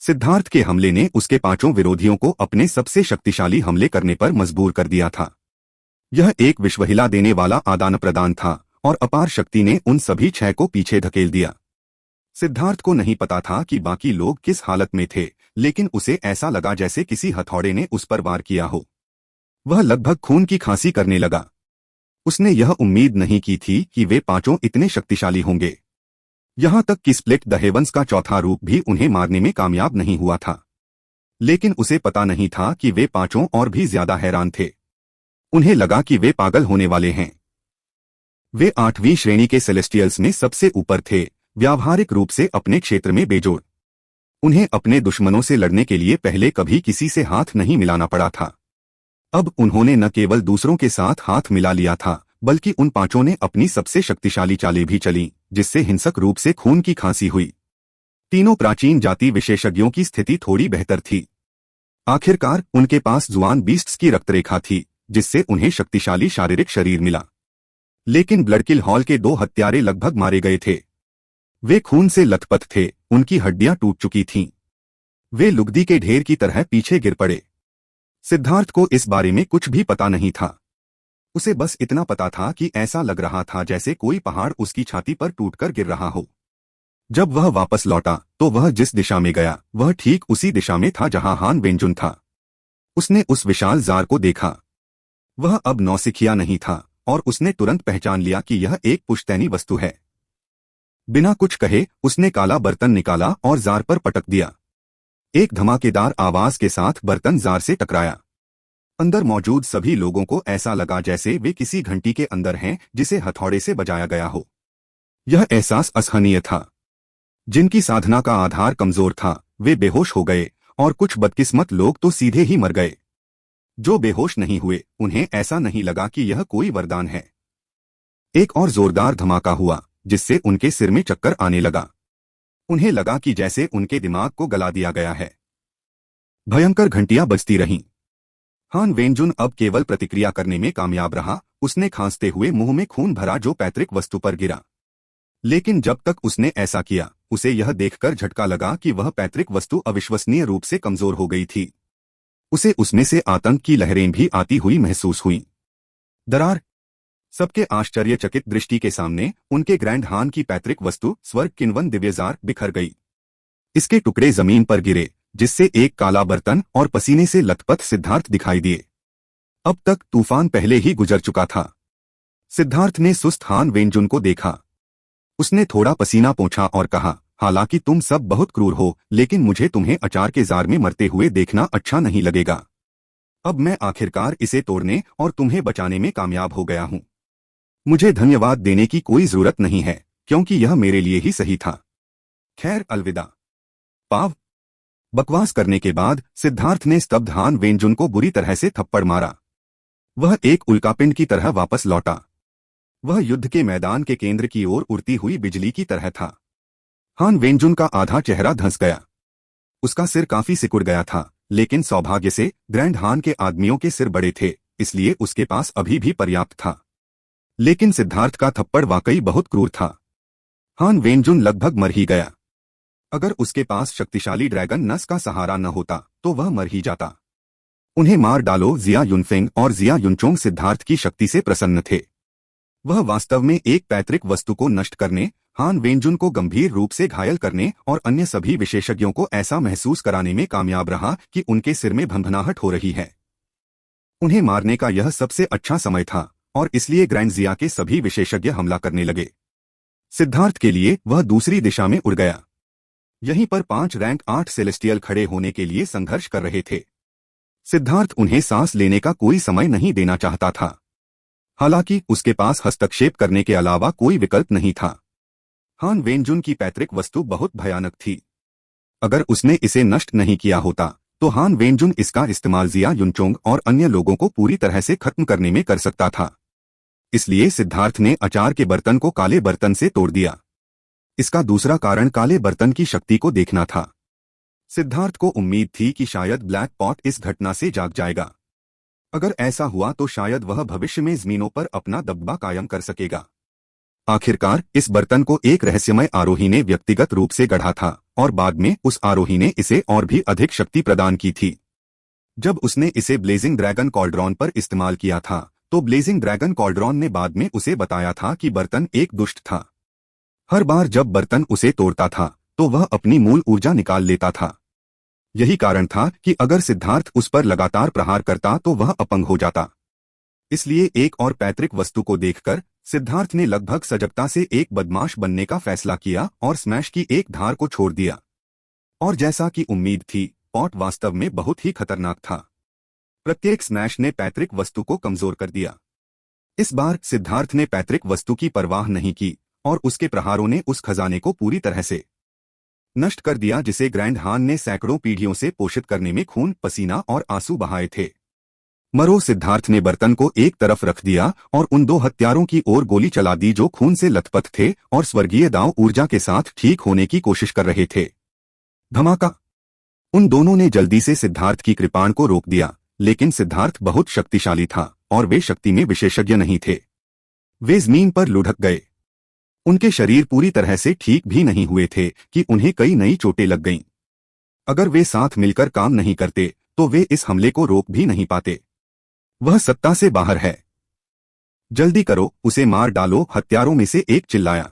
सिद्धार्थ के हमले ने उसके पांचों विरोधियों को अपने सबसे शक्तिशाली हमले करने पर मजबूर कर दिया था। यह एक विश्व हिला देने वाला आदान प्रदान था और अपार शक्ति ने उन सभी 6 को पीछे धकेल दिया। सिद्धार्थ को नहीं पता था कि बाकी लोग किस हालत में थे, लेकिन उसे ऐसा लगा जैसे किसी हथौड़े ने उस पर वार किया हो। वह लगभग खून की खांसी करने लगा। उसने यह उम्मीद नहीं की थी कि वे पांचों इतने शक्तिशाली होंगे। यहां तक कि स्प्लिट द हेवंस का चौथा रूप भी उन्हें मारने में कामयाब नहीं हुआ था। लेकिन उसे पता नहीं था कि वे पांचों और भी ज्यादा हैरान थे। उन्हें लगा कि वे पागल होने वाले हैं। वे 8वीं श्रेणी के सेलेस्टियल्स में सबसे ऊपर थे, व्यावहारिक रूप से अपने क्षेत्र में बेजोड़। उन्हें अपने दुश्मनों से लड़ने के लिए पहले कभी किसी से हाथ नहीं मिलाना पड़ा था। अब उन्होंने न केवल दूसरों के साथ हाथ मिला लिया था, बल्कि उन पांचों ने अपनी सबसे शक्तिशाली चालें भी चली, जिससे हिंसक रूप से खून की खांसी हुई। तीनों प्राचीन जाति विशेषज्ञों की स्थिति थोड़ी बेहतर थी। आखिरकार उनके पास जुआन बीस्ट्स की रक्तरेखा थी, जिससे उन्हें शक्तिशाली शारीरिक शरीर मिला। लेकिन ब्लडकिल हॉल के 2 हत्यारे लगभग मारे गए थे। वे खून से लथपथ थे, उनकी हड्डियां टूट चुकी थीं। वे लुगदी के ढेर की तरह पीछे गिर पड़े। सिद्धार्थ को इस बारे में कुछ भी पता नहीं था। उसे बस इतना पता था कि ऐसा लग रहा था जैसे कोई पहाड़ उसकी छाती पर टूटकर गिर रहा हो। जब वह वापस लौटा तो वह जिस दिशा में गया वह ठीक उसी दिशा में था जहां हान वेंजुन था। उसने उस विशाल जार को देखा। वह अब नौसिखिया नहीं था और उसने तुरंत पहचान लिया कि यह एक पुश्तैनी वस्तु है। बिना कुछ कहे उसने काला बर्तन निकाला और जार पर पटक दिया। एक धमाकेदार आवाज के साथ बर्तन जार से टकराया। अंदर मौजूद सभी लोगों को ऐसा लगा जैसे वे किसी घंटी के अंदर हैं जिसे हथौड़े से बजाया गया हो। यह एहसास असहनीय था। जिनकी साधना का आधार कमजोर था वे बेहोश हो गए और कुछ बदकिस्मत लोग तो सीधे ही मर गए। जो बेहोश नहीं हुए उन्हें ऐसा नहीं लगा कि यह कोई वरदान है। एक और जोरदार धमाका हुआ जिससे उनके सिर में चक्कर आने लगा। उन्हें लगा कि जैसे उनके दिमाग को गला दिया गया है। भयंकर घंटियां बजती रहीं। हान वेंजुन अब केवल प्रतिक्रिया करने में कामयाब रहा। उसने खांसते हुए मुंह में खून भरा जो पैतृक वस्तु पर गिरा। लेकिन जब तक उसने ऐसा किया उसे यह देखकर झटका लगा कि वह पैतृक वस्तु अविश्वसनीय रूप से कमजोर हो गई थी। उसे उसमें से आतंक की लहरें भी आती हुई महसूस हुईं। दरार। सबके आश्चर्यचकित दृष्टि के सामने उनके ग्रैंड हान की पैतृक वस्तु स्वर्ग किन्वन दिव्यजार बिखर गई। इसके टुकड़े जमीन पर गिरे, जिससे एक काला बर्तन और पसीने से लथपथ सिद्धार्थ दिखाई दिए। अब तक तूफान पहले ही गुजर चुका था। सिद्धार्थ ने सुस्त हान वेंजुन को देखा। उसने थोड़ा पसीना पोंछा और कहा, हालांकि तुम सब बहुत क्रूर हो, लेकिन मुझे तुम्हें अचार के जार में मरते हुए देखना अच्छा नहीं लगेगा। अब मैं आखिरकार इसे तोड़ने और तुम्हें बचाने में कामयाब हो गया हूं। मुझे धन्यवाद देने की कोई जरूरत नहीं है, क्योंकि यह मेरे लिए ही सही था। खैर, अलविदा। पाव। बकवास करने के बाद सिद्धार्थ ने स्तब्ध हान वेंजुन को बुरी तरह से थप्पड़ मारा। वह एक उल्कापिंड की तरह वापस लौटा। वह युद्ध के मैदान के केंद्र की ओर उड़ती हुई बिजली की तरह था। हान वेंजुन का आधा चेहरा धंस गया। उसका सिर काफी सिकुड़ गया था, लेकिन सौभाग्य से ग्रैंड हान के आदमियों के सिर बड़े थे, इसलिए उसके पास अभी भी पर्याप्त था। लेकिन सिद्धार्थ का थप्पड़ वाकई बहुत क्रूर था। हान वेंजुन लगभग मर ही गया। अगर उसके पास शक्तिशाली ड्रैगन नस का सहारा न होता तो वह मर ही जाता। उन्हें मार डालो। जिया युनफेंग और जिया युनचोंग सिद्धार्थ की शक्ति से प्रसन्न थे। वह वास्तव में एक पैतृक वस्तु को नष्ट करने, हान वेंजुन को गंभीर रूप से घायल करने और अन्य सभी विशेषज्ञों को ऐसा महसूस कराने में कामयाब रहा कि उनके सिर में भनभनाहट हो रही है। उन्हें मारने का यह सबसे अच्छा समय था और इसलिए ग्रैंड जिया के सभी विशेषज्ञ हमला करने लगे। सिद्धार्थ के लिए वह दूसरी दिशा में उड़ गया। यहीं पर 5 रैंक 8 सेलेस्टियल खड़े होने के लिए संघर्ष कर रहे थे। सिद्धार्थ उन्हें सांस लेने का कोई समय नहीं देना चाहता था। हालांकि उसके पास हस्तक्षेप करने के अलावा कोई विकल्प नहीं था। हान वेंजुन की पैतृक वस्तु बहुत भयानक थी। अगर उसने इसे नष्ट नहीं किया होता तो हान वेंजुन इसका इस्तेमाल जिया युनचोंग और अन्य लोगों को पूरी तरह से खत्म करने में कर सकता था। इसलिए सिद्धार्थ ने अचार के बर्तन को काले बर्तन से तोड़ दिया। इसका दूसरा कारण काले बर्तन की शक्ति को देखना था। सिद्धार्थ को उम्मीद थी कि शायद ब्लैक पॉट इस घटना से जाग जाएगा। अगर ऐसा हुआ तो शायद वह भविष्य में जमीनों पर अपना दबदबा कायम कर सकेगा। आखिरकार इस बर्तन को एक रहस्यमय आरोही ने व्यक्तिगत रूप से गढ़ा था और बाद में उस आरोही ने इसे और भी अधिक शक्ति प्रदान की थी। जब उसने इसे ब्लेजिंग ड्रैगन कॉल्ड्रॉन पर इस्तेमाल किया था तो ब्लेजिंग ड्रैगन कॉल्ड्रॉन ने बाद में उसे बताया था कि बर्तन एक दुष्ट था। हर बार जब बर्तन उसे तोड़ता था तो वह अपनी मूल ऊर्जा निकाल लेता था। यही कारण था कि अगर सिद्धार्थ उस पर लगातार प्रहार करता तो वह अपंग हो जाता। इसलिए एक और पैतृक वस्तु को देखकर सिद्धार्थ ने लगभग सजगता से एक बदमाश बनने का फैसला किया और स्मैश की एक धार को छोड़ दिया। और जैसा कि उम्मीद थी, पॉट वास्तव में बहुत ही खतरनाक था। प्रत्येक स्मैश ने पैतृक वस्तु को कमजोर कर दिया। इस बार सिद्धार्थ ने पैतृक वस्तु की परवाह नहीं की और उसके प्रहारों ने उस खजाने को पूरी तरह से नष्ट कर दिया जिसे ग्रैंड हान ने सैकड़ों पीढ़ियों से पोषित करने में खून, पसीना और आंसू बहाए थे। मरो सिद्धार्थ ने बर्तन को एक तरफ रख दिया और उन दो हत्यारों की ओर गोली चला दी जो खून से लथपथ थे और स्वर्गीय दांव ऊर्जा के साथ ठीक होने की कोशिश कर रहे थे। धमाका! उन दोनों ने जल्दी से सिद्धार्थ की कृपाण को रोक दिया, लेकिन सिद्धार्थ बहुत शक्तिशाली था और वे शक्ति में विशेषज्ञ नहीं थे। वे जमीन पर लुढ़क गए। उनके शरीर पूरी तरह से ठीक भी नहीं हुए थे कि उन्हें कई नई चोटें लग गईं। अगर वे साथ मिलकर काम नहीं करते तो वे इस हमले को रोक भी नहीं पाते। वह सत्ता से बाहर है। जल्दी करो, उसे मार डालो, हत्यारों में से एक चिल्लाया।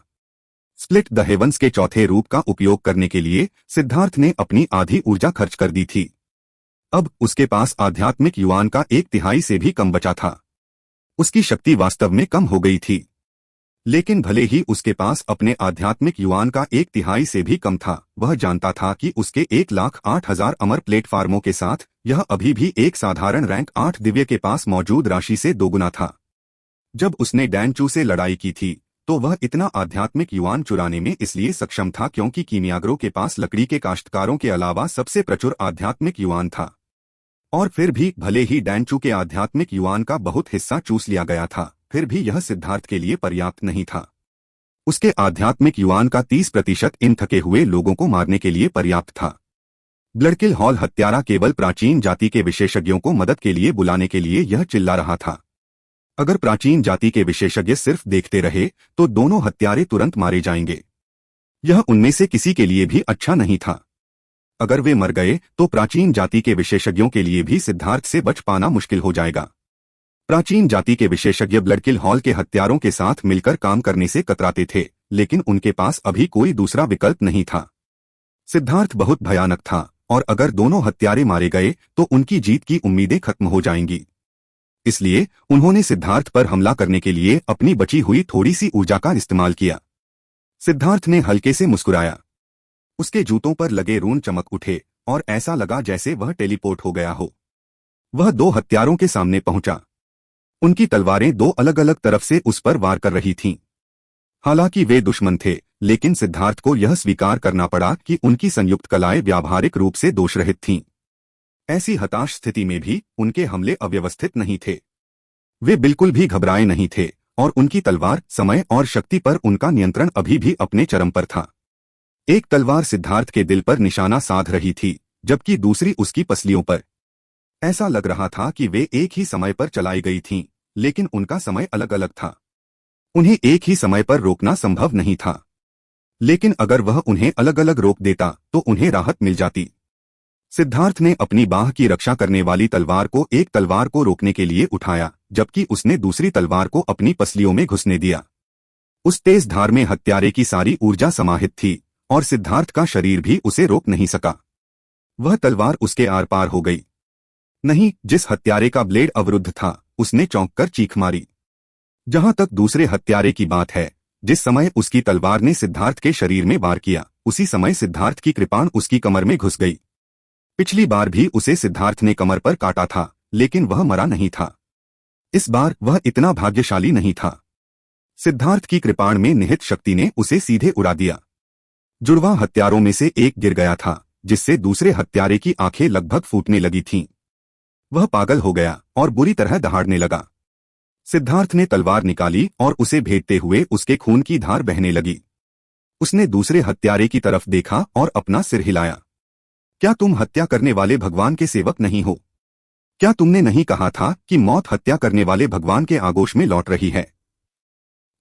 स्प्लिट द हेवंस के चौथे रूप का उपयोग करने के लिए सिद्धार्थ ने अपनी आधी ऊर्जा खर्च कर दी थी। अब उसके पास आध्यात्मिक युआन का 1/3 से भी कम बचा था। उसकी शक्ति वास्तव में कम हो गई थी, लेकिन भले ही उसके पास अपने आध्यात्मिक युआन का 1/3 से भी कम था, वह जानता था कि उसके 1,08,000 अमर प्लेटफार्मों के साथ यह अभी भी एक साधारण रैंक 8 दिव्य के पास मौजूद राशि से दोगुना था। जब उसने डैनचू से लड़ाई की थी तो वह इतना आध्यात्मिक युआन चुराने में इसलिए सक्षम था क्योंकि कीमियागरों के पास लकड़ी के काश्तकारों के अलावा सबसे प्रचुर आध्यात्मिक युआन था। और फिर भी भले ही डैनचू के आध्यात्मिक युआन का बहुत हिस्सा चूस लिया गया था, फिर भी यह सिद्धार्थ के लिए पर्याप्त नहीं था। उसके आध्यात्मिक युआन का 30% इन थके हुए लोगों को मारने के लिए पर्याप्त था। ब्लडकिल हॉल हत्यारा केवल प्राचीन जाति के विशेषज्ञों को मदद के लिए बुलाने के लिए यह चिल्ला रहा था। अगर प्राचीन जाति के विशेषज्ञ सिर्फ देखते रहे तो दोनों हत्यारे तुरंत मारे जाएंगे। यह उनमें से किसी के लिए भी अच्छा नहीं था। अगर वे मर गए तो प्राचीन जाति के विशेषज्ञों के लिए भी सिद्धार्थ से बच पाना मुश्किल हो जाएगा। प्राचीन जाति के विशेषज्ञ ब्लडकिल हॉल के हत्यारों के साथ मिलकर काम करने से कतराते थे, लेकिन उनके पास अभी कोई दूसरा विकल्प नहीं था। सिद्धार्थ बहुत भयानक था और अगर दोनों हत्यारे मारे गए तो उनकी जीत की उम्मीदें खत्म हो जाएंगी। इसलिए उन्होंने सिद्धार्थ पर हमला करने के लिए अपनी बची हुई थोड़ी सी ऊर्जा का इस्तेमाल किया। सिद्धार्थ ने हल्के से मुस्कुराया। उसके जूतों पर लगे रून चमक उठे और ऐसा लगा जैसे वह टेलीपोर्ट हो गया हो। वह दो हत्यारों के सामने पहुंचा। उनकी तलवारें दो अलग अलग तरफ से उस पर वार कर रही थीं। हालांकि वे दुश्मन थे, लेकिन सिद्धार्थ को यह स्वीकार करना पड़ा कि उनकी संयुक्त कलाएं व्यावहारिक रूप से दोषरहित थीं। ऐसी हताश स्थिति में भी उनके हमले अव्यवस्थित नहीं थे। वे बिल्कुल भी घबराए नहीं थे और उनकी तलवार, समय और शक्ति पर उनका नियंत्रण अभी भी अपने चरम पर था। एक तलवार सिद्धार्थ के दिल पर निशाना साध रही थी, जबकि दूसरी उसकी पसलियों पर। ऐसा लग रहा था कि वे एक ही समय पर चलाई गई थीं, लेकिन उनका समय अलग अलग था। उन्हें एक ही समय पर रोकना संभव नहीं था, लेकिन अगर वह उन्हें अलग अलग रोक देता तो उन्हें राहत मिल जाती। सिद्धार्थ ने अपनी बाह की रक्षा करने वाली तलवार को एक तलवार को रोकने के लिए उठाया, जबकि उसने दूसरी तलवार को अपनी पसलियों में घुसने दिया। उस तेज धार में हत्यारे की सारी ऊर्जा समाहित थी और सिद्धार्थ का शरीर भी उसे रोक नहीं सका। वह तलवार उसके आर पार हो गई। नहीं, जिस हत्यारे का ब्लेड अवरुद्ध था उसने चौंककर चीख मारी। जहां तक दूसरे हत्यारे की बात है, जिस समय उसकी तलवार ने सिद्धार्थ के शरीर में वार किया, उसी समय सिद्धार्थ की कृपाण उसकी कमर में घुस गई। पिछली बार भी उसे सिद्धार्थ ने कमर पर काटा था, लेकिन वह मरा नहीं था। इस बार वह इतना भाग्यशाली नहीं था। सिद्धार्थ की कृपाण में निहित शक्ति ने उसे सीधे उड़ा दिया। जुड़वा हत्यारों में से एक गिर गया था, जिससे दूसरे हत्यारे की आंखें लगभग फूटने लगी थीं। वह पागल हो गया और बुरी तरह दहाड़ने लगा। सिद्धार्थ ने तलवार निकाली और उसे भेदते हुए उसके खून की धार बहने लगी। उसने दूसरे हत्यारे की तरफ देखा और अपना सिर हिलाया। क्या तुम हत्या करने वाले भगवान के सेवक नहीं हो? क्या तुमने नहीं कहा था कि मौत हत्या करने वाले भगवान के आगोश में लौट रही है?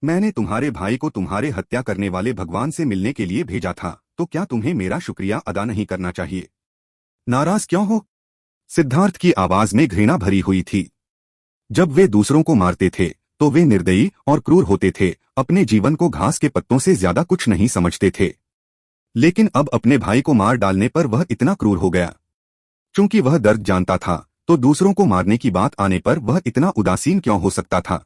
मैंने तुम्हारे भाई को तुम्हारे हत्या करने वाले भगवान से मिलने के लिए भेजा था, तो क्या तुम्हें मेरा शुक्रिया अदा नहीं करना चाहिए? नाराज क्यों हो? सिद्धार्थ की आवाज में घृणा भरी हुई थी। जब वे दूसरों को मारते थे तो वे निर्दयी और क्रूर होते थे, अपने जीवन को घास के पत्तों से ज्यादा कुछ नहीं समझते थे। लेकिन अब अपने भाई को मार डालने पर वह इतना क्रूर हो गया। चूंकि वह दर्द जानता था, तो दूसरों को मारने की बात आने पर वह इतना उदासीन क्यों हो सकता था?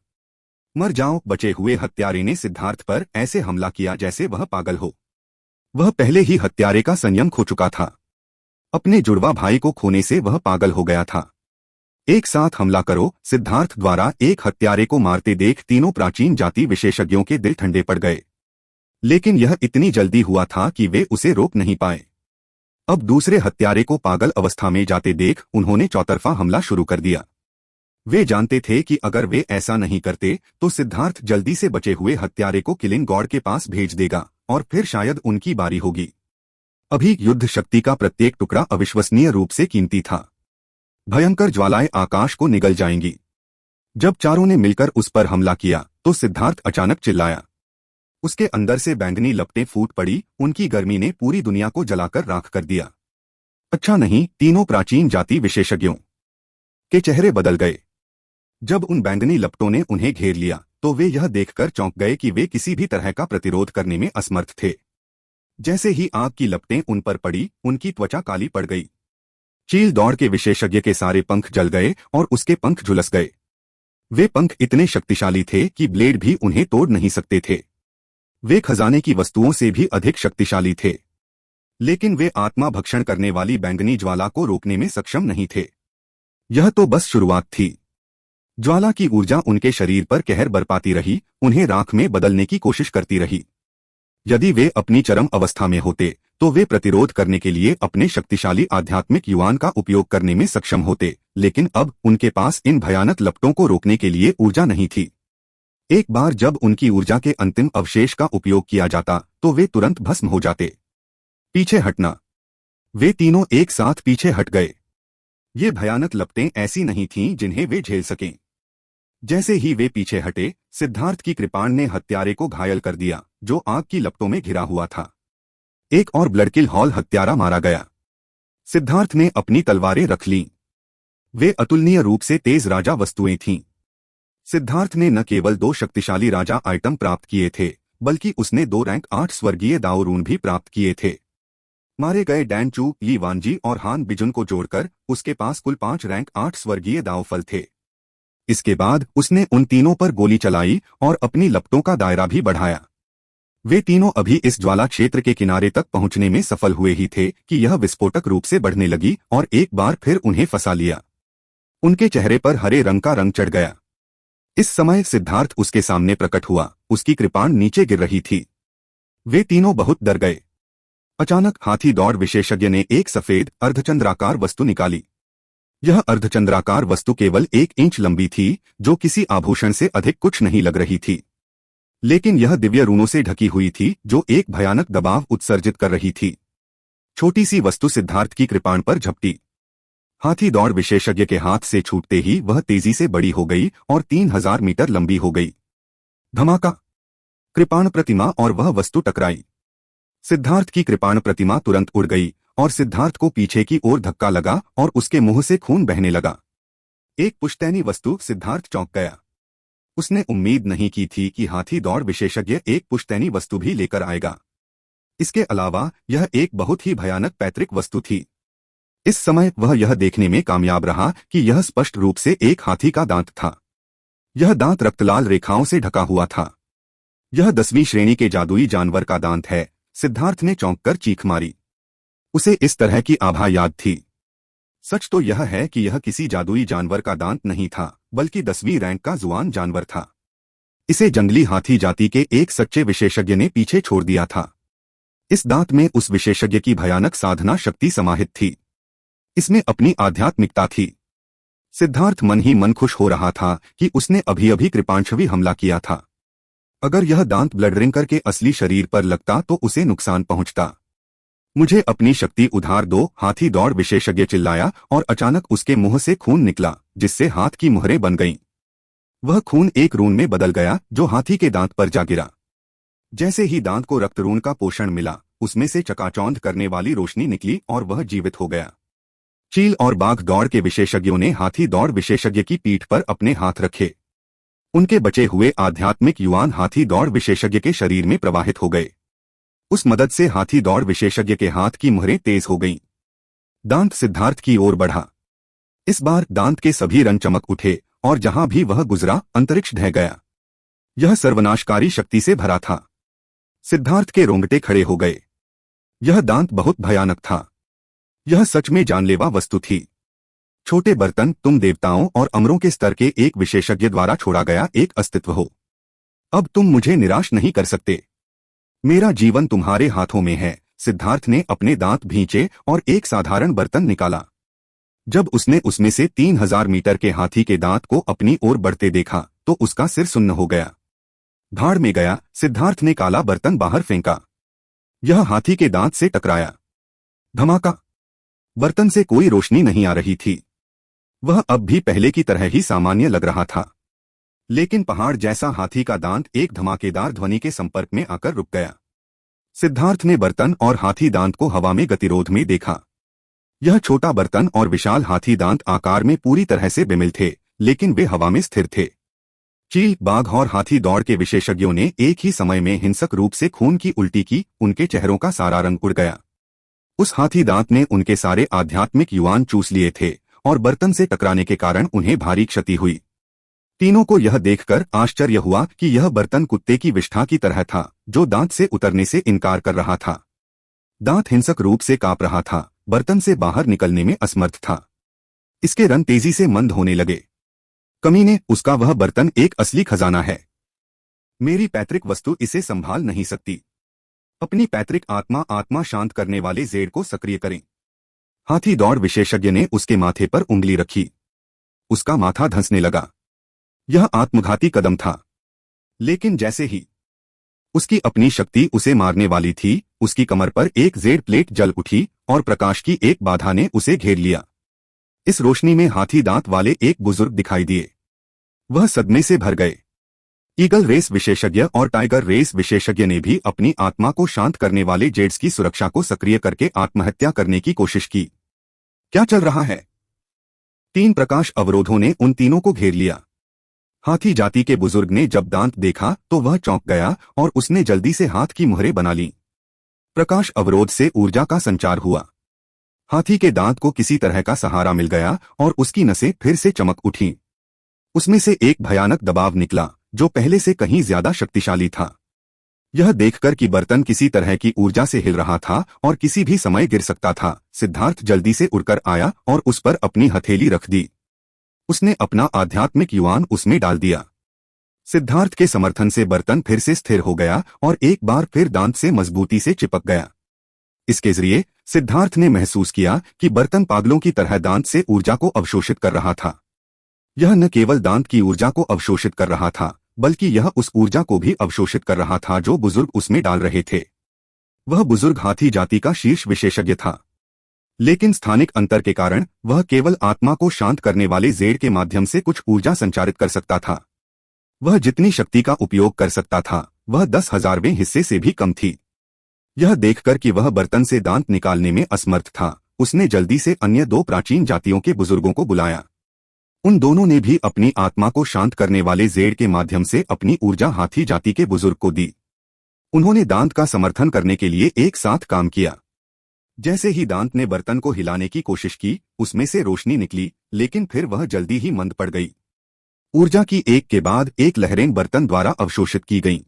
मर जाओ! बचे हुए हत्यारे ने सिद्धार्थ पर ऐसे हमला किया जैसे वह पागल हो। वह पहले ही हत्यारे का संयम खो चुका था। अपने जुड़वा भाई को खोने से वह पागल हो गया था। एक साथ हमला करो! सिद्धार्थ द्वारा एक हत्यारे को मारते देख तीनों प्राचीन जाति विशेषज्ञों के दिल ठंडे पड़ गए। लेकिन यह इतनी जल्दी हुआ था कि वे उसे रोक नहीं पाए। अब दूसरे हत्यारे को पागल अवस्था में जाते देख उन्होंने चौतरफा हमला शुरू कर दिया। वे जानते थे कि अगर वे ऐसा नहीं करते तो सिद्धार्थ जल्दी से बचे हुए हत्यारे को किलिंग गॉड के पास भेज देगा और फिर शायद उनकी बारी होगी। अभी युद्ध शक्ति का प्रत्येक टुकड़ा अविश्वसनीय रूप से कीमती था। भयंकर ज्वालाएं आकाश को निगल जाएंगी। जब चारों ने मिलकर उस पर हमला किया तो सिद्धार्थ अचानक चिल्लाया। उसके अंदर से बैंगनी लपटें फूट पड़ी। उनकी गर्मी ने पूरी दुनिया को जलाकर राख कर दिया। अच्छा नहीं, तीनों प्राचीन जाति विशेषज्ञों के चेहरे बदल गए। जब उन बैंगनी लपटों ने उन्हें घेर लिया तो वे यह देखकर चौंक गए कि वे किसी भी तरह का प्रतिरोध करने में असमर्थ थे। जैसे ही आग की लपटें उन पर पड़ी, उनकी त्वचा काली पड़ गई। चील दौड़ के विशेषज्ञ के सारे पंख जल गए और उसके पंख झुलस गए। वे पंख इतने शक्तिशाली थे कि ब्लेड भी उन्हें तोड़ नहीं सकते थे। वे खजाने की वस्तुओं से भी अधिक शक्तिशाली थे, लेकिन वे आत्मा भक्षण करने वाली बैंगनी ज्वाला को रोकने में सक्षम नहीं थे। यह तो बस शुरुआत थी। ज्वाला की ऊर्जा उनके शरीर पर कहर बरपाती रही, उन्हें राख में बदलने की कोशिश करती रही। यदि वे अपनी चरम अवस्था में होते तो वे प्रतिरोध करने के लिए अपने शक्तिशाली आध्यात्मिक युवान का उपयोग करने में सक्षम होते, लेकिन अब उनके पास इन भयानक लपटों को रोकने के लिए ऊर्जा नहीं थी। एक बार जब उनकी ऊर्जा के अंतिम अवशेष का उपयोग किया जाता तो वे तुरंत भस्म हो जाते। पीछे हटना! वे तीनों एक साथ पीछे हट गए। ये भयानक लपटें ऐसी नहीं थीं जिन्हें वे झेल सकें। जैसे ही वे पीछे हटे, सिद्धार्थ की कृपाण ने हत्यारे को घायल कर दिया, जो आग की लपटों में घिरा हुआ था। एक और ब्लडकिल हॉल हत्यारा मारा गया। सिद्धार्थ ने अपनी तलवारें रख लीं। वे अतुलनीय रूप से तेज राजा वस्तुएं थीं। सिद्धार्थ ने न केवल 2 शक्तिशाली राजा आइटम प्राप्त किए थे, बल्कि उसने 2 रैंक 8 स्वर्गीय दावरून भी प्राप्त किए थे। मारे गए डैन चू, ली वानजी और हान बिजुन को जोड़कर उसके पास कुल 5 रैंक 8 स्वर्गीय दावफल थे। इसके बाद उसने उन तीनों पर गोली चलाई और अपनी लपटों का दायरा भी बढ़ाया। वे तीनों अभी इस ज्वाला क्षेत्र के किनारे तक पहुंचने में सफल हुए ही थे कि यह विस्फोटक रूप से बढ़ने लगी और एक बार फिर उन्हें फंसा लिया। उनके चेहरे पर हरे रंग का रंग चढ़ गया। इस समय सिद्धार्थ उसके सामने प्रकट हुआ। उसकी कृपाण नीचे गिर रही थी। वे तीनों बहुत डर गए। अचानक हाथी दौड़ विशेषज्ञ ने एक सफेद अर्धचंद्राकार वस्तु निकाली। यह अर्धचंद्राकार वस्तु केवल 1 इंच लंबी थी, जो किसी आभूषण से अधिक कुछ नहीं लग रही थी। लेकिन यह दिव्य रूनों से ढकी हुई थी, जो एक भयानक दबाव उत्सर्जित कर रही थी। छोटी सी वस्तु सिद्धार्थ की कृपाण पर झपटी। हाथी दौड़ विशेषज्ञ के हाथ से छूटते ही वह तेजी से बड़ी हो गई और 3000 मीटर लंबी हो गई। धमाका! कृपाण प्रतिमा और वह वस्तु टकराई। सिद्धार्थ की कृपाण प्रतिमा तुरंत उड़ गई और सिद्धार्थ को पीछे की ओर धक्का लगा और उसके मुंह से खून बहने लगा। एक पुश्तैनी वस्तु! सिद्धार्थ चौंक गया। उसने उम्मीद नहीं की थी कि हाथी दौड़ विशेषज्ञ एक पुश्तैनी वस्तु भी लेकर आएगा। इसके अलावा यह एक बहुत ही भयानक पैतृक वस्तु थी। इस समय वह यह देखने में कामयाब रहा कि यह स्पष्ट रूप से एक हाथी का दांत था। यह दांत रक्तलाल रेखाओं से ढका हुआ था। यह 10वीं श्रेणी के जादुई जानवर का दांत है। सिद्धार्थ ने चौंककर चीख मारी। उसे इस तरह की आभा याद थी। सच तो यह है कि यह किसी जादुई जानवर का दांत नहीं था, बल्कि 10वीं रैंक का जुआन जानवर था। इसे जंगली हाथी जाति के एक सच्चे विशेषज्ञ ने पीछे छोड़ दिया था। इस दांत में उस विशेषज्ञ की भयानक साधना शक्ति समाहित थी। इसमें अपनी आध्यात्मिकता थी। सिद्धार्थ मन ही मन खुश हो रहा था कि उसने अभी अभी कृपांशवी हमला किया था। अगर यह दांत ब्लडरिंकर के असली शरीर पर लगता तो उसे नुकसान पहुंचता। मुझे अपनी शक्ति उधार दो! हाथी दौड़ विशेषज्ञ चिल्लाया और अचानक उसके मुंह से खून निकला, जिससे हाथ की मुहरें बन गईं। वह खून एक रून में बदल गया जो हाथी के दांत पर जा गिरा। जैसे ही दांत को रक्तरून का पोषण मिला, उसमें से चकाचौंध करने वाली रोशनी निकली और वह जीवित हो गया। चील और बाघ दौड़ के विशेषज्ञों ने हाथी दौड़ विशेषज्ञ की पीठ पर अपने हाथ रखे। उनके बचे हुए आध्यात्मिक युवान हाथी दौड़ विशेषज्ञ के शरीर में प्रवाहित हो गए। उस मदद से हाथी दौड़ विशेषज्ञ के हाथ की मुहरें तेज हो गईं। दांत सिद्धार्थ की ओर बढ़ा। इस बार दांत के सभी रंग चमक उठे और जहां भी वह गुजरा अंतरिक्ष ढह गया। यह सर्वनाशकारी शक्ति से भरा था। सिद्धार्थ के रोंगटे खड़े हो गए। यह दांत बहुत भयानक था। यह सच में जानलेवा वस्तु थी। छोटे बर्तन, तुम देवताओं और अमरों के स्तर के एक विशेषज्ञ द्वारा छोड़ा गया एक अस्तित्व हो। अब तुम मुझे निराश नहीं कर सकते। मेरा जीवन तुम्हारे हाथों में है। सिद्धार्थ ने अपने दांत भींचे और एक साधारण बर्तन निकाला। जब उसने उसमें से 3000 मीटर के हाथी के दांत को अपनी ओर बढ़ते देखा तो उसका सिर सुन्न हो गया। भाड़ में गया। सिद्धार्थ ने काला बर्तन बाहर फेंका। यह हाथी के दांत से टकराया। धमाका। बर्तन से कोई रोशनी नहीं आ रही थी। वह अब भी पहले की तरह ही सामान्य लग रहा था, लेकिन पहाड़ जैसा हाथी का दांत एक धमाकेदार ध्वनि के संपर्क में आकर रुक गया। सिद्धार्थ ने बर्तन और हाथी दांत को हवा में गतिरोध में देखा। यह छोटा बर्तन और विशाल हाथी दांत आकार में पूरी तरह से बेमिल थे, लेकिन वे हवा में स्थिर थे। चील, बाघ और हाथी दौड़ के विशेषज्ञों ने एक ही समय में हिंसक रूप से खून की उल्टी की। उनके चेहरों का सारा रंग उड़ गया। उस हाथी दांत ने उनके सारे आध्यात्मिक युवान चूस लिए थे और बर्तन से टकराने के कारण उन्हें भारी क्षति हुई। तीनों को यह देखकर आश्चर्य हुआ कि यह बर्तन कुत्ते की विष्ठा की तरह था जो दांत से उतरने से इनकार कर रहा था। दांत हिंसक रूप से कांप रहा था, बर्तन से बाहर निकलने में असमर्थ था। इसके रंग तेजी से मंद होने लगे। कमीने, उसका वह बर्तन एक असली खजाना है। मेरी पैतृक वस्तु इसे संभाल नहीं सकती। अपनी पैतृक आत्मा शांत करने वाले जेड को सक्रिय करें। हाथी दौड़ विशेषज्ञ ने उसके माथे पर उंगली रखी। उसका माथा धंसने लगा। यह आत्मघाती कदम था, लेकिन जैसे ही उसकी अपनी शक्ति उसे मारने वाली थी, उसकी कमर पर एक जेड प्लेट जल उठी और प्रकाश की एक बाधा ने उसे घेर लिया। इस रोशनी में हाथी दांत वाले एक बुजुर्ग दिखाई दिए। वह सदमे से भर गए। ईगल रेस विशेषज्ञ और टाइगर रेस विशेषज्ञ ने भी अपनी आत्मा को शांत करने वाले जेड्स की सुरक्षा को सक्रिय करके आत्महत्या करने की कोशिश की। क्या चल रहा है? 3 प्रकाश अवरोधों ने उन तीनों को घेर लिया। हाथी जाति के बुजुर्ग ने जब दांत देखा तो वह चौंक गया और उसने जल्दी से हाथ की मुहरें बना ली। प्रकाश अवरोध से ऊर्जा का संचार हुआ। हाथी के दांत को किसी तरह का सहारा मिल गया और उसकी नसें फिर से चमक उठीं। उसमें से एक भयानक दबाव निकला जो पहले से कहीं ज्यादा शक्तिशाली था। यह देखकर कि बर्तन किसी तरह की ऊर्जा से हिल रहा था और किसी भी समय गिर सकता था, सिद्धार्थ जल्दी से उड़कर आया और उस पर अपनी हथेली रख दी। उसने अपना आध्यात्मिक युवान उसमें डाल दिया। सिद्धार्थ के समर्थन से बर्तन फिर से स्थिर हो गया और एक बार फिर दांत से मजबूती से चिपक गया। इसके जरिए सिद्धार्थ ने महसूस किया कि बर्तन पागलों की तरह दांत से ऊर्जा को अवशोषित कर रहा था। यह न केवल दांत की ऊर्जा को अवशोषित कर रहा था, बल्कि यह उस ऊर्जा को भी अवशोषित कर रहा था जो बुजुर्ग उसमें डाल रहे थे। वह बुजुर्ग हाथी जाति का शीर्ष विशेषज्ञ था, लेकिन स्थानिक अंतर के कारण वह केवल आत्मा को शांत करने वाले जेड के माध्यम से कुछ ऊर्जा संचारित कर सकता था। वह जितनी शक्ति का उपयोग कर सकता था वह 10,000वें हिस्से से भी कम थी। यह देखकर कि वह बर्तन से दांत निकालने में असमर्थ था, उसने जल्दी से अन्य 2 प्राचीन जातियों के बुजुर्गों को बुलाया। उन दोनों ने भी अपनी आत्मा को शांत करने वाले जेड के माध्यम से अपनी ऊर्जा हाथी जाति के बुजुर्ग को दी। उन्होंने दांत का समर्थन करने के लिए एक साथ काम किया। जैसे ही दांत ने बर्तन को हिलाने की कोशिश की, उसमें से रोशनी निकली, लेकिन फिर वह जल्दी ही मंद पड़ गई। ऊर्जा की एक के बाद एक लहरें बर्तन द्वारा अवशोषित की गईं।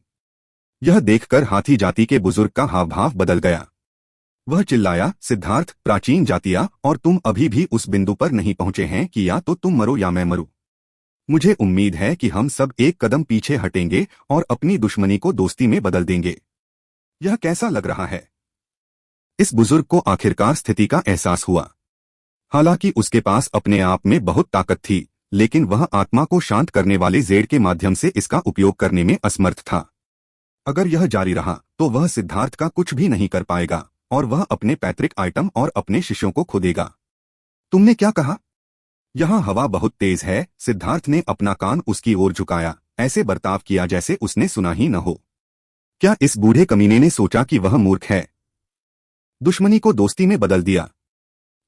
यह देखकर हाथी जाति के बुजुर्ग का हाव भाव बदल गया। वह चिल्लाया, सिद्धार्थ, प्राचीन जातिया, और तुम अभी भी उस बिंदु पर नहीं पहुंचे हैं कि या तो तुम मरो या मैं मरूं। मुझे उम्मीद है कि हम सब एक कदम पीछे हटेंगे और अपनी दुश्मनी को दोस्ती में बदल देंगे। यह कैसा लग रहा है? इस बुजुर्ग को आखिरकार स्थिति का एहसास हुआ। हालांकि उसके पास अपने आप में बहुत ताकत थी, लेकिन वह आत्मा को शांत करने वाले जेड के माध्यम से इसका उपयोग करने में असमर्थ था। अगर यह जारी रहा तो वह सिद्धार्थ का कुछ भी नहीं कर पाएगा और वह अपने पैतृक आइटम और अपने शिष्यों को खो देगा। तुमने क्या कहा? यहाँ हवा बहुत तेज है। सिद्धार्थ ने अपना कान उसकी ओर झुकाया, ऐसे बर्ताव किया जैसे उसने सुना ही न हो। क्या इस बूढ़े कमीने ने सोचा कि वह मूर्ख है? दुश्मनी को दोस्ती में बदल दिया।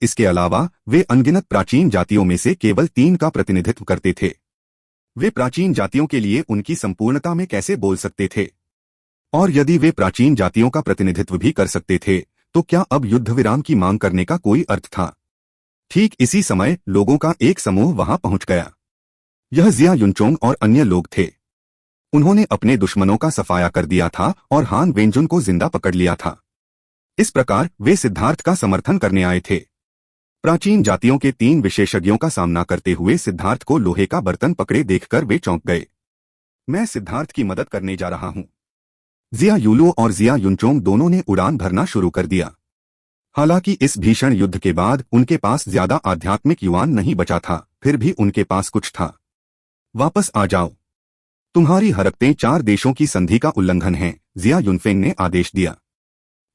इसके अलावा वे अनगिनत प्राचीन जातियों में से केवल 3 का प्रतिनिधित्व करते थे। वे प्राचीन जातियों के लिए उनकी संपूर्णता में कैसे बोल सकते थे? और यदि वे प्राचीन जातियों का प्रतिनिधित्व भी कर सकते थे, तो क्या अब युद्ध विराम की मांग करने का कोई अर्थ था? ठीक इसी समय लोगों का एक समूह वहां पहुंच गया। यह जिया युनचोंग और अन्य लोग थे। उन्होंने अपने दुश्मनों का सफाया कर दिया था और हान वेंजुन को जिंदा पकड़ लिया था। इस प्रकार वे सिद्धार्थ का समर्थन करने आए थे। प्राचीन जातियों के 3 विशेषज्ञों का सामना करते हुए सिद्धार्थ को लोहे का बर्तन पकड़े देखकर वे चौंक गए। मैं सिद्धार्थ की मदद करने जा रहा हूं। जिया यूलो और जिया युनचोंग दोनों ने उड़ान भरना शुरू कर दिया। हालांकि इस भीषण युद्ध के बाद उनके पास ज्यादा आध्यात्मिक युवान नहीं बचा था, फिर भी उनके पास कुछ था। वापस आ जाओ। तुम्हारी हरकतें 4 देशों की संधि का उल्लंघन है, जिया युनफेंग ने आदेश दिया।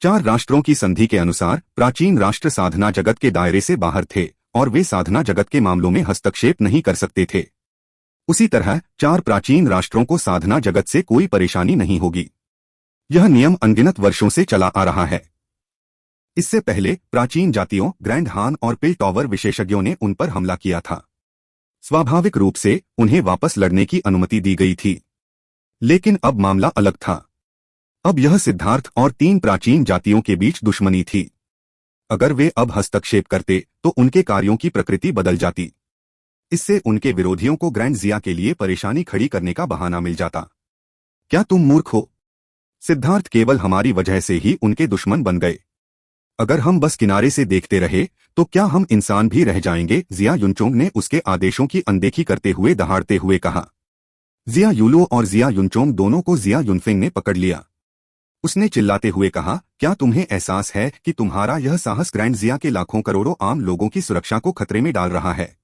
4 राष्ट्रों की संधि के अनुसार प्राचीन राष्ट्र साधना जगत के दायरे से बाहर थे और वे साधना जगत के मामलों में हस्तक्षेप नहीं कर सकते थे। उसी तरह 4 प्राचीन राष्ट्रों को साधना जगत से कोई परेशानी नहीं होगी। यह नियम अनगिनत वर्षों से चला आ रहा है। इससे पहले प्राचीन जातियों ग्रैंड हान और पिल टॉवर विशेषज्ञों ने उन पर हमला किया था। स्वाभाविक रूप से उन्हें वापस लड़ने की अनुमति दी गई थी। लेकिन अब मामला अलग था। अब यह सिद्धार्थ और 3 प्राचीन जातियों के बीच दुश्मनी थी। अगर वे अब हस्तक्षेप करते तो उनके कार्यों की प्रकृति बदल जाती। इससे उनके विरोधियों को ग्रैंड जिया के लिए परेशानी खड़ी करने का बहाना मिल जाता। क्या तुम मूर्ख हो? सिद्धार्थ केवल हमारी वजह से ही उनके दुश्मन बन गए। अगर हम बस किनारे से देखते रहे तो क्या हम इंसान भी रह जाएंगे? जिया युनचोंग ने उसके आदेशों की अनदेखी करते हुए दहाड़ते हुए कहा। जिया यूलो और जिया युनचोंग दोनों को जिया युनफेंग ने पकड़ लिया। उसने चिल्लाते हुए कहा, क्या तुम्हें एहसास है कि तुम्हारा यह साहस ग्रैंड जिया के लाखों करोड़ों आम लोगों की सुरक्षा को खतरे में डाल रहा है?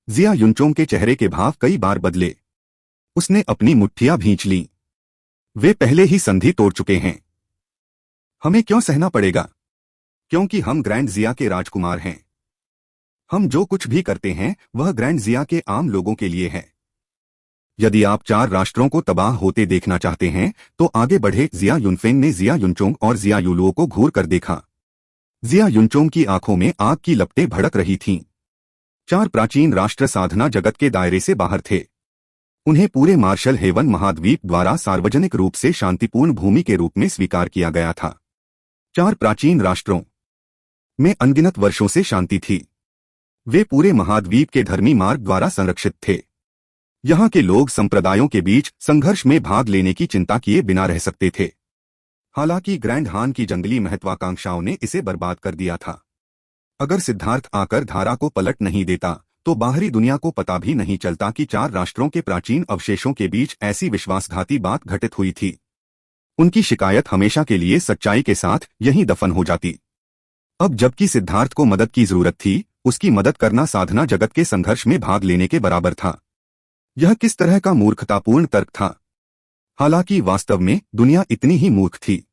जिया युनचोंग के चेहरे के भाव कई बार बदले। उसने अपनी मुट्ठियां भींच लीं। वे पहले ही संधि तोड़ चुके हैं। हमें क्यों सहना पड़ेगा? क्योंकि हम ग्रैंड जिया के राजकुमार हैं। हम जो कुछ भी करते हैं वह ग्रैंड जिया के आम लोगों के लिए है। यदि आप 4 राष्ट्रों को तबाह होते देखना चाहते हैं तो आगे बढ़े। जिया युनफेंग ने जिया युनचोंग और जिया यूलुओ को घूर कर देखा। जिया युनचोंग की आंखों में आग की लपटें भड़क रही थीं। 4 प्राचीन राष्ट्र साधना जगत के दायरे से बाहर थे। उन्हें पूरे मार्शल हेवन महाद्वीप द्वारा सार्वजनिक रूप से शांतिपूर्ण भूमि के रूप में स्वीकार किया गया था। 4 प्राचीन राष्ट्रों में अनगिनत वर्षों से शांति थी। वे पूरे महाद्वीप के धर्मी मार्ग द्वारा संरक्षित थे। यहाँ के लोग संप्रदायों के बीच संघर्ष में भाग लेने की चिंता किए बिना रह सकते थे। हालांकि ग्रैंड हान की जंगली महत्वाकांक्षाओं ने इसे बर्बाद कर दिया था। अगर सिद्धार्थ आकर धारा को पलट नहीं देता तो बाहरी दुनिया को पता भी नहीं चलता कि 4 राष्ट्रों के प्राचीन अवशेषों के बीच ऐसी विश्वासघाती बात घटित हुई थी। उनकी शिकायत हमेशा के लिए सच्चाई के साथ यहीं दफन हो जाती। अब जबकि सिद्धार्थ को मदद की जरूरत थी, उसकी मदद करना साधना जगत के संघर्ष में भाग लेने के बराबर था। यह किस तरह का मूर्खतापूर्ण तर्क था? हालांकि वास्तव में दुनिया इतनी ही मूर्ख थी।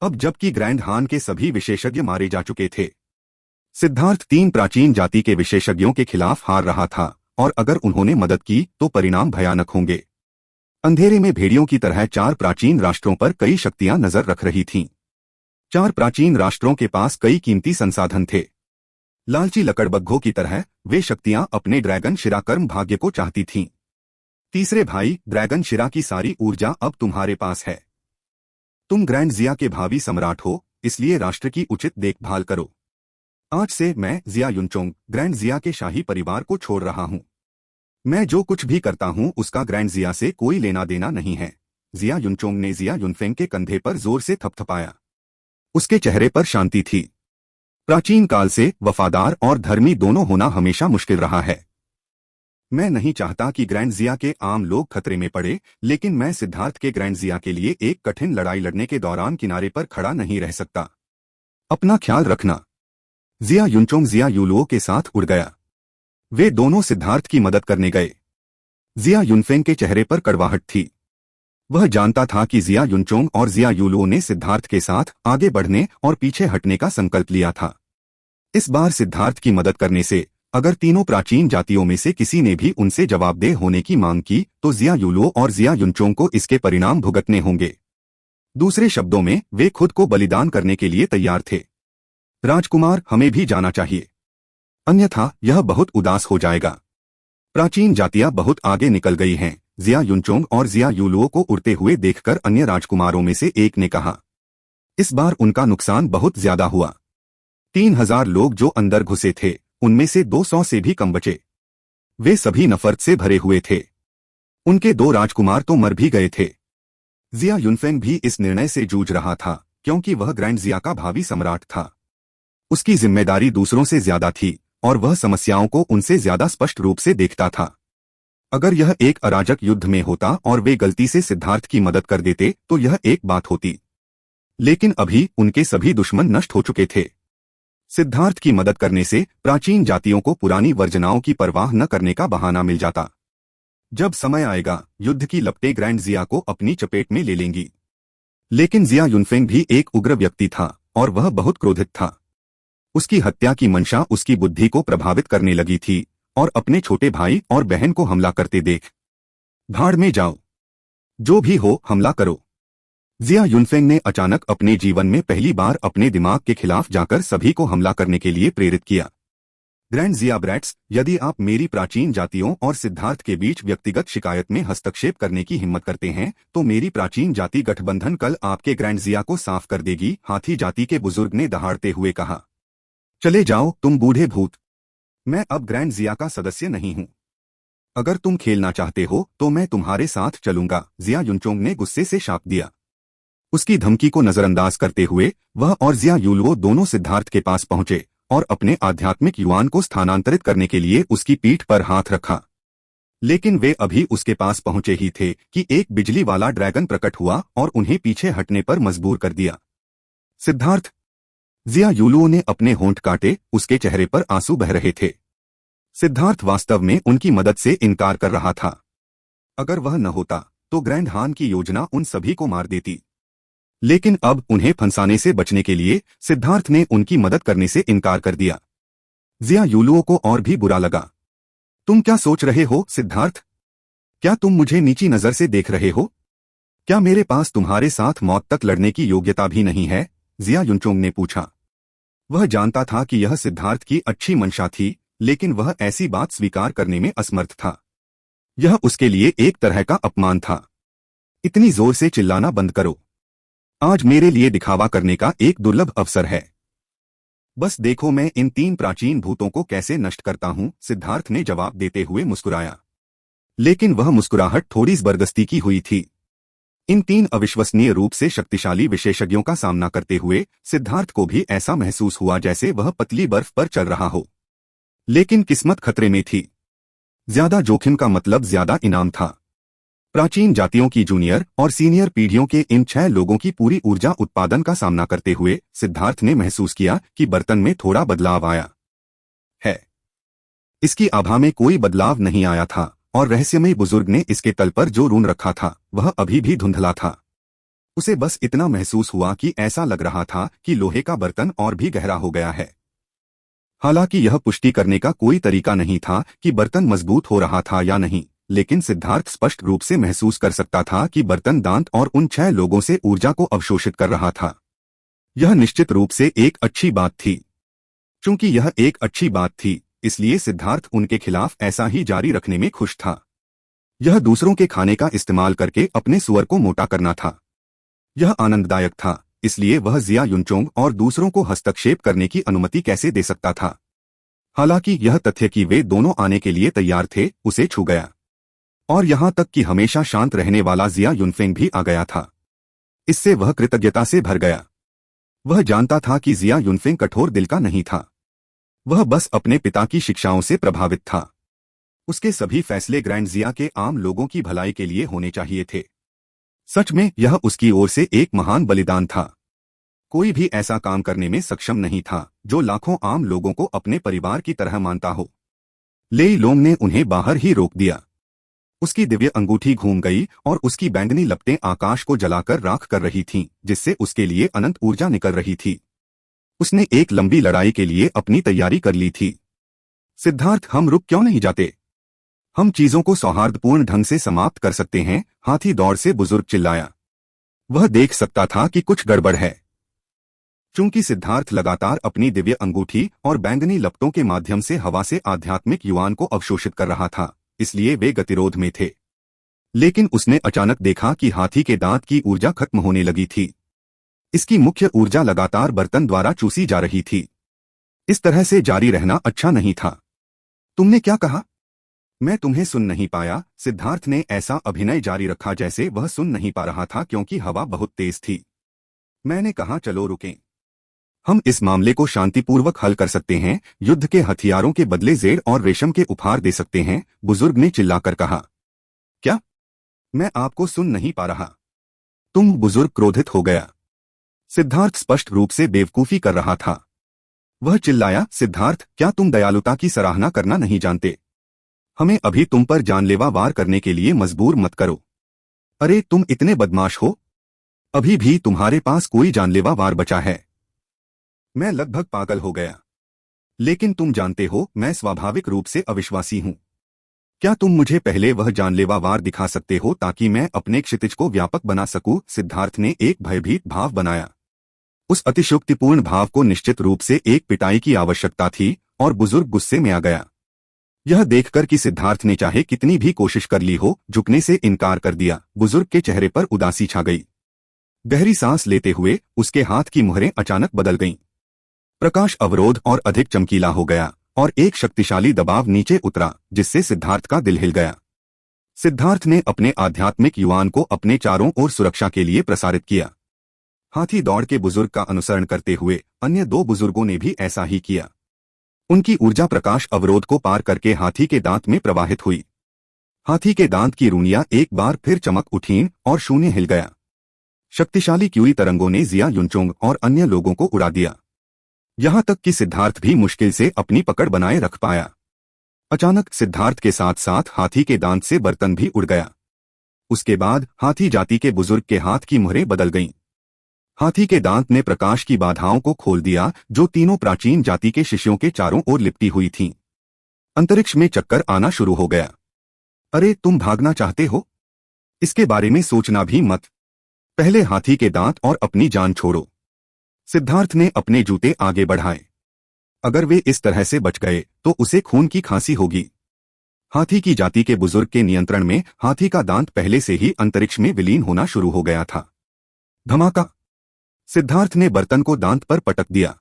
अब जबकि ग्रैंड हान के सभी विशेषज्ञ मारे जा चुके थे, सिद्धार्थ 3 प्राचीन जाति के विशेषज्ञों के खिलाफ हार रहा था और अगर उन्होंने मदद की तो परिणाम भयानक होंगे। अंधेरे में भेड़ियों की तरह 4 प्राचीन राष्ट्रों पर कई शक्तियां नजर रख रही थीं। 4 प्राचीन राष्ट्रों के पास कई कीमती संसाधन थे। लालची लकड़बग्घों की तरह वे शक्तियां अपने ड्रैगन शिरा कर्म भाग्य को चाहती थीं। तीसरे भाई, ड्रैगन शिरा की सारी ऊर्जा अब तुम्हारे पास है। तुम ग्रैंड जिया के भावी सम्राट हो, इसलिए राष्ट्र की उचित देखभाल करो। आज से मैं जिया युनचोंग ग्रैंड जिया के शाही परिवार को छोड़ रहा हूं। मैं जो कुछ भी करता हूं उसका ग्रैंड जिया से कोई लेना देना नहीं है। जिया युनचोंग ने जिया युनफेंग के कंधे पर जोर से थपथपाया। उसके चेहरे पर शांति थी। प्राचीन काल से वफादार और धर्मी दोनों होना हमेशा मुश्किल रहा है। मैं नहीं चाहता कि ग्रैंड जिया के आम लोग खतरे में पड़े, लेकिन मैं सिद्धार्थ के ग्रैंड जिया के लिए एक कठिन लड़ाई लड़ने के दौरान किनारे पर खड़ा नहीं रह सकता। अपना ख्याल रखना। जिया युनचोंग जिया यूलुओ के साथ उड़ गया। वे दोनों सिद्धार्थ की मदद करने गए। जिया युनफेंग के चेहरे पर कड़वाहट थी। वह जानता था कि जिया युनचोंग और जिया यूलुओ ने सिद्धार्थ के साथ आगे बढ़ने और पीछे हटने का संकल्प लिया था। इस बार सिद्धार्थ की मदद करने से अगर तीनों प्राचीन जातियों में से किसी ने भी उनसे जवाबदेह होने की मांग की तो जिया यूलो और जिया युनचोंग को इसके परिणाम भुगतने होंगे। दूसरे शब्दों में वे खुद को बलिदान करने के लिए तैयार थे। राजकुमार, हमें भी जाना चाहिए, अन्यथा यह बहुत उदास हो जाएगा। प्राचीन जातियां बहुत आगे निकल गई हैं, जिया युनचोंग और जिया यूलुओ को उड़ते हुए देखकर अन्य राजकुमारों में से एक ने कहा। इस बार उनका नुकसान बहुत ज्यादा हुआ। 3000 लोग जो अंदर घुसे थे उनमें से 200 से भी कम बचे। वे सभी नफरत से भरे हुए थे। उनके 2 राजकुमार तो मर भी गए थे। जिया युनफेंग भी इस निर्णय से जूझ रहा था क्योंकि वह ग्रैंड जिया का भावी सम्राट था। उसकी जिम्मेदारी दूसरों से ज्यादा थी और वह समस्याओं को उनसे ज्यादा स्पष्ट रूप से देखता था। अगर यह एक अराजक युद्ध में होता और वे गलती से सिद्धार्थ की मदद कर देते तो यह एक बात होती, लेकिन अभी उनके सभी दुश्मन नष्ट हो चुके थे। सिद्धार्थ की मदद करने से प्राचीन जातियों को पुरानी वर्जनाओं की परवाह न करने का बहाना मिल जाता। जब समय आएगा, युद्ध की लपटें ग्रैंड जिया को अपनी चपेट में ले लेंगी। लेकिन जिया युनफेंग भी एक उग्र व्यक्ति था और वह बहुत क्रोधित था। उसकी हत्या की मंशा उसकी बुद्धि को प्रभावित करने लगी थी और अपने छोटे भाई और बहन को हमला करते देख, भाड़ में जाओ, जो भी हो हमला करो। जिया युनफेंग ने अचानक अपने जीवन में पहली बार अपने दिमाग के खिलाफ जाकर सभी को हमला करने के लिए प्रेरित किया। ग्रैंड जिया ब्रैट्स, यदि आप मेरी प्राचीन जातियों और सिद्धार्थ के बीच व्यक्तिगत शिकायत में हस्तक्षेप करने की हिम्मत करते हैं तो मेरी प्राचीन जाति गठबंधन कल आपके ग्रैंड जिया को साफ कर देगी, हाथी जाति के बुजुर्ग ने दहाड़ते हुए कहा। चले जाओ तुम बूढ़े भूत, मैं अब ग्रैंड जिया का सदस्य नहीं हूं। अगर तुम खेलना चाहते हो तो मैं तुम्हारे साथ चलूंगा, जिया युनचोंग ने गुस्से से शाप दिया। उसकी धमकी को नजरअंदाज करते हुए वह और जिया यूलुओ दोनों सिद्धार्थ के पास पहुंचे और अपने आध्यात्मिक युआन को स्थानांतरित करने के लिए उसकी पीठ पर हाथ रखा। लेकिन वे अभी उसके पास पहुंचे ही थे कि एक बिजली वाला ड्रैगन प्रकट हुआ और उन्हें पीछे हटने पर मजबूर कर दिया। सिद्धार्थ, जिया यूलुओ ने अपने होंठ काटे, उसके चेहरे पर आंसू बह रहे थे। सिद्धार्थ वास्तव में उनकी मदद से इनकार कर रहा था। अगर वह न होता तो ग्रैंड हान की योजना उन सभी को मार देती। लेकिन अब उन्हें फंसाने से बचने के लिए सिद्धार्थ ने उनकी मदद करने से इनकार कर दिया। जिया यूलुओ को और भी बुरा लगा। तुम क्या सोच रहे हो सिद्धार्थ? क्या तुम मुझे नीची नजर से देख रहे हो? क्या मेरे पास तुम्हारे साथ मौत तक लड़ने की योग्यता भी नहीं है? जिया युनचोंग ने पूछा। वह जानता था कि यह सिद्धार्थ की अच्छी मंशा थी, लेकिन वह ऐसी बात स्वीकार करने में असमर्थ था। यह उसके लिए एक तरह का अपमान था। इतनी जोर से चिल्लाना बंद करो। आज मेरे लिए दिखावा करने का एक दुर्लभ अवसर है। बस देखो मैं इन 3 प्राचीन भूतों को कैसे नष्ट करता हूं, सिद्धार्थ ने जवाब देते हुए मुस्कुराया। लेकिन वह मुस्कुराहट थोड़ी जबरदस्ती की हुई थी। इन 3 अविश्वसनीय रूप से शक्तिशाली विशेषज्ञों का सामना करते हुए सिद्धार्थ को भी ऐसा महसूस हुआ जैसे वह पतली बर्फ पर चल रहा हो। लेकिन किस्मत खतरे में थी। ज्यादा जोखिम का मतलब ज्यादा इनाम था। प्राचीन जातियों की जूनियर और सीनियर पीढ़ियों के इन 6 लोगों की पूरी ऊर्जा उत्पादन का सामना करते हुए सिद्धार्थ ने महसूस किया कि बर्तन में थोड़ा बदलाव आया है। इसकी आभा में कोई बदलाव नहीं आया था और रहस्यमयी बुजुर्ग ने इसके तल पर जो रून रखा था वह अभी भी धुंधला था। उसे बस इतना महसूस हुआ कि ऐसा लग रहा था कि लोहे का बर्तन और भी गहरा हो गया है। हालांकि यह पुष्टि करने का कोई तरीका नहीं था कि बर्तन मजबूत हो रहा था या नहीं, लेकिन सिद्धार्थ स्पष्ट रूप से महसूस कर सकता था कि बर्तन दांत और उन 6 लोगों से ऊर्जा को अवशोषित कर रहा था। यह निश्चित रूप से एक अच्छी बात थी। चूंकि यह एक अच्छी बात थी, इसलिए सिद्धार्थ उनके खिलाफ ऐसा ही जारी रखने में खुश था। यह दूसरों के खाने का इस्तेमाल करके अपने सुअर को मोटा करना था। यह आनंददायक था, इसलिए वह जिया युनचोंग और दूसरों को हस्तक्षेप करने की अनुमति कैसे दे सकता था। हालांकि यह तथ्य कि वे दोनों आने के लिए तैयार थे उसे छू गया। और यहां तक कि हमेशा शांत रहने वाला जिया युनफेंग भी आ गया था। इससे वह कृतज्ञता से भर गया। वह जानता था कि जिया युनफेंग कठोर दिल का नहीं था। वह बस अपने पिता की शिक्षाओं से प्रभावित था। उसके सभी फैसले ग्रैंड जिया के आम लोगों की भलाई के लिए होने चाहिए थे। सच में यह उसकी ओर से एक महान बलिदान था। कोई भी ऐसा काम करने में सक्षम नहीं था जो लाखों आम लोगों को अपने परिवार की तरह मानता हो। लेई लोंग ने उन्हें बाहर ही रोक दिया। उसकी दिव्य अंगूठी घूम गई और उसकी बैंगनी लपटें आकाश को जलाकर राख कर रही थीं, जिससे उसके लिए अनंत ऊर्जा निकल रही थी। उसने एक लंबी लड़ाई के लिए अपनी तैयारी कर ली थी। सिद्धार्थ, हम रुक क्यों नहीं जाते? हम चीजों को सौहार्दपूर्ण ढंग से समाप्त कर सकते हैं। हाथी दौड़ से बुजुर्ग चिल्लाया। वह देख सकता था कि कुछ गड़बड़ है। चूंकि सिद्धार्थ लगातार अपनी दिव्य अंगूठी और बैंगनी लपटों के माध्यम से हवा से आध्यात्मिक युवान को अवशोषित कर रहा था, इसलिए वे गतिरोध में थे। लेकिन उसने अचानक देखा कि हाथी के दांत की ऊर्जा खत्म होने लगी थी। इसकी मुख्य ऊर्जा लगातार बर्तन द्वारा चूसी जा रही थी। इस तरह से जारी रहना अच्छा नहीं था। तुमने क्या कहा? मैं तुम्हें सुन नहीं पाया। सिद्धार्थ ने ऐसा अभिनय जारी रखा जैसे वह सुन नहीं पा रहा था, क्योंकि हवा बहुत तेज थी। मैंने कहा चलो रुकें। हम इस मामले को शांतिपूर्वक हल कर सकते हैं। युद्ध के हथियारों के बदले जेड और रेशम के उपहार दे सकते हैं, बुजुर्ग ने चिल्लाकर कहा। क्या? मैं आपको सुन नहीं पा रहा। तुम? बुजुर्ग क्रोधित हो गया। सिद्धार्थ स्पष्ट रूप से बेवकूफी कर रहा था। वह चिल्लाया, सिद्धार्थ, क्या तुम दयालुता की सराहना करना नहीं जानते? हमें अभी तुम पर जानलेवा वार करने के लिए मजबूर मत करो। अरे तुम इतने बदमाश हो? अभी भी तुम्हारे पास कोई जानलेवा वार बचा है? मैं लगभग पागल हो गया। लेकिन तुम जानते हो, मैं स्वाभाविक रूप से अविश्वासी हूं। क्या तुम मुझे पहले वह जानलेवा वार दिखा सकते हो ताकि मैं अपने क्षितिज को व्यापक बना सकूं? सिद्धार्थ ने एक भयभीत भाव बनाया। उस अतिशयोक्तिपूर्ण भाव को निश्चित रूप से एक पिटाई की आवश्यकता थी, और बुजुर्ग गुस्से में आ गया। यह देखकर कि सिद्धार्थ ने चाहे कितनी भी कोशिश कर ली हो, झुकने से इनकार कर दिया, बुजुर्ग के चेहरे पर उदासी छा गई। गहरी सांस लेते हुए उसके हाथ की मुहरें अचानक बदल गईं। प्रकाश अवरोध और अधिक चमकीला हो गया, और एक शक्तिशाली दबाव नीचे उतरा, जिससे सिद्धार्थ का दिल हिल गया। सिद्धार्थ ने अपने आध्यात्मिक युवान को अपने चारों ओर सुरक्षा के लिए प्रसारित किया। हाथी दौड़ के बुजुर्ग का अनुसरण करते हुए अन्य दो बुजुर्गों ने भी ऐसा ही किया। उनकी ऊर्जा प्रकाश अवरोध को पार करके हाथी के दांत में प्रवाहित हुई। हाथी के दांत की रूनियां एक बार फिर चमक उठीं और शून्य हिल गया। शक्तिशाली क्यूई तरंगों ने जिया युनचोंग और अन्य लोगों को उड़ा दिया। यहां तक कि सिद्धार्थ भी मुश्किल से अपनी पकड़ बनाए रख पाया। अचानक सिद्धार्थ के साथ साथ हाथी के दांत से बर्तन भी उड़ गया। उसके बाद हाथी जाति के बुजुर्ग के हाथ की मुहरें बदल गईं। हाथी के दांत ने प्रकाश की बाधाओं को खोल दिया, जो तीनों प्राचीन जाति के शिष्यों के चारों ओर लिपटी हुई थीं। अंतरिक्ष में चक्कर आना शुरू हो गया। अरे तुम भागना चाहते हो? इसके बारे में सोचना भी मत। पहले हाथी के दांत और अपनी जान छोड़ो। सिद्धार्थ ने अपने जूते आगे बढ़ाए। अगर वे इस तरह से बच गए तो उसे खून की खांसी होगी। हाथी की जाति के बुजुर्ग के नियंत्रण में हाथी का दांत पहले से ही अंतरिक्ष में विलीन होना शुरू हो गया था। धमाका! सिद्धार्थ ने बर्तन को दांत पर पटक दिया।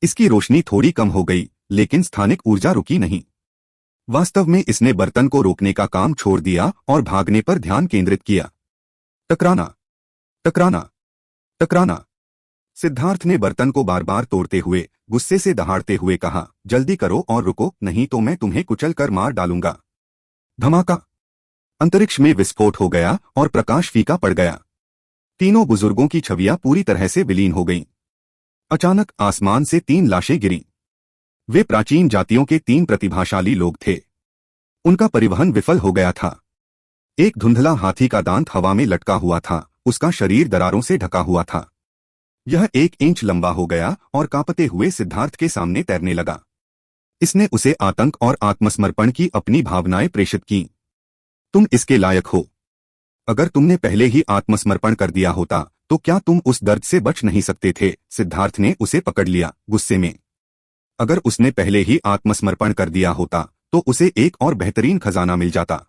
इसकी रोशनी थोड़ी कम हो गई, लेकिन स्थानिक ऊर्जा रुकी नहीं। वास्तव में इसने बर्तन को रोकने का काम छोड़ दिया और भागने पर ध्यान केंद्रित किया। टकराना, टकराना, टकराना। सिद्धार्थ ने बर्तन को बार बार तोड़ते हुए गुस्से से दहाड़ते हुए कहा, जल्दी करो और रुको, नहीं तो मैं तुम्हें कुचल कर मार डालूंगा। धमाका! अंतरिक्ष में विस्फोट हो गया और प्रकाश फीका पड़ गया। तीनों बुजुर्गों की छवियां पूरी तरह से विलीन हो गईं। अचानक आसमान से 3 लाशें गिरीं। वे प्राचीन जातियों के 3 प्रतिभाशाली लोग थे। उनका परिवहन विफल हो गया था। एक धुंधला हाथी का दांत हवा में लटका हुआ था, उसका शरीर दरारों से ढका हुआ था। यह 1 इंच लंबा हो गया और कांपते हुए सिद्धार्थ के सामने तैरने लगा। इसने उसे आतंक और आत्मसमर्पण की अपनी भावनाएं प्रेषित कीं। तुम इसके लायक हो। अगर तुमने पहले ही आत्मसमर्पण कर दिया होता तो क्या तुम उस दर्द से बच नहीं सकते थे? सिद्धार्थ ने उसे पकड़ लिया, गुस्से में। अगर उसने पहले ही आत्मसमर्पण कर दिया होता तो उसे एक और बेहतरीन खजाना मिल जाता।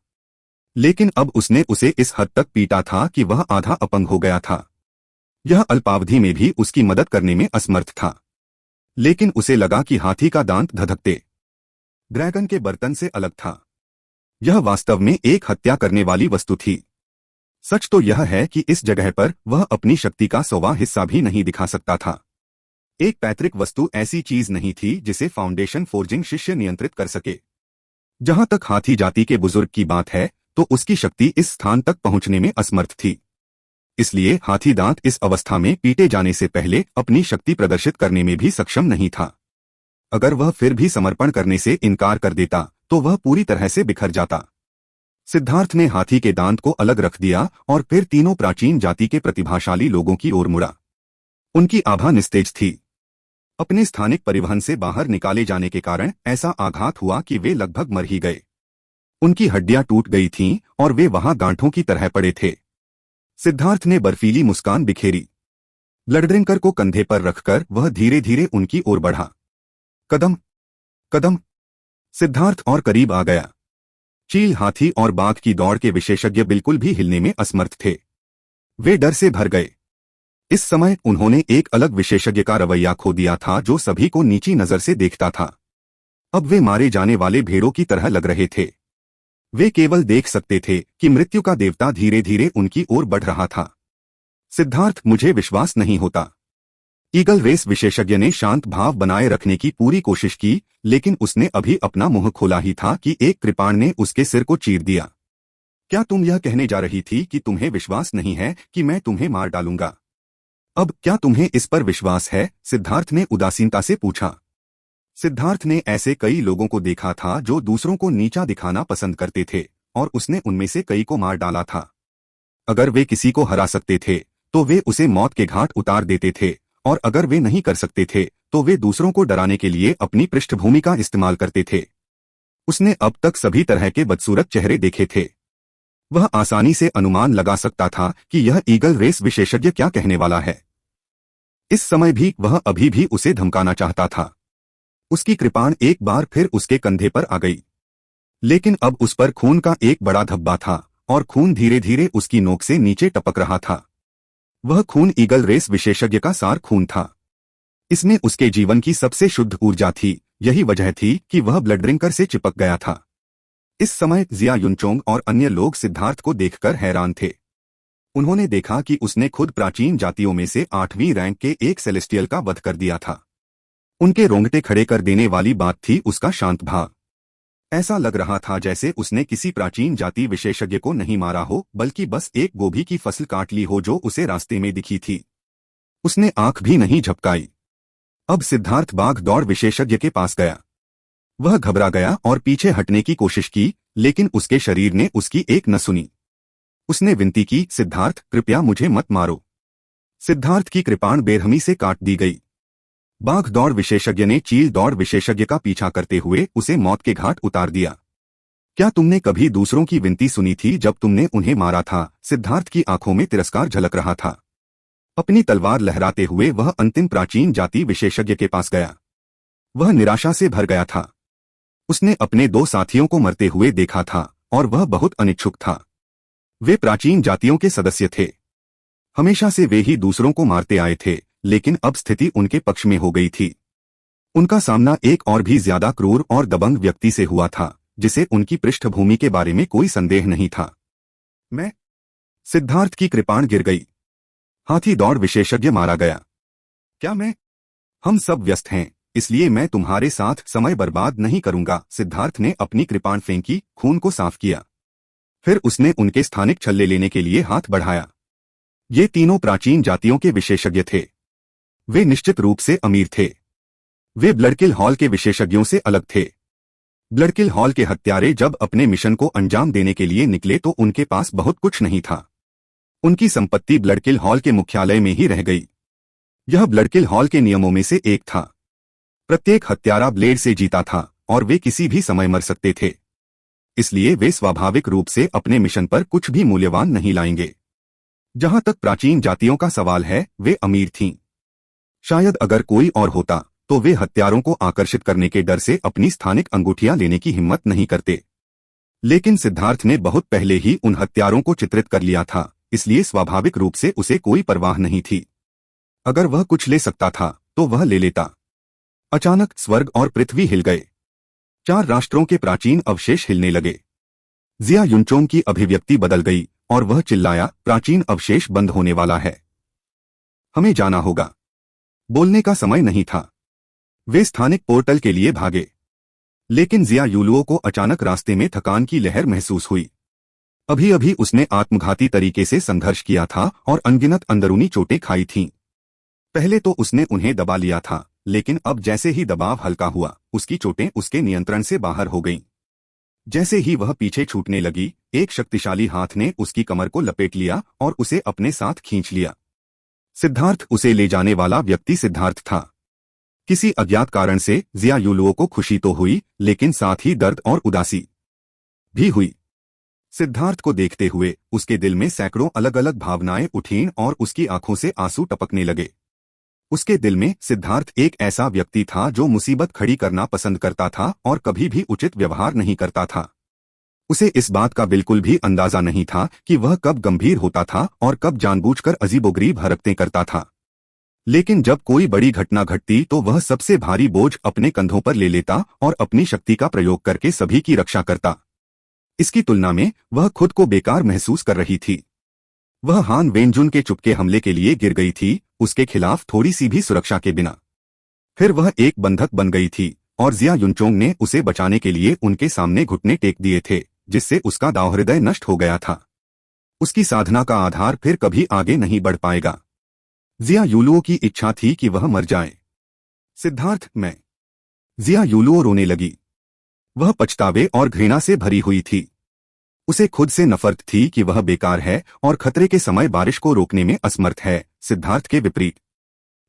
लेकिन अब उसने उसे इस हद तक पीटा था कि वह आधा अपंग हो गया था। यह अल्पावधि में भी उसकी मदद करने में असमर्थ था। लेकिन उसे लगा कि हाथी का दांत धधकते ड्रैगन के बर्तन से अलग था। यह वास्तव में एक हत्या करने वाली वस्तु थी। सच तो यह है कि इस जगह पर वह अपनी शक्ति का 100वां हिस्सा भी नहीं दिखा सकता था। एक पैतृक वस्तु ऐसी चीज नहीं थी जिसे फाउंडेशन फोर्जिंग शिष्य नियंत्रित कर सके। जहां तक हाथी जाति के बुजुर्ग की बात है, तो उसकी शक्ति इस स्थान तक पहुंचने में असमर्थ थी। इसलिए हाथी दांत इस अवस्था में पीटे जाने से पहले अपनी शक्ति प्रदर्शित करने में भी सक्षम नहीं था। अगर वह फिर भी समर्पण करने से इनकार कर देता तो वह पूरी तरह से बिखर जाता। सिद्धार्थ ने हाथी के दांत को अलग रख दिया और फिर तीनों प्राचीन जाति के प्रतिभाशाली लोगों की ओर मुड़ा। उनकी आभा निस्तेज थी। अपने स्थानिक परिवहन से बाहर निकाले जाने के कारण ऐसा आघात हुआ कि वे लगभग मर ही गए। उनकी हड्डियां टूट गई थीं और वे वहां गांठों की तरह पड़े थे। सिद्धार्थ ने बर्फीली मुस्कान बिखेरी। ब्लडड्रिंकर को कंधे पर रखकर वह धीरे धीरे उनकी ओर बढ़ा। कदम कदम। सिद्धार्थ और करीब आ गया। चील, हाथी और बाघ की दौड़ के विशेषज्ञ बिल्कुल भी हिलने में असमर्थ थे। वे डर से भर गए। इस समय उन्होंने एक अलग विशेषज्ञ का रवैया खो दिया था जो सभी को नीची नजर से देखता था। अब वे मारे जाने वाले भेड़ों की तरह लग रहे थे। वे केवल देख सकते थे कि मृत्यु का देवता धीरे धीरे उनकी ओर बढ़ रहा था। सिद्धार्थ, मुझे विश्वास नहीं होता। ईगल रेस विशेषज्ञ ने शांत भाव बनाए रखने की पूरी कोशिश की, लेकिन उसने अभी अपना मुंह खोला ही था कि एक कृपाण ने उसके सिर को चीर दिया। क्या तुम यह कहने जा रही थी कि तुम्हें विश्वास नहीं है कि मैं तुम्हें मार डालूंगा? अब क्या तुम्हें इस पर विश्वास है? सिद्धार्थ ने उदासीनता से पूछा। सिद्धार्थ ने ऐसे कई लोगों को देखा था जो दूसरों को नीचा दिखाना पसंद करते थे, और उसने उनमें से कई को मार डाला था। अगर वे किसी को हरा सकते थे तो वे उसे मौत के घाट उतार देते थे, और अगर वे नहीं कर सकते थे तो वे दूसरों को डराने के लिए अपनी पृष्ठभूमि का इस्तेमाल करते थे। उसने अब तक सभी तरह के बदसूरत चेहरे देखे थे। वह आसानी से अनुमान लगा सकता था कि यह ईगल रेस विशेषज्ञ क्या कहने वाला है। इस समय भी वह अभी भी उसे धमकाना चाहता था। उसकी कृपाण एक बार फिर उसके कंधे पर आ गई, लेकिन अब उस पर खून का एक बड़ा धब्बा था और खून धीरे धीरे उसकी नोक से नीचे टपक रहा था। वह खून ईगल रेस विशेषज्ञ का सार खून था। इसमें उसके जीवन की सबसे शुद्ध ऊर्जा थी। यही वजह थी कि वह ब्लडड्रिंकर से चिपक गया था। इस समय जिया युनचोंग और अन्य लोग सिद्धार्थ को देखकर हैरान थे। उन्होंने देखा कि उसने खुद प्राचीन जातियों में से 8वीं रैंक के एक सेलेस्टियल का वध कर दिया था। उनके रोंगटे खड़े कर देने वाली बात थी उसका शांत भाव। ऐसा लग रहा था जैसे उसने किसी प्राचीन जाति विशेषज्ञ को नहीं मारा हो, बल्कि बस एक गोभी की फसल काट ली हो जो उसे रास्ते में दिखी थी। उसने आंख भी नहीं झपकाई। अब सिद्धार्थ बाघ दौड़ विशेषज्ञ के पास गया। वह घबरा गया और पीछे हटने की कोशिश की, लेकिन उसके शरीर ने उसकी एक न सुनी। उसने विनती की, सिद्धार्थ, कृपया मुझे मत मारो। सिद्धार्थ की कृपाण बेरहमी से काट दी गई। बाघ दौड़ विशेषज्ञ ने चील दौड़ विशेषज्ञ का पीछा करते हुए उसे मौत के घाट उतार दिया। क्या तुमने कभी दूसरों की विनती सुनी थी जब तुमने उन्हें मारा था? सिद्धार्थ की आंखों में तिरस्कार झलक रहा था। अपनी तलवार लहराते हुए वह अंतिम प्राचीन जाति विशेषज्ञ के पास गया। वह निराशा से भर गया था। उसने अपने 2 साथियों को मरते हुए देखा था और वह बहुत अनिच्छुक था। वे प्राचीन जातियों के सदस्य थे। हमेशा से वे ही दूसरों को मारते आए थे, लेकिन अब स्थिति उनके पक्ष में हो गई थी। उनका सामना एक और भी ज्यादा क्रूर और दबंग व्यक्ति से हुआ था, जिसे उनकी पृष्ठभूमि के बारे में कोई संदेह नहीं था। मैं। सिद्धार्थ की कृपाण गिर गई। हाथी दौड़ विशेषज्ञ मारा गया। क्या मैं? हम सब व्यस्त हैं, इसलिए मैं तुम्हारे साथ समय बर्बाद नहीं करूंगा। सिद्धार्थ ने अपनी कृपाण फेंकी, खून को साफ किया। फिर उसने उनके स्थानिक छल्ले लेने के लिए हाथ बढ़ाया। ये तीनों प्राचीन जातियों के विशेषज्ञ थे। वे निश्चित रूप से अमीर थे। वे ब्लडकिल हॉल के विशेषज्ञों से अलग थे। ब्लडकिल हॉल के हत्यारे जब अपने मिशन को अंजाम देने के लिए निकले तो उनके पास बहुत कुछ नहीं था। उनकी संपत्ति ब्लडकिल हॉल के मुख्यालय में ही रह गई। यह ब्लडकिल हॉल के नियमों में से एक था। प्रत्येक हत्यारा ब्लेड से जीता था और वे किसी भी समय मर सकते थे। इसलिए वे स्वाभाविक रूप से अपने मिशन पर कुछ भी मूल्यवान नहीं लाएंगे। जहां तक प्राचीन जातियों का सवाल है, वे अमीर थीं। शायद अगर कोई और होता तो वे हत्यारों को आकर्षित करने के डर से अपनी स्थानिक अंगूठियां लेने की हिम्मत नहीं करते। लेकिन सिद्धार्थ ने बहुत पहले ही उन हत्यारों को चित्रित कर लिया था, इसलिए स्वाभाविक रूप से उसे कोई परवाह नहीं थी। अगर वह कुछ ले सकता था तो वह ले लेता। अचानक स्वर्ग और पृथ्वी हिल गए। 4 राष्ट्रों के प्राचीन अवशेष हिलने लगे। जिया युनचोंग की अभिव्यक्ति बदल गई और वह चिल्लाया, प्राचीन अवशेष बंद होने वाला है। हमें जाना होगा। बोलने का समय नहीं था। वे स्थानिक पोर्टल के लिए भागे, लेकिन जिया युलुओ को अचानक रास्ते में थकान की लहर महसूस हुई। अभी अभी उसने आत्मघाती तरीके से संघर्ष किया था और अनगिनत अंदरूनी चोटें खाई थीं। पहले तो उसने उन्हें दबा लिया था, लेकिन अब जैसे ही दबाव हल्का हुआ, उसकी चोटें उसके नियंत्रण से बाहर हो गईं। जैसे ही वह पीछे छूटने लगी, एक शक्तिशाली हाथ ने उसकी कमर को लपेट लिया और उसे अपने साथ खींच लिया। सिद्धार्थ, उसे ले जाने वाला व्यक्ति सिद्धार्थ था। किसी अज्ञात कारण से जिया युलुओ को खुशी तो हुई, लेकिन साथ ही दर्द और उदासी भी हुई। सिद्धार्थ को देखते हुए उसके दिल में सैकड़ों अलग अलग भावनाएं उठीं और उसकी आंखों से आंसू टपकने लगे। उसके दिल में सिद्धार्थ एक ऐसा व्यक्ति था जो मुसीबत खड़ी करना पसंद करता था और कभी भी उचित व्यवहार नहीं करता था। उसे इस बात का बिल्कुल भी अंदाजा नहीं था कि वह कब गंभीर होता था और कब जानबूझकर अजीबोगरीब हरकतें करता था। लेकिन जब कोई बड़ी घटना घटती तो वह सबसे भारी बोझ अपने कंधों पर ले लेता और अपनी शक्ति का प्रयोग करके सभी की रक्षा करता। इसकी तुलना में वह खुद को बेकार महसूस कर रही थी। वह हान वेनजुन के चुपके हमले के लिए गिर गई थी, उसके खिलाफ थोड़ी सी भी सुरक्षा के बिना। फिर वह एक बंधक बन गई थी और जिया युनचोंग ने उसे बचाने के लिए उनके सामने घुटने टेक दिए थे, जिससे उसका दावहृदय नष्ट हो गया था। उसकी साधना का आधार फिर कभी आगे नहीं बढ़ पाएगा। जिया युलुओ की इच्छा थी कि वह मर जाए। सिद्धार्थ, मैं। जिया युलुओ रोने लगी। वह पछतावे और घृणा से भरी हुई थी। उसे खुद से नफरत थी कि वह बेकार है और खतरे के समय बारिश को रोकने में असमर्थ है। सिद्धार्थ के विपरीत।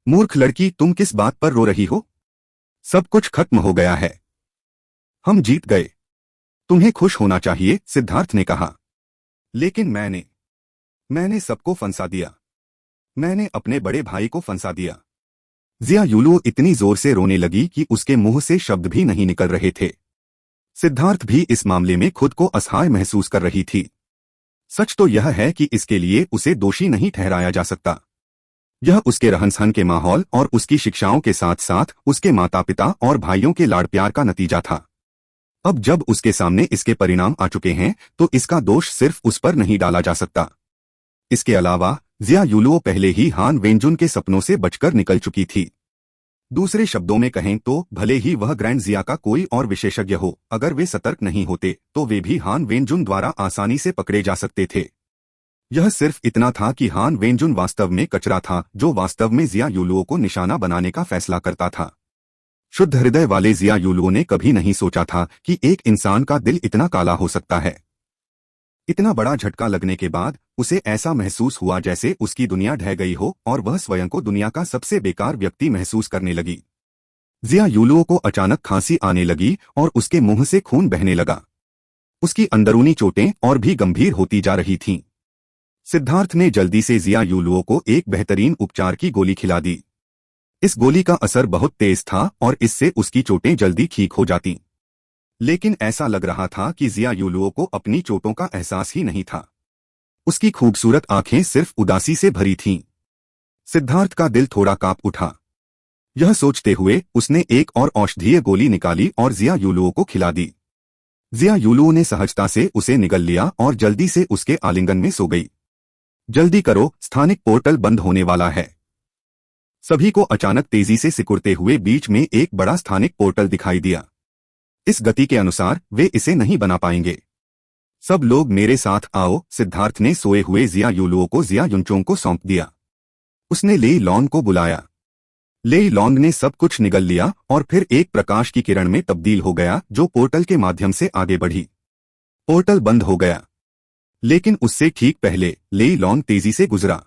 मूर्ख लड़की, तुम किस बात पर रो रही हो? सब कुछ खत्म हो गया है। हम जीत गए। तुम्हें खुश होना चाहिए, सिद्धार्थ ने कहा। लेकिन मैंने सबको फंसा दिया। मैंने अपने बड़े भाई को फंसा दिया। जिया युलुओ इतनी जोर से रोने लगी कि उसके मुंह से शब्द भी नहीं निकल रहे थे। सिद्धार्थ भी इस मामले में खुद को असहाय महसूस कर रही थी। सच तो यह है कि इसके लिए उसे दोषी नहीं ठहराया जा सकता। यह उसके रहन-सहन के माहौल और उसकी शिक्षाओं के साथ साथ उसके माता पिता और भाइयों के लाड़ प्यार का नतीजा था। अब जब उसके सामने इसके परिणाम आ चुके हैं तो इसका दोष सिर्फ उस पर नहीं डाला जा सकता। इसके अलावा जिया युलुओ पहले ही हान वेनजुन के सपनों से बचकर निकल चुकी थी। दूसरे शब्दों में कहें तो भले ही वह ग्रैंड जिया का कोई और विशेषज्ञ हो, अगर वे सतर्क नहीं होते तो वे भी हान वेनजुन द्वारा आसानी से पकड़े जा सकते थे। यह सिर्फ इतना था कि हान वेनजुन वास्तव में कचरा था जो वास्तव में जिया युलुओ को निशाना बनाने का फैसला करता था। शुद्ध हृदय वाले जिया युलुओ ने कभी नहीं सोचा था कि एक इंसान का दिल इतना काला हो सकता है। इतना बड़ा झटका लगने के बाद उसे ऐसा महसूस हुआ जैसे उसकी दुनिया ढह गई हो और वह स्वयं को दुनिया का सबसे बेकार व्यक्ति महसूस करने लगी। जिया युलुओ को अचानक खांसी आने लगी और उसके मुंह से खून बहने लगा। उसकी अंदरूनी चोटें और भी गंभीर होती जा रही थीं। सिद्धार्थ ने जल्दी से जिया युलुओ को एक बेहतरीन उपचार की गोली खिला दी। इस गोली का असर बहुत तेज था और इससे उसकी चोटें जल्दी ठीक हो जातीं। लेकिन ऐसा लग रहा था कि जिया युलुओ को अपनी चोटों का एहसास ही नहीं था। उसकी खूबसूरत आंखें सिर्फ उदासी से भरी थीं। सिद्धार्थ का दिल थोड़ा कांप उठा। यह सोचते हुए उसने एक और औषधीय गोली निकाली और जिया युलुओ को खिला दी। जिया युलुओ ने सहजता से उसे निगल लिया और जल्दी से उसके आलिंगन में सो गई। जल्दी करो, स्थानिक पोर्टल बंद होने वाला है। सभी को अचानक तेजी से सिकुड़ते हुए बीच में एक बड़ा स्थानिक पोर्टल दिखाई दिया। इस गति के अनुसार वे इसे नहीं बना पाएंगे। सब लोग मेरे साथ आओ, सिद्धार्थ ने सोए हुए जिया युलुओ को जिया युनचोंग को सौंप दिया। उसने लेई लॉन्ग को बुलाया। लेई लॉन्ग ने सब कुछ निगल लिया और फिर एक प्रकाश की किरण में तब्दील हो गया जो पोर्टल के माध्यम से आगे बढ़ी। पोर्टल बंद हो गया, लेकिन उससे ठीक पहले लेई लॉन्ग तेजी से गुजरा।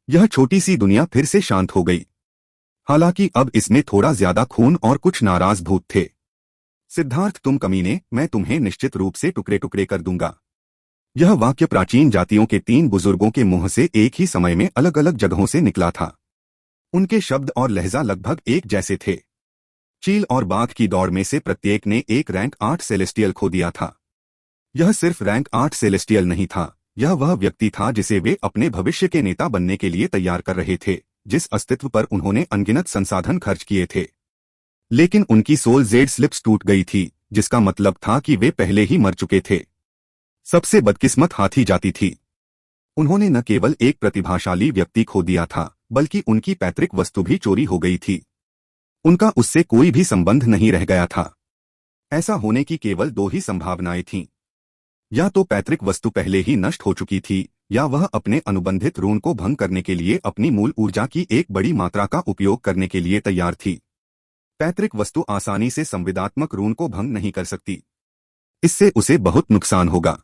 यह छोटी सी दुनिया फिर से शांत हो गई। हालांकि अब इसमें थोड़ा ज्यादा खून और कुछ नाराज भूत थे। सिद्धार्थ, तुम कमीने, मैं तुम्हें निश्चित रूप से टुकड़े टुकड़े कर दूंगा। यह वाक्य प्राचीन जातियों के 3 बुजुर्गों के मुंह से एक ही समय में अलग अलग जगहों से निकला था। उनके शब्द और लहजा लगभग एक जैसे थे। चील और बाघ की दौड़ में से प्रत्येक ने एक रैंक 8 सेलेस्टियल खो दिया था। यह सिर्फ रैंक 8 सेलेस्टियल नहीं था, यह वह व्यक्ति था जिसे वे अपने भविष्य के नेता बनने के लिए तैयार कर रहे थे, जिस अस्तित्व पर उन्होंने अनगिनत संसाधन खर्च किए थे। लेकिन उनकी सोल जेड स्लिप्स टूट गई थी, जिसका मतलब था कि वे पहले ही मर चुके थे। सबसे बदकिस्मत हाथी जाति थी। उन्होंने न केवल एक प्रतिभाशाली व्यक्ति खो दिया था, बल्कि उनकी पैतृक वस्तु भी चोरी हो गई थी। उनका उससे कोई भी संबंध नहीं रह गया था। ऐसा होने की केवल 2 ही संभावनाएं थीं। या तो पैतृक वस्तु पहले ही नष्ट हो चुकी थी, या वह अपने अनुबंधित ऋण को भंग करने के लिए अपनी मूल ऊर्जा की एक बड़ी मात्रा का उपयोग करने के लिए तैयार थी। पैतृक वस्तु आसानी से संविदात्मक ऋण को भंग नहीं कर सकती। इससे उसे बहुत नुकसान होगा।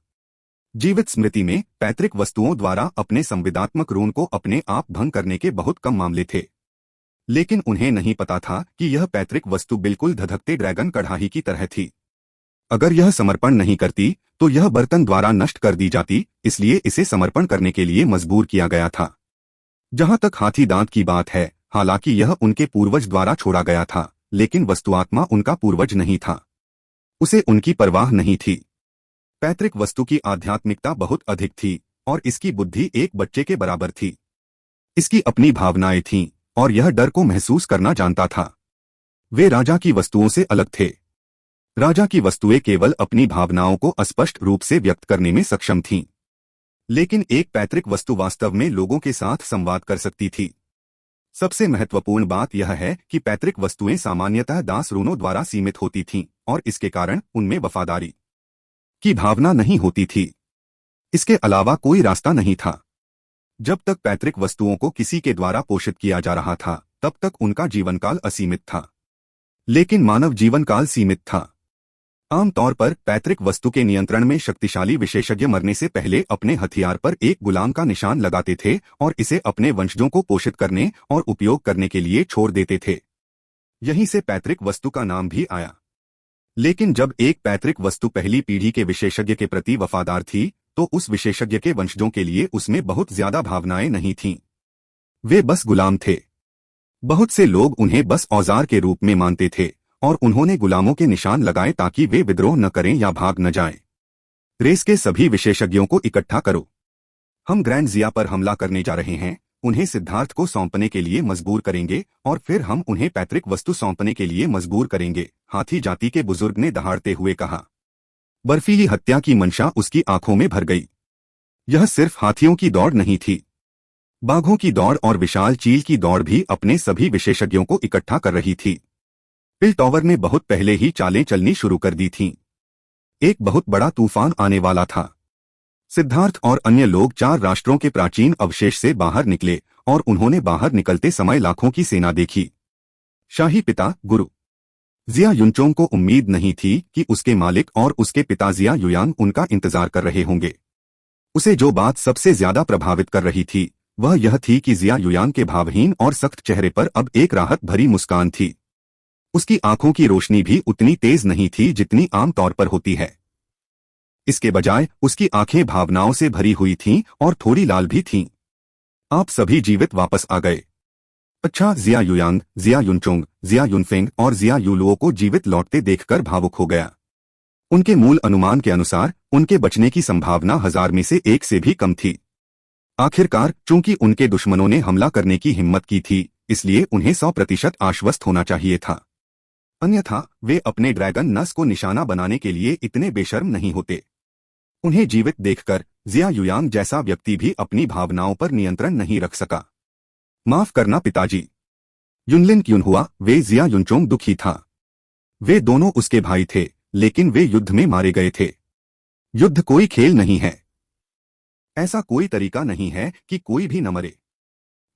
जीवित स्मृति में पैतृक वस्तुओं द्वारा अपने संविदात्मक ऋण को अपने आप भंग करने के बहुत कम मामले थे। लेकिन उन्हें नहीं पता था कि यह पैतृक वस्तु बिल्कुल धधकते ड्रैगन कढ़ाई की तरह थी। अगर यह समर्पण नहीं करती तो यह बर्तन द्वारा नष्ट कर दी जाती, इसलिए इसे समर्पण करने के लिए मजबूर किया गया था। जहां तक हाथी दांत की बात है, हालांकि यह उनके पूर्वज द्वारा छोड़ा गया था, लेकिन वस्तुआत्मा उनका पूर्वज नहीं था। उसे उनकी परवाह नहीं थी। पैतृक वस्तु की आध्यात्मिकता बहुत अधिक थी और इसकी बुद्धि एक बच्चे के बराबर थी। इसकी अपनी भावनाएं थीं और यह डर को महसूस करना जानता था। वे राजा की वस्तुओं से अलग थे। राजा की वस्तुएं केवल अपनी भावनाओं को अस्पष्ट रूप से व्यक्त करने में सक्षम थीं, लेकिन एक पैतृक वस्तु वास्तव में लोगों के साथ संवाद कर सकती थी। सबसे महत्वपूर्ण बात यह है कि पैतृक वस्तुएं सामान्यतः दास ऋणों द्वारा सीमित होती थीं और इसके कारण उनमें वफादारी की भावना नहीं होती थी। इसके अलावा कोई रास्ता नहीं था। जब तक पैतृक वस्तुओं को किसी के द्वारा पोषित किया जा रहा था, तब तक उनका जीवनकाल असीमित था। लेकिन मानव जीवनकाल सीमित था। आमतौर पर पैतृक वस्तु के नियंत्रण में शक्तिशाली विशेषज्ञ मरने से पहले अपने हथियार पर एक गुलाम का निशान लगाते थे और इसे अपने वंशजों को पोषित करने और उपयोग करने के लिए छोड़ देते थे। यहीं से पैतृक वस्तु का नाम भी आया। लेकिन जब एक पैतृक वस्तु पहली पीढ़ी के विशेषज्ञ के प्रति वफादार थी, तो उस विशेषज्ञ के वंशजों के लिए उसमें बहुत ज्यादा भावनाएं नहीं थीं। वे बस गुलाम थे। बहुत से लोग उन्हें बस औजार के रूप में मानते थे और उन्होंने गुलामों के निशान लगाए ताकि वे विद्रोह न करें या भाग न जाएं। रेस के सभी विशेषज्ञों को इकट्ठा करो। हम ग्रैंड जिया पर हमला करने जा रहे हैं। उन्हें सिद्धार्थ को सौंपने के लिए मजबूर करेंगे और फिर हम उन्हें पैतृक वस्तु सौंपने के लिए मजबूर करेंगे, हाथी जाति के बुजुर्ग ने दहाड़ते हुए कहा। बर्फीली हत्या की मंशा उसकी आंखों में भर गई। यह सिर्फ हाथियों की दौड़ नहीं थी। बाघों की दौड़ और विशाल चील की दौड़ भी अपने सभी विशेषज्ञों को इकट्ठा कर रही थी। पिल टॉवर ने बहुत पहले ही चालें चलनी शुरू कर दी थीं। एक बहुत बड़ा तूफान आने वाला था। सिद्धार्थ और अन्य लोग 4 राष्ट्रों के प्राचीन अवशेष से बाहर निकले और उन्होंने बाहर निकलते समय लाखों की सेना देखी। शाही पिता गुरु जिया युनचोंग को उम्मीद नहीं थी कि उसके मालिक और उसके पिता जिया युयांग उनका इंतजार कर रहे होंगे। उसे जो बात सबसे ज्यादा प्रभावित कर रही थी वह यह थी कि जिया युयांग के भावहीन और सख्त चेहरे पर अब एक राहत भरी मुस्कान थी। उसकी आंखों की रोशनी भी उतनी तेज नहीं थी जितनी आमतौर पर होती है। इसके बजाय उसकी आंखें भावनाओं से भरी हुई थीं और थोड़ी लाल भी थीं। आप सभी जीवित वापस आ गए। अच्छा, जिया युयांग, जिया युनचोंग, जिया युनफेंग और जिया युलुओ को जीवित लौटते देखकर भावुक हो गया। उनके मूल अनुमान के अनुसार उनके बचने की संभावना 1000 में से 1 से भी कम थी। आखिरकार चूंकि उनके दुश्मनों ने हमला करने की हिम्मत की थी, इसलिए उन्हें 100% आश्वस्त होना चाहिए था। अन्यथा वे अपने ड्रैगन नस को निशाना बनाने के लिए इतने बेशर्म नहीं होते। उन्हें जीवित देखकर जिया युयांग जैसा व्यक्ति भी अपनी भावनाओं पर नियंत्रण नहीं रख सका। माफ करना पिताजी, युनलिन क्यों हुआ? वे जिया युनचोंग दुखी था। वे दोनों उसके भाई थे, लेकिन वे युद्ध में मारे गए थे। युद्ध कोई खेल नहीं है। ऐसा कोई तरीका नहीं है कि कोई भी न मरे।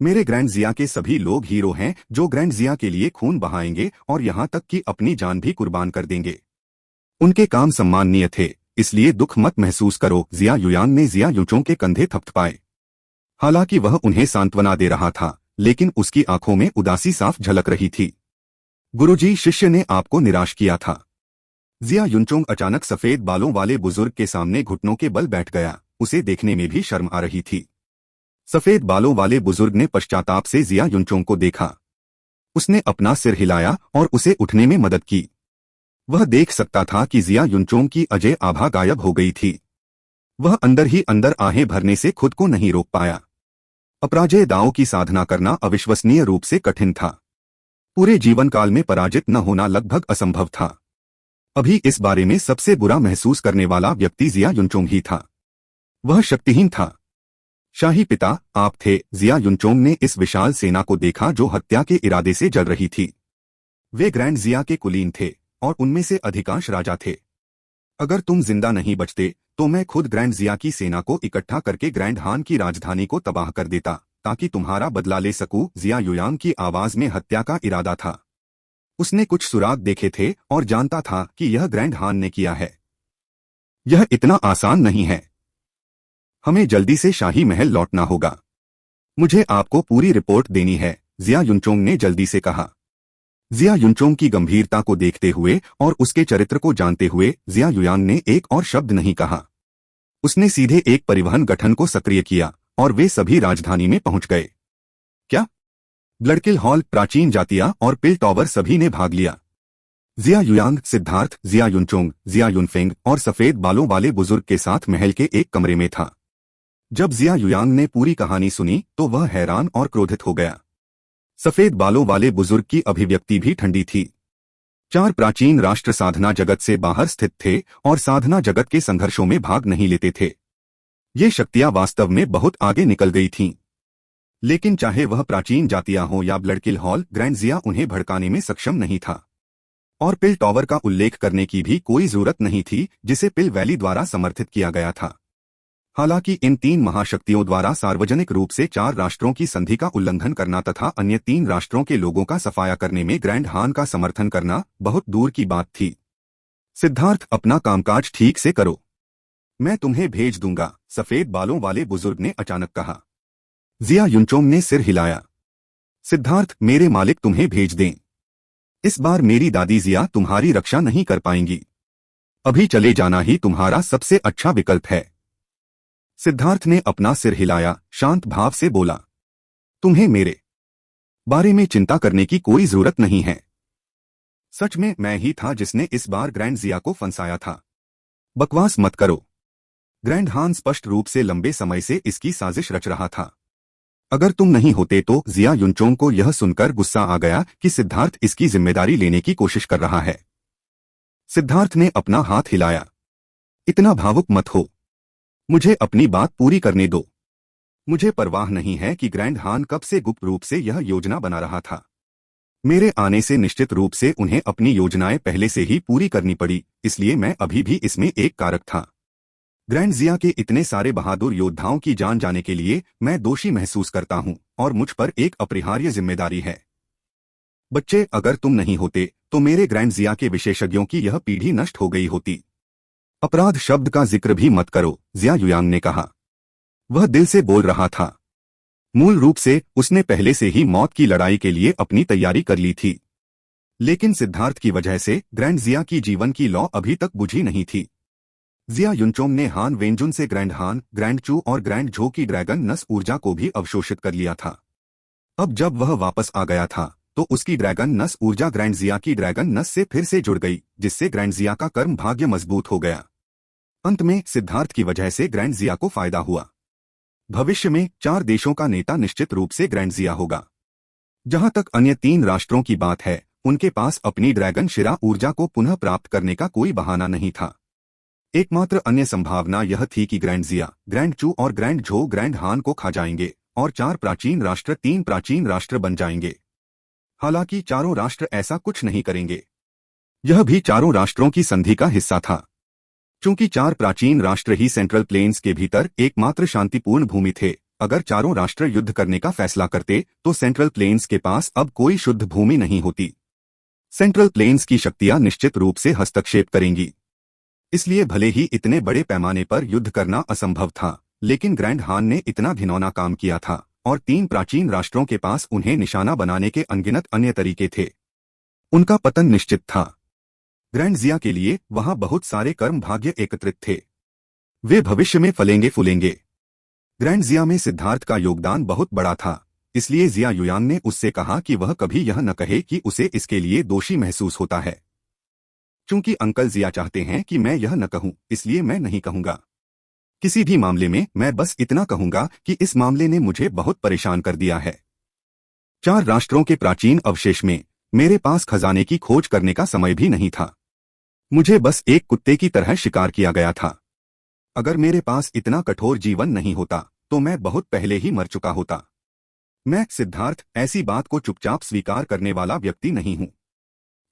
मेरे ग्रैंड जिया के सभी लोग हीरो हैं जो ग्रैंड जिया के लिए खून बहाएंगे और यहां तक कि अपनी जान भी कुर्बान कर देंगे। उनके काम सम्माननीय थे, इसलिए दुख मत महसूस करो। जिया युयांग ने जिया युनचोंग के कंधे थपथपाए। हालांकि वह उन्हें सांत्वना दे रहा था, लेकिन उसकी आंखों में उदासी साफ झलक रही थी। गुरुजी, शिष्य ने आपको निराश किया था। जिया युनचोंग अचानक सफेद बालों वाले बुजुर्ग के सामने घुटनों के बल बैठ गया। उसे देखने में भी शर्म आ रही थी। सफेद बालों वाले बुजुर्ग ने पश्चाताप से जिया युनचोंग को देखा। उसने अपना सिर हिलाया और उसे उठने में मदद की। वह देख सकता था कि जिया युनचोंग की अजय आभा गायब हो गई थी। वह अंदर ही अंदर आहें भरने से खुद को नहीं रोक पाया। अपराजय दांव की साधना करना अविश्वसनीय रूप से कठिन था। पूरे जीवन काल में पराजित न होना लगभग असंभव था। अभी इस बारे में सबसे बुरा महसूस करने वाला व्यक्ति जिया युनचोंग ही था। वह शक्तिहीन था। शाही पिता, आप थे। जिया युनचोंग ने इस विशाल सेना को देखा जो हत्या के इरादे से जल रही थी। वे ग्रैंड जिया के कुलीन थे और उनमें से अधिकांश राजा थे। अगर तुम जिंदा नहीं बचते तो मैं खुद ग्रैंड जिया की सेना को इकट्ठा करके ग्रैंड हान की राजधानी को तबाह कर देता ताकि तुम्हारा बदला ले सकूं। जिया युयांग की आवाज में हत्या का इरादा था। उसने कुछ सुराग देखे थे और जानता था कि यह ग्रैंड हान ने किया है। यह इतना आसान नहीं है। हमें जल्दी से शाही महल लौटना होगा। मुझे आपको पूरी रिपोर्ट देनी है। जिया युनचोंग ने जल्दी से कहा। जिया युनचोंग की गंभीरता को देखते हुए और उसके चरित्र को जानते हुए जिया युयांग ने एक और शब्द नहीं कहा। उसने सीधे एक परिवहन गठन को सक्रिय किया और वे सभी राजधानी में पहुंच गए। क्या? ब्लडकिल हॉल, प्राचीन जातिया और पिल टॉवर सभी ने भाग लिया। जिया युयांग, सिद्धार्थ, जिया युनचोंग, जिया युनफेंग और सफेद बालों वाले बुजुर्ग के साथ महल के एक कमरे में था। जब जिया युयांग ने पूरी कहानी सुनी तो वह हैरान और क्रोधित हो गया। सफेद बालों वाले बुजुर्ग की अभिव्यक्ति भी ठंडी थी। 4 प्राचीन राष्ट्र साधना जगत से बाहर स्थित थे और साधना जगत के संघर्षों में भाग नहीं लेते थे। ये शक्तियां वास्तव में बहुत आगे निकल गई थीं। लेकिन चाहे वह प्राचीन जातियां हों या ब्लडकिल हॉल, ग्रैंड जिया उन्हें भड़काने में सक्षम नहीं था। और पिल टॉवर का उल्लेख करने की भी कोई जरूरत नहीं थी, जिसे पिल वैली द्वारा समर्थित किया गया था। हालांकि इन 3 महाशक्तियों द्वारा सार्वजनिक रूप से 4 राष्ट्रों की संधि का उल्लंघन करना तथा अन्य 3 राष्ट्रों के लोगों का सफाया करने में ग्रैंड हान का समर्थन करना बहुत दूर की बात थी। सिद्धार्थ, अपना कामकाज ठीक से करो, मैं तुम्हें भेज दूंगा, सफेद बालों वाले बुजुर्ग ने अचानक कहा। जिया युनचोंग ने सिर हिलाया। सिद्धार्थ, मेरे मालिक तुम्हें भेज दें। इस बार मेरी दादी जिया तुम्हारी रक्षा नहीं कर पाएंगी। अभी चले जाना ही तुम्हारा सबसे अच्छा विकल्प है। सिद्धार्थ ने अपना सिर हिलाया, शांत भाव से बोला, तुम्हें मेरे बारे में चिंता करने की कोई जरूरत नहीं है। सच में मैं ही था जिसने इस बार ग्रैंड जिया को फंसाया था। बकवास मत करो। ग्रैंड हान स्पष्ट रूप से लंबे समय से इसकी साजिश रच रहा था। अगर तुम नहीं होते तो जिया युनचोंग को यह सुनकर गुस्सा आ गया कि सिद्धार्थ इसकी जिम्मेदारी लेने की कोशिश कर रहा है। सिद्धार्थ ने अपना हाथ हिलाया। इतना भावुक मत हो, मुझे अपनी बात पूरी करने दो। मुझे परवाह नहीं है कि ग्रैंड हान कब से गुप्त रूप से यह योजना बना रहा था। मेरे आने से निश्चित रूप से उन्हें अपनी योजनाएं पहले से ही पूरी करनी पड़ी, इसलिए मैं अभी भी इसमें एक कारक था। ग्रैंड जिया के इतने सारे बहादुर योद्धाओं की जान जाने के लिए मैं दोषी महसूस करता हूं और मुझ पर एक अपरिहार्य जिम्मेदारी है। बच्चे, अगर तुम नहीं होते तो मेरे ग्रैंड जिया के विशेषज्ञों की यह पीढ़ी नष्ट हो गई होती। अपराध शब्द का जिक्र भी मत करो, जिया युयांग ने कहा। वह दिल से बोल रहा था। मूल रूप से उसने पहले से ही मौत की लड़ाई के लिए अपनी तैयारी कर ली थी। लेकिन सिद्धार्थ की वजह से ग्रैंड जिया की जीवन की लौ अभी तक बुझी नहीं थी। जिया युनचोंग ने हान वेंजुन से ग्रैंड हान, ग्रैंड चू और ग्रैंड झो की ड्रैगन नस ऊर्जा को भी अवशोषित कर लिया था। अब जब वह वापस आ गया था तो उसकी ड्रैगन नस ऊर्जा ग्रैंड जिया की ड्रैगन नस से फिर से जुड़ गई, जिससे ग्रैंड जिया का कर्म भाग्य मजबूत हो गया। अंत में सिद्धार्थ की वजह से ग्रैंड जिया को फायदा हुआ। भविष्य में 4 देशों का नेता निश्चित रूप से ग्रैंड जिया होगा। जहां तक अन्य 3 राष्ट्रों की बात है, उनके पास अपनी ड्रैगन शिरा ऊर्जा को पुनः प्राप्त करने का कोई बहाना नहीं था। एकमात्र अन्य संभावना यह थी कि ग्रैंड जिया, ग्रैंड चू और ग्रैंड झो ग्रैंड हान को खा जाएंगे और 4 प्राचीन राष्ट्र 3 प्राचीन राष्ट्र बन जाएंगे। हालांकि चारों राष्ट्र ऐसा कुछ नहीं करेंगे। यह भी चारों राष्ट्रों की संधि का हिस्सा था। चूंकि 4 प्राचीन राष्ट्र ही सेंट्रल प्लेन्स के भीतर एकमात्र शांतिपूर्ण भूमि थे, अगर चारों राष्ट्र युद्ध करने का फैसला करते तो सेंट्रल प्लेन्स के पास अब कोई शुद्ध भूमि नहीं होती। सेंट्रल प्लेन्स की शक्तियां निश्चित रूप से हस्तक्षेप करेंगी। इसलिए भले ही इतने बड़े पैमाने पर युद्ध करना असंभव था, लेकिन ग्रैंड हान ने इतना घिनौना काम किया था और 3 प्राचीन राष्ट्रों के पास उन्हें निशाना बनाने के अनगिनत अन्य तरीके थे। उनका पतन निश्चित था। ग्रैंड जिया के लिए वहां बहुत सारे कर्म भाग्य एकत्रित थे। वे भविष्य में फलेंगे फूलेंगे। ग्रैंड जिया में सिद्धार्थ का योगदान बहुत बड़ा था, इसलिए जिया युयांग ने उससे कहा कि वह कभी यह न कहे कि उसे इसके लिए दोषी महसूस होता है। चूंकि अंकल जिया चाहते हैं कि मैं यह न कहूं, इसलिए मैं नहीं कहूंगा। किसी भी मामले में मैं बस इतना कहूंगा कि इस मामले ने मुझे बहुत परेशान कर दिया है। 4 राष्ट्रों के प्राचीन अवशेष में मेरे पास खजाने की खोज करने का समय भी नहीं था। मुझे बस एक कुत्ते की तरह शिकार किया गया था। अगर मेरे पास इतना कठोर जीवन नहीं होता तो मैं बहुत पहले ही मर चुका होता। मैं, सिद्धार्थ, ऐसी बात को चुपचाप स्वीकार करने वाला व्यक्ति नहीं हूं।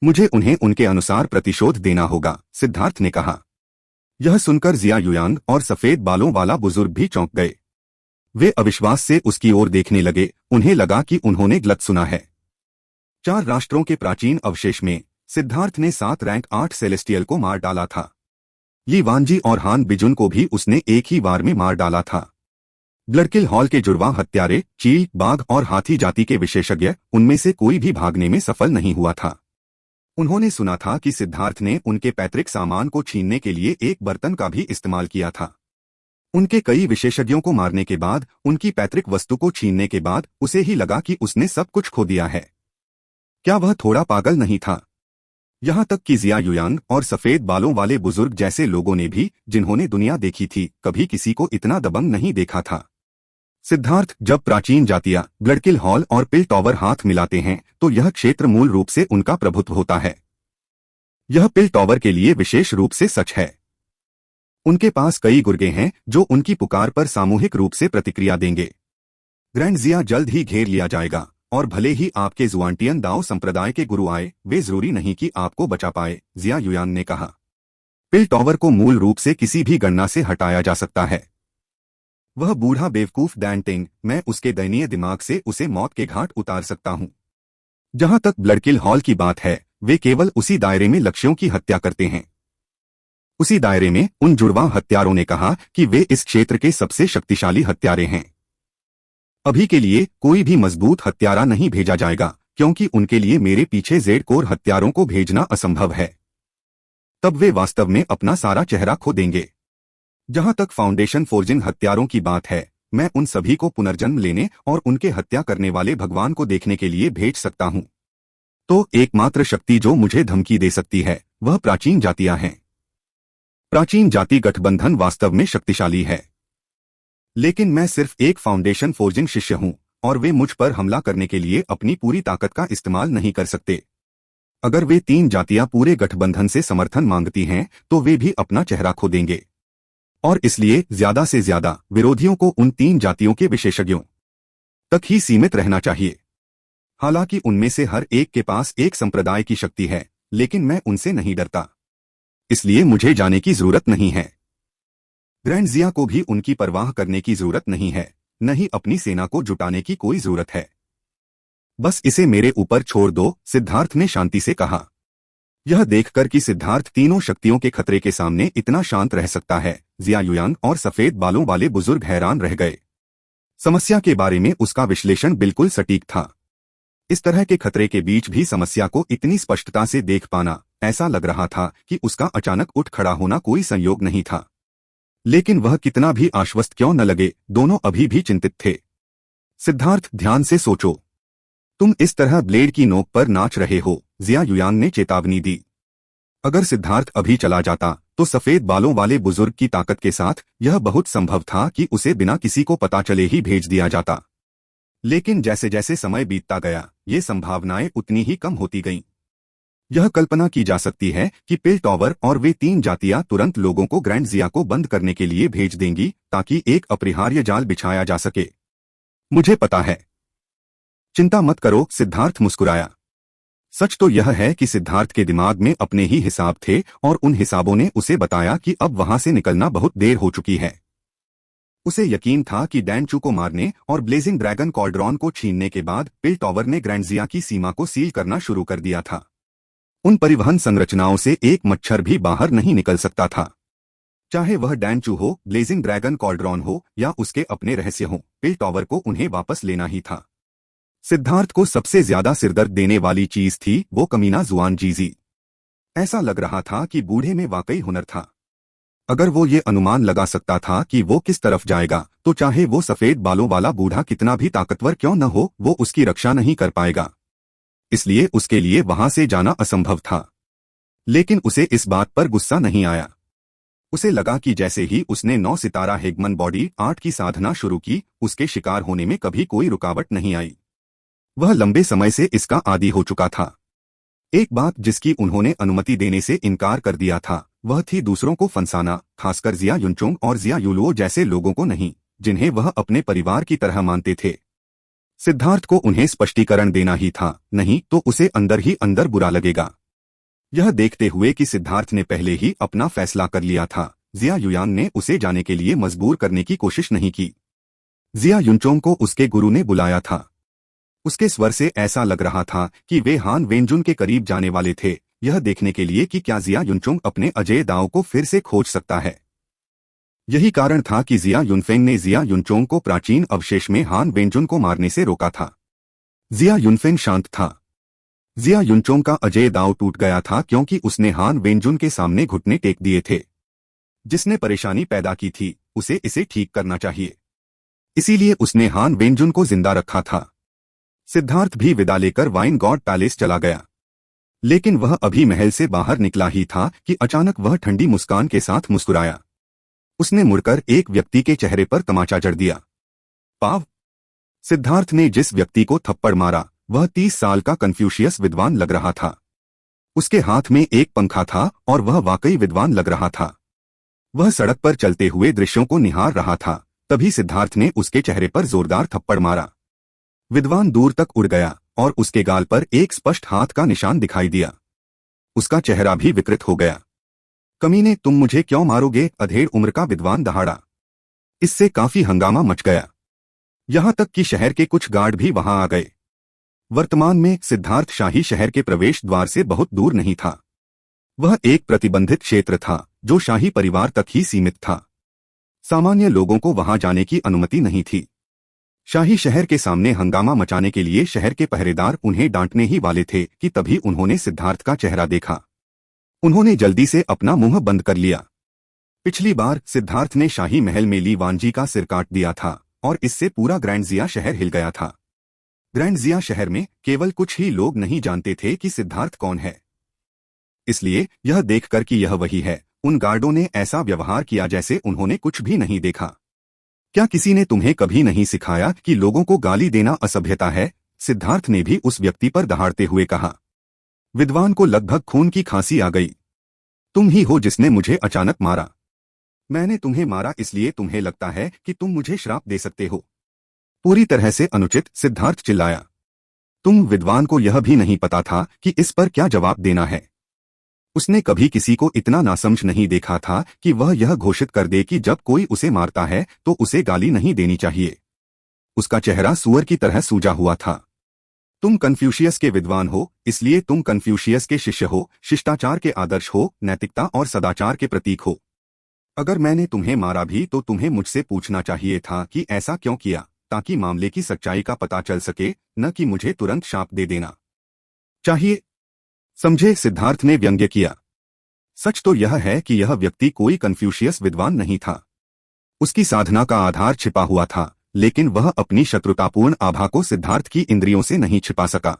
मुझे उन्हें उनके अनुसार प्रतिशोध देना होगा, सिद्धार्थ ने कहा। यह सुनकर जिया युयांग और सफेद बालों वाला बुजुर्ग भी चौंक गए। वे अविश्वास से उसकी ओर देखने लगे। उन्हें लगा कि उन्होंने गलत सुना है। 4 राष्ट्रों के प्राचीन अवशेष में सिद्धार्थ ने 7 रैंक 8 सेलेस्टियल को मार डाला था। ली वानजी और हान बिजुन को भी उसने एक ही बार में मार डाला था। ब्लडकिल हॉल के जुड़वा हत्यारे, चील, बाघ और हाथी जाति के विशेषज्ञ, उनमें से कोई भी भागने में सफल नहीं हुआ था। उन्होंने सुना था कि सिद्धार्थ ने उनके पैतृक सामान को छीनने के लिए एक बर्तन का भी इस्तेमाल किया था। उनके कई विशेषज्ञों को मारने के बाद, उनकी पैतृक वस्तु को छीनने के बाद उसे ही लगा कि उसने सब कुछ खो दिया है। क्या वह थोड़ा पागल नहीं था? यहाँ तक कि जिया युयान और सफेद बालों वाले बुजुर्ग जैसे लोगों ने भी, जिन्होंने दुनिया देखी थी, कभी किसी को इतना दबंग नहीं देखा था। सिद्धार्थ, जब प्राचीन जातियां ब्लडकिल हॉल और पिल टॉवर हाथ मिलाते हैं तो यह क्षेत्र मूल रूप से उनका प्रभुत्व होता है। यह पिल टॉवर के लिए विशेष रूप से सच है। उनके पास कई गुर्गे हैं जो उनकी पुकार पर सामूहिक रूप से प्रतिक्रिया देंगे। ग्रैंड जिया जल्द ही घेर लिया जाएगा, और भले ही आपके जुआंटियन दाओ संप्रदाय के गुरु आए, वे जरूरी नहीं कि आपको बचा पाए, जिया युयान ने कहा। पिल टॉवर को मूल रूप से किसी भी गणना से हटाया जा सकता है। वह बूढ़ा बेवकूफ डैन टिंग, मैं उसके दयनीय दिमाग से उसे मौत के घाट उतार सकता हूं। जहां तक ब्लडकिल हॉल की बात है, वे केवल उसी दायरे में लक्ष्यों की हत्या करते हैं। उसी दायरे में उन जुड़वा हत्यारों ने कहा कि वे इस क्षेत्र के सबसे शक्तिशाली हत्यारे हैं। अभी के लिए कोई भी मजबूत हत्यारा नहीं भेजा जाएगा, क्योंकि उनके लिए मेरे पीछे जेड कोर हत्यारों को भेजना असंभव है। तब वे वास्तव में अपना सारा चेहरा खो देंगे। जहां तक फाउंडेशन फोर्जिंग हत्यारों की बात है, मैं उन सभी को पुनर्जन्म लेने और उनके हत्या करने वाले भगवान को देखने के लिए भेज सकता हूं। तो एकमात्र शक्ति जो मुझे धमकी दे सकती है, वह प्राचीन जातियां हैं। प्राचीन जाति गठबंधन वास्तव में शक्तिशाली है, लेकिन मैं सिर्फ एक फाउंडेशन फोर्जिंग शिष्य हूं, और वे मुझ पर हमला करने के लिए अपनी पूरी ताकत का इस्तेमाल नहीं कर सकते। अगर वे तीन जातियां पूरे गठबंधन से समर्थन मांगती हैं, तो वे भी अपना चेहरा खो देंगे, और इसलिए ज्यादा से ज्यादा विरोधियों को उन तीन जातियों के विशेषज्ञों तक ही सीमित रहना चाहिए। हालांकि उनमें से हर एक के पास एक संप्रदाय की शक्ति है, लेकिन मैं उनसे नहीं डरता, इसलिए मुझे जाने की जरूरत नहीं है। ग्रैंड जिया को भी उनकी परवाह करने की जरूरत नहीं है, न ही अपनी सेना को जुटाने की कोई जरूरत है। बस इसे मेरे ऊपर छोड़ दो, सिद्धार्थ ने शांति से कहा। यह देखकर कि सिद्धार्थ तीनों शक्तियों के खतरे के सामने इतना शांत रह सकता है, जिया युयान और सफेद बालों वाले बुजुर्ग हैरान रह गए। समस्या के बारे में उसका विश्लेषण बिल्कुल सटीक था। इस तरह के खतरे के बीच भी समस्या को इतनी स्पष्टता से देख पाना, ऐसा लग रहा था कि उसका अचानक उठ खड़ा होना कोई संयोग नहीं था। लेकिन वह कितना भी आश्वस्त क्यों न लगे, दोनों अभी भी चिंतित थे। सिद्धार्थ, ध्यान से सोचो। तुम इस तरह ब्लेड की नोक पर नाच रहे हो, जिया युयान ने चेतावनी दी। अगर सिद्धार्थ अभी चला जाता, तो सफेद बालों वाले बुजुर्ग की ताकत के साथ यह बहुत संभव था कि उसे बिना किसी को पता चले ही भेज दिया जाता। लेकिन जैसे जैसे समय बीतता गया, ये संभावनाएं उतनी ही कम होती गईं। यह कल्पना की जा सकती है कि पिल टॉवर और वे तीन जातियां तुरंत लोगों को ग्रैंड जिया को बंद करने के लिए भेज देंगी, ताकि एक अपरिहार्य जाल बिछाया जा सके। मुझे पता है, चिंता मत करो, सिद्धार्थ मुस्कुराया। सच तो यह है कि सिद्धार्थ के दिमाग में अपने ही हिसाब थे, और उन हिसाबों ने उसे बताया कि अब वहां से निकलना बहुत देर हो चुकी है। उसे यकीन था कि डैनचू को मारने और ब्लेजिंग ड्रैगन कॉल्ड्रॉन को छीनने के बाद पिल टॉवर ने ग्रैंड जिया की सीमा को सील करना शुरू कर दिया था। उन परिवहन संरचनाओं से एक मच्छर भी बाहर नहीं निकल सकता था। चाहे वह डैनचू हो, ब्लेजिंग ड्रैगन कॉल्ड्रॉन हो, या उसके अपने रहस्य हो, पिल टॉवर को उन्हें वापस लेना ही था। सिद्धार्थ को सबसे ज्यादा सिरदर्द देने वाली चीज थी वो कमीना जुआन जीजी। ऐसा लग रहा था कि बूढ़े में वाकई हुनर था। अगर वो ये अनुमान लगा सकता था कि वो किस तरफ जाएगा, तो चाहे वो सफेद बालों वाला बूढ़ा कितना भी ताकतवर क्यों न हो, वो उसकी रक्षा नहीं कर पाएगा। इसलिए उसके लिए वहां से जाना असंभव था। लेकिन उसे इस बात पर गुस्सा नहीं आया। उसे लगा कि जैसे ही उसने 9 सितारा हेगमन बॉडी आर्ट की साधना शुरू की, उसके शिकार होने में कभी कोई रुकावट नहीं आई। वह लंबे समय से इसका आदी हो चुका था। एक बात जिसकी उन्होंने अनुमति देने से इनकार कर दिया था, वह थी दूसरों को फंसाना, खासकर जिया युनचोंग और जिया युलुओ जैसे लोगों को नहीं, जिन्हें वह अपने परिवार की तरह मानते थे। सिद्धार्थ को उन्हें स्पष्टीकरण देना ही था, नहीं तो उसे अंदर ही अंदर बुरा लगेगा। यह देखते हुए कि सिद्धार्थ ने पहले ही अपना फैसला कर लिया था, जिया युयान ने उसे जाने के लिए मजबूर करने की कोशिश नहीं की। जिया युनचोंग को उसके गुरु ने बुलाया था। उसके स्वर से ऐसा लग रहा था कि वे हान वेनजुन के करीब जाने वाले थे, यह देखने के लिए कि क्या जिया युनचोंग अपने अजेय दांव को फिर से खोज सकता है। यही कारण था कि जिया युनफेंग ने जिया युनचोंग को प्राचीन अवशेष में हान वेंजुन को मारने से रोका था। जिया युनफेंग शांत था। जिया युनचोंग का अजय दांव टूट गया था क्योंकि उसने हान वेंजुन के सामने घुटने टेक दिए थे। जिसने परेशानी पैदा की थी उसे इसे ठीक करना चाहिए, इसीलिए उसने हान वेंजुन को जिंदा रखा था। सिद्धार्थ भी विदा लेकर वाइन गॉड पैलेस चला गया, लेकिन वह अभी महल से बाहर निकला ही था कि अचानक वह ठंडी मुस्कान के साथ मुस्कुराया। उसने मुड़कर एक व्यक्ति के चेहरे पर तमाचा जड़ दिया। पाव! सिद्धार्थ ने जिस व्यक्ति को थप्पड़ मारा वह 30 साल का कन्फ्यूशियस विद्वान लग रहा था। उसके हाथ में एक पंखा था और वह वाकई विद्वान लग रहा था। वह सड़क पर चलते हुए दृश्यों को निहार रहा था। तभी सिद्धार्थ ने उसके चेहरे पर जोरदार थप्पड़ मारा। विद्वान दूर तक उड़ गया और उसके गाल पर एक स्पष्ट हाथ का निशान दिखाई दिया। उसका चेहरा भी विकृत हो गया। कमीने, तुम मुझे क्यों मारोगे? अधेड़ उम्र का विद्वान दहाड़ा। इससे काफी हंगामा मच गया, यहां तक कि शहर के कुछ गार्ड भी वहां आ गए। वर्तमान में सिद्धार्थ शाही शहर के प्रवेश द्वार से बहुत दूर नहीं था। वह एक प्रतिबंधित क्षेत्र था जो शाही परिवार तक ही सीमित था। सामान्य लोगों को वहां जाने की अनुमति नहीं थी। शाही शहर के सामने हंगामा मचाने के लिए शहर के पहरेदार उन्हें डांटने ही वाले थे कि तभी उन्होंने सिद्धार्थ का चेहरा देखा। उन्होंने जल्दी से अपना मुंह बंद कर लिया। पिछली बार सिद्धार्थ ने शाही महल में ली वांजी का सिर काट दिया था और इससे पूरा ग्रैंड जिया शहर हिल गया था। ग्रैंड जिया शहर में केवल कुछ ही लोग नहीं जानते थे कि सिद्धार्थ कौन है। इसलिए यह देखकर कि यह वही है, उन गार्डों ने ऐसा व्यवहार किया जैसे उन्होंने कुछ भी नहीं देखा। क्या किसी ने तुम्हें कभी नहीं सिखाया कि लोगों को गाली देना असभ्यता है? सिद्धार्थ ने भी उस व्यक्ति पर दहाड़ते हुए कहा। विद्वान को लगभग खून की खांसी आ गई। तुम ही हो जिसने मुझे अचानक मारा। मैंने तुम्हें मारा इसलिए तुम्हें लगता है कि तुम मुझे श्राप दे सकते हो? पूरी तरह से अनुचित, सिद्धार्थ चिल्लाया। तुम विद्वान को यह भी नहीं पता था कि इस पर क्या जवाब देना है। उसने कभी किसी को इतना नासमझ नहीं देखा था कि वह यह घोषित कर दे कि जब कोई उसे मारता है तो उसे गाली नहीं देनी चाहिए। उसका चेहरा सूअर की तरह सूजा हुआ था। तुम कन्फ्यूशियस के विद्वान हो, इसलिए तुम कन्फ्यूशियस के शिष्य हो, शिष्टाचार के आदर्श हो, नैतिकता और सदाचार के प्रतीक हो। अगर मैंने तुम्हें मारा भी तो तुम्हें मुझसे पूछना चाहिए था कि ऐसा क्यों किया, ताकि मामले की सच्चाई का पता चल सके, न कि मुझे तुरंत शाप दे देना चाहिए। समझे? सिद्धार्थ ने व्यंग्य किया। सच तो यह है कि यह व्यक्ति कोई कन्फ्यूशियस विद्वान नहीं था। उसकी साधना का आधार छिपा हुआ था, लेकिन वह अपनी शत्रुतापूर्ण आभा को सिद्धार्थ की इंद्रियों से नहीं छिपा सका।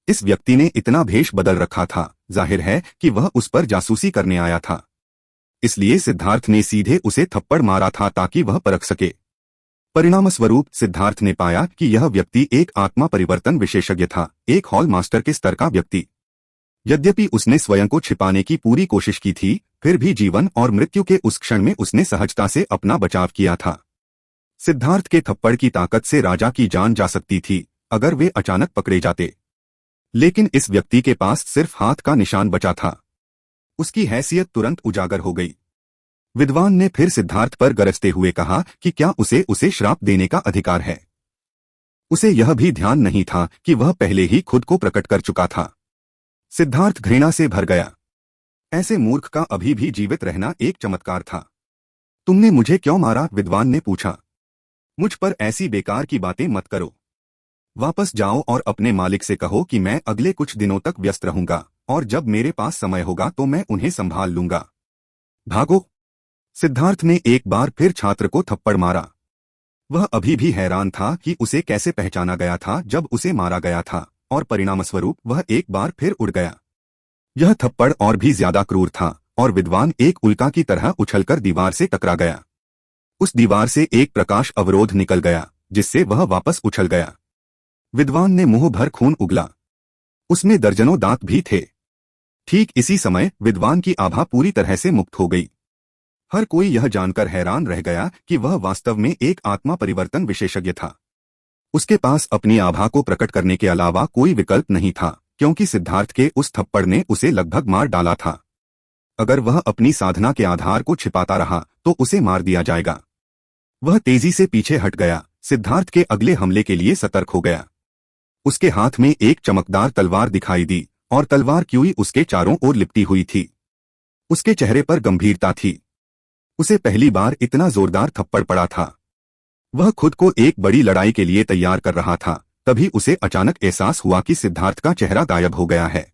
इस व्यक्ति ने इतना भेष बदल रखा था, जाहिर है कि वह उस पर जासूसी करने आया था। इसलिए सिद्धार्थ ने सीधे उसे थप्पड़ मारा था ताकि वह परख सके। परिणामस्वरूप सिद्धार्थ ने पाया कि यह व्यक्ति एक आत्मा परिवर्तन विशेषज्ञ था, एक हॉल मास्टर के स्तर का व्यक्ति। यद्यपि उसने स्वयं को छिपाने की पूरी कोशिश की थी, फिर भी जीवन और मृत्यु के उस क्षण में उसने सहजता से अपना बचाव किया था। सिद्धार्थ के थप्पड़ की ताकत से राजा की जान जा सकती थी अगर वे अचानक पकड़े जाते, लेकिन इस व्यक्ति के पास सिर्फ हाथ का निशान बचा था। उसकी हैसियत तुरंत उजागर हो गई। विद्वान ने फिर सिद्धार्थ पर गरजते हुए कहा कि क्या उसे श्राप देने का अधिकार है। उसे यह भी ध्यान नहीं था कि वह पहले ही खुद को प्रकट कर चुका था। सिद्धार्थ घृणा से भर गया। ऐसे मूर्ख का अभी भी जीवित रहना एक चमत्कार था। तुमने मुझे क्यों मारा? विद्वान ने पूछा। मुझ पर ऐसी बेकार की बातें मत करो। वापस जाओ और अपने मालिक से कहो कि मैं अगले कुछ दिनों तक व्यस्त रहूंगा और जब मेरे पास समय होगा तो मैं उन्हें संभाल लूंगा। भागो! सिद्धार्थ ने एक बार फिर छात्र को थप्पड़ मारा। वह अभी भी हैरान था कि उसे कैसे पहचाना गया था जब उसे मारा गया था, और परिणामस्वरूप वह एक बार फिर उड़ गया। यह थप्पड़ और भी ज्यादा क्रूर था और विद्वान एक उल्का की तरह उछलकर दीवार से टकरा गया। उस दीवार से एक प्रकाश अवरोध निकल गया जिससे वह वापस उछल गया। विद्वान ने मुंह भर खून उगला। उसमें दर्जनों दांत भी थे। ठीक इसी समय विद्वान की आभा पूरी तरह से मुक्त हो गई। हर कोई यह जानकर हैरान रह गया कि वह वास्तव में एक आत्मा परिवर्तन विशेषज्ञ था। उसके पास अपनी आभा को प्रकट करने के अलावा कोई विकल्प नहीं था, क्योंकि सिद्धार्थ के उस थप्पड़ ने उसे लगभग मार डाला था। अगर वह अपनी साधना के आधार को छिपाता रहा तो उसे मार दिया जाएगा। वह तेजी से पीछे हट गया, सिद्धार्थ के अगले हमले के लिए सतर्क हो गया। उसके हाथ में एक चमकदार तलवार दिखाई दी और तलवार क्यूई उसके चारों ओर लिपटी हुई थी। उसके चेहरे पर गंभीरता थी। उसे पहली बार इतना जोरदार थप्पड़ पड़ा था। वह खुद को एक बड़ी लड़ाई के लिए तैयार कर रहा था, तभी उसे अचानक एहसास हुआ कि सिद्धार्थ का चेहरा गायब हो गया है।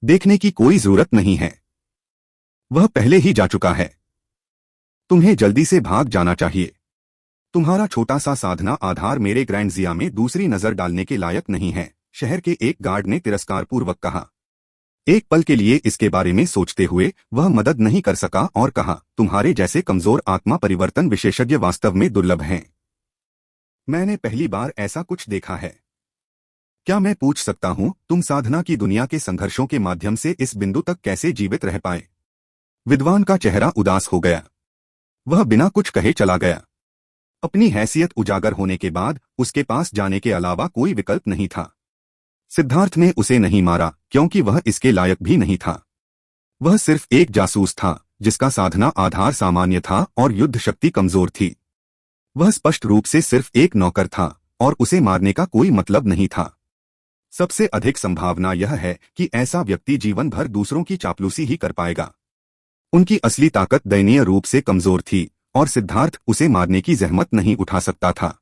देखने की कोई जरूरत नहीं है, वह पहले ही जा चुका है। तुम्हें जल्दी से भाग जाना चाहिए। तुम्हारा छोटा सा साधना आधार मेरे ग्रैंड जिया में दूसरी नजर डालने के लायक नहीं है, शहर के एक गार्ड ने तिरस्कारपूर्वक कहा। एक पल के लिए इसके बारे में सोचते हुए वह मदद नहीं कर सका और कहा, तुम्हारे जैसे कमजोर आत्मा परिवर्तन विशेषज्ञ वास्तव में दुर्लभ हैं। मैंने पहली बार ऐसा कुछ देखा है। क्या मैं पूछ सकता हूं, तुम साधना की दुनिया के संघर्षों के माध्यम से इस बिंदु तक कैसे जीवित रह पाए? विद्वान का चेहरा उदास हो गया। वह बिना कुछ कहे चला गया। अपनी हैसियत उजागर होने के बाद उसके पास जाने के अलावा कोई विकल्प नहीं था। सिद्धार्थ ने उसे नहीं मारा क्योंकि वह इसके लायक भी नहीं था। वह सिर्फ एक जासूस था जिसका साधना आधार सामान्य था और युद्ध शक्ति कमजोर थी। वह स्पष्ट रूप से सिर्फ एक नौकर था और उसे मारने का कोई मतलब नहीं था। सबसे अधिक संभावना यह है कि ऐसा व्यक्ति जीवन भर दूसरों की चापलूसी ही कर पाएगा। उनकी असली ताकत दयनीय रूप से कमजोर थी और सिद्धार्थ उसे मारने की जहमत नहीं उठा सकता था।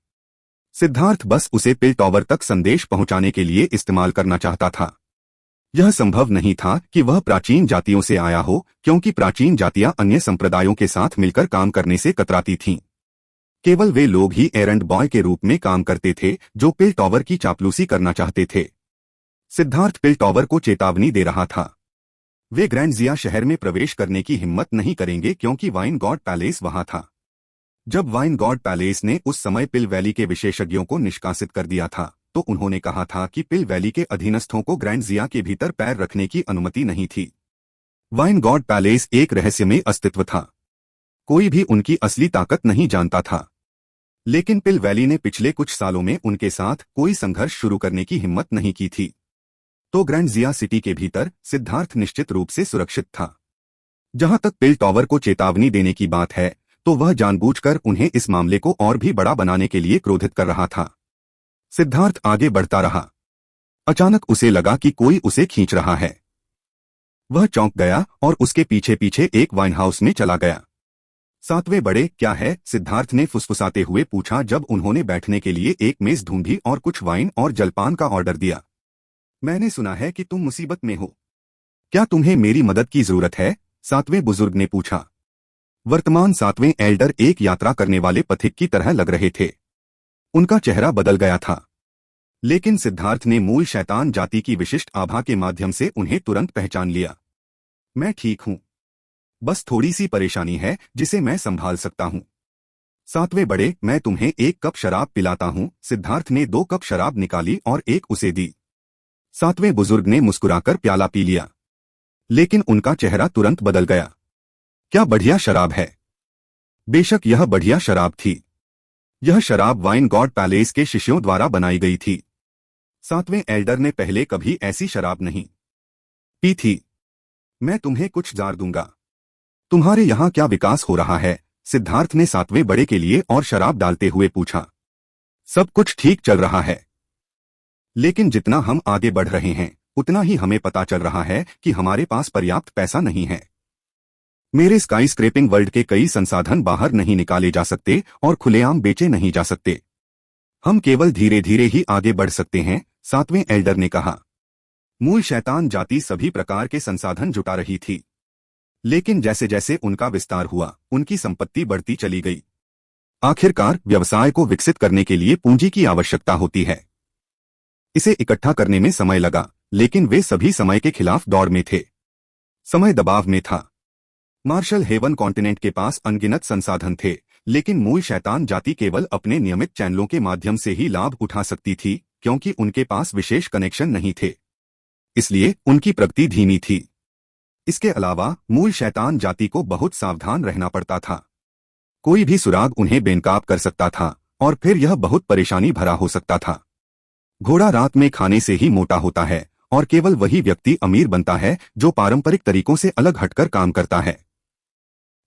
सिद्धार्थ बस उसे पिल टॉवर तक संदेश पहुंचाने के लिए इस्तेमाल करना चाहता था। यह संभव नहीं था कि वह प्राचीन जातियों से आया हो, क्योंकि प्राचीन जातियां अन्य संप्रदायों के साथ मिलकर काम करने से कतराती थीं। केवल वे लोग ही एरंड बॉय के रूप में काम करते थे जो पिल टॉवर की चापलूसी करना चाहते थे। सिद्धार्थ पिल टॉवर को चेतावनी दे रहा था। वे ग्रैंड जिया शहर में प्रवेश करने की हिम्मत नहीं करेंगे क्योंकि वाइन गॉड पैलेस वहां था। जब वाइन गॉड पैलेस ने उस समय पिल वैली के विशेषज्ञों को निष्कासित कर दिया था तो उन्होंने कहा था कि पिल वैली के अधीनस्थों को ग्रैंड जिया के भीतर पैर रखने की अनुमति नहीं थी। वाइन गॉड पैलेस एक रहस्यमय अस्तित्व था। कोई भी उनकी असली ताकत नहीं जानता था। लेकिन पिल वैली ने पिछले कुछ सालों में उनके साथ कोई संघर्ष शुरू करने की हिम्मत नहीं की थी। तो ग्रैंड जिया सिटी के भीतर सिद्धार्थ निश्चित रूप से सुरक्षित था। जहां तक पिल टॉवर को चेतावनी देने की बात है तो वह जानबूझकर उन्हें इस मामले को और भी बड़ा बनाने के लिए क्रोधित कर रहा था। सिद्धार्थ आगे बढ़ता रहा। अचानक उसे लगा कि कोई उसे खींच रहा है। वह चौंक गया और उसके पीछे पीछे एक वाइन हाउस में चला गया। सातवें बड़े, क्या है? सिद्धार्थ ने फुसफुसाते हुए पूछा जब उन्होंने बैठने के लिए एक मेज ढूंढी और कुछ वाइन और जलपान का ऑर्डर दिया। मैंने सुना है कि तुम मुसीबत में हो। क्या तुम्हें मेरी मदद की जरूरत है? सातवें बुजुर्ग ने पूछा। वर्तमान सातवें एल्डर एक यात्रा करने वाले पथिक की तरह लग रहे थे। उनका चेहरा बदल गया था, लेकिन सिद्धार्थ ने मूल शैतान जाति की विशिष्ट आभा के माध्यम से उन्हें तुरंत पहचान लिया। मैं ठीक हूं, बस थोड़ी सी परेशानी है जिसे मैं संभाल सकता हूं। सातवें बड़े, मैं तुम्हें एक कप शराब पिलाता हूं। सिद्धार्थ ने 2 कप शराब निकाली और एक उसे दी। सातवें बुजुर्ग ने मुस्कुराकर प्याला पी लिया, लेकिन उनका चेहरा तुरंत बदल गया। क्या बढ़िया शराब है! बेशक यह बढ़िया शराब थी। यह शराब वाइन गॉड पैलेस के शिष्यों द्वारा बनाई गई थी। सातवें एल्डर ने पहले कभी ऐसी शराब नहीं पी थी। मैं तुम्हें कुछ जार दूंगा। तुम्हारे यहां क्या विकास हो रहा है? सिद्धार्थ ने सातवें बड़े के लिए और शराब डालते हुए पूछा। सब कुछ ठीक चल रहा है, लेकिन जितना हम आगे बढ़ रहे हैं उतना ही हमें पता चल रहा है कि हमारे पास पर्याप्त पैसा नहीं है। मेरे स्काई स्क्रैपिंग वर्ल्ड के कई संसाधन बाहर नहीं निकाले जा सकते और खुलेआम बेचे नहीं जा सकते। हम केवल धीरे धीरे ही आगे बढ़ सकते हैं, सातवें एल्डर ने कहा। मूल शैतान जाति सभी प्रकार के संसाधन जुटा रही थी, लेकिन जैसे जैसे उनका विस्तार हुआ उनकी संपत्ति बढ़ती चली गई। आखिरकार व्यवसाय को विकसित करने के लिए पूंजी की आवश्यकता होती है। इसे इकट्ठा करने में समय लगा, लेकिन वे सभी समय के खिलाफ दौड़ में थे। समय दबाव में था। मार्शल हेवन कॉन्टिनेंट के पास अनगिनत संसाधन थे, लेकिन मूल शैतान जाति केवल अपने नियमित चैनलों के माध्यम से ही लाभ उठा सकती थी, क्योंकि उनके पास विशेष कनेक्शन नहीं थे। इसलिए उनकी प्रगति धीमी थी। इसके अलावा मूल शैतान जाति को बहुत सावधान रहना पड़ता था। कोई भी सुराग उन्हें बेनकाब कर सकता था और फिर यह बहुत परेशानी भरा हो सकता था। घोड़ा रात में खाने से ही मोटा होता है और केवल वही व्यक्ति अमीर बनता है जो पारंपरिक तरीकों से अलग हटकर काम करता है।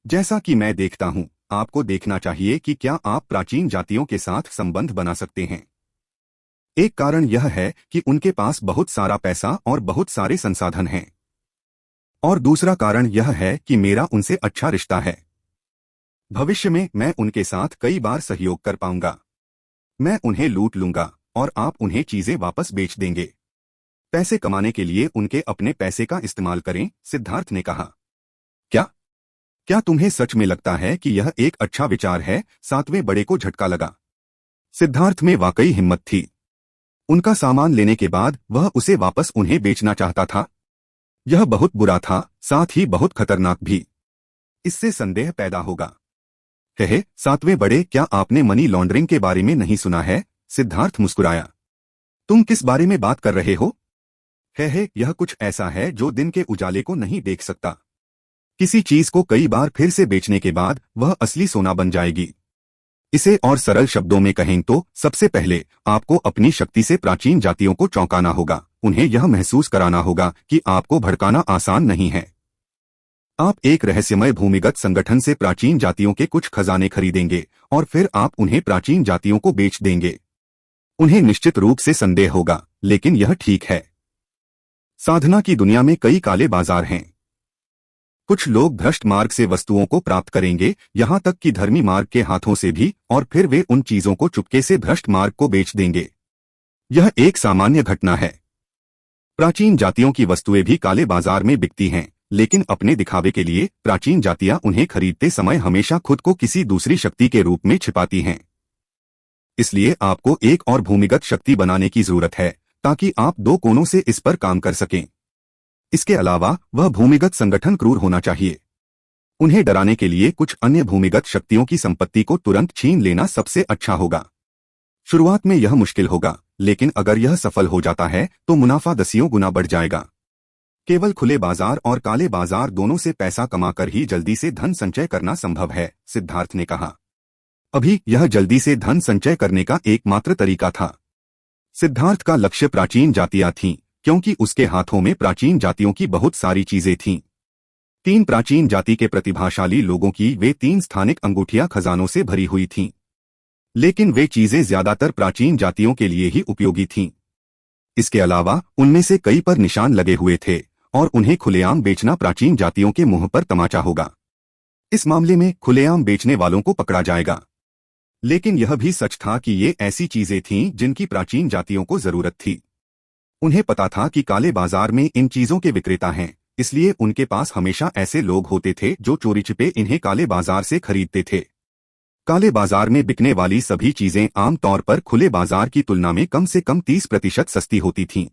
जैसा कि मैं देखता हूं, आपको देखना चाहिए कि क्या आप प्राचीन जातियों के साथ संबंध बना सकते हैं। एक कारण यह है कि उनके पास बहुत सारा पैसा और बहुत सारे संसाधन हैं, और दूसरा कारण यह है कि मेरा उनसे अच्छा रिश्ता है। भविष्य में मैं उनके साथ कई बार सहयोग कर पाऊंगा। मैं उन्हें लूट लूंगा और आप उन्हें चीजें वापस बेच देंगे। पैसे कमाने के लिए उनके अपने पैसे का इस्तेमाल करें, सिद्धार्थ ने कहा। क्या क्या तुम्हें सच में लगता है कि यह एक अच्छा विचार है? सातवें बड़े को झटका लगा। सिद्धार्थ में वाकई हिम्मत थी। उनका सामान लेने के बाद वह उसे वापस उन्हें बेचना चाहता था। यह बहुत बुरा था, साथ ही बहुत खतरनाक भी। इससे संदेह पैदा होगा। कहे, सातवें बड़े, क्या आपने मनी लॉन्ड्रिंग के बारे में नहीं सुना है? सिद्धार्थ मुस्कुराया। तुम किस बारे में बात कर रहे हो? है, यह कुछ ऐसा है जो दिन के उजाले को नहीं देख सकता। किसी चीज को कई बार फिर से बेचने के बाद वह असली सोना बन जाएगी। इसे और सरल शब्दों में कहें तो सबसे पहले आपको अपनी शक्ति से प्राचीन जातियों को चौंकाना होगा। उन्हें यह महसूस कराना होगा कि आपको भड़काना आसान नहीं है। आप एक रहस्यमय भूमिगत संगठन से प्राचीन जातियों के कुछ खजाने खरीदेंगे और फिर आप उन्हें प्राचीन जातियों को बेच देंगे। उन्हें निश्चित रूप से संदेह होगा, लेकिन यह ठीक है। साधना की दुनिया में कई काले बाजार हैं। कुछ लोग भ्रष्ट मार्ग से वस्तुओं को प्राप्त करेंगे, यहां तक कि धर्मी मार्ग के हाथों से भी, और फिर वे उन चीजों को चुपके से भ्रष्ट मार्ग को बेच देंगे। यह एक सामान्य घटना है। प्राचीन जातियों की वस्तुएं भी काले बाजार में बिकती हैं, लेकिन अपने दिखावे के लिए प्राचीन जातियां उन्हें खरीदते समय हमेशा खुद को किसी दूसरी शक्ति के रूप में छिपाती हैं। इसलिए आपको एक और भूमिगत शक्ति बनाने की जरूरत है, ताकि आप दो कोनों से इस पर काम कर सकें। इसके अलावा वह भूमिगत संगठन क्रूर होना चाहिए। उन्हें डराने के लिए कुछ अन्य भूमिगत शक्तियों की संपत्ति को तुरंत छीन लेना सबसे अच्छा होगा। शुरुआत में यह मुश्किल होगा, लेकिन अगर यह सफल हो जाता है तो मुनाफा दसियों गुना बढ़ जाएगा। केवल खुले बाजार और काले बाजार दोनों से पैसा कमाकर ही जल्दी से धन संचय करना संभव है, सिद्धार्थ ने कहा। अभी यह जल्दी से धन संचय करने का एकमात्र तरीका था। सिद्धार्थ का लक्ष्य प्राचीन जातियां थीं, क्योंकि उसके हाथों में प्राचीन जातियों की बहुत सारी चीजें थीं। 3 प्राचीन जाति के प्रतिभाशाली लोगों की वे 3 स्थानिक अंगूठियां खजानों से भरी हुई थीं। लेकिन वे चीजें ज्यादातर प्राचीन जातियों के लिए ही उपयोगी थीं। इसके अलावा उनमें से कई पर निशान लगे हुए थे, और उन्हें खुलेआम बेचना प्राचीन जातियों के मुंह पर तमाचा होगा। इस मामले में खुलेआम बेचने वालों को पकड़ा जाएगा। लेकिन यह भी सच था कि ये ऐसी चीजें थीं जिनकी प्राचीन जातियों को जरूरत थी। उन्हें पता था कि काले बाजार में इन चीजों के विक्रेता हैं, इसलिए उनके पास हमेशा ऐसे लोग होते थे जो चोरी छिपे इन्हें काले बाजार से खरीदते थे। काले बाजार में बिकने वाली सभी चीजें आमतौर पर खुले बाजार की तुलना में कम से कम 30% सस्ती होती थीं।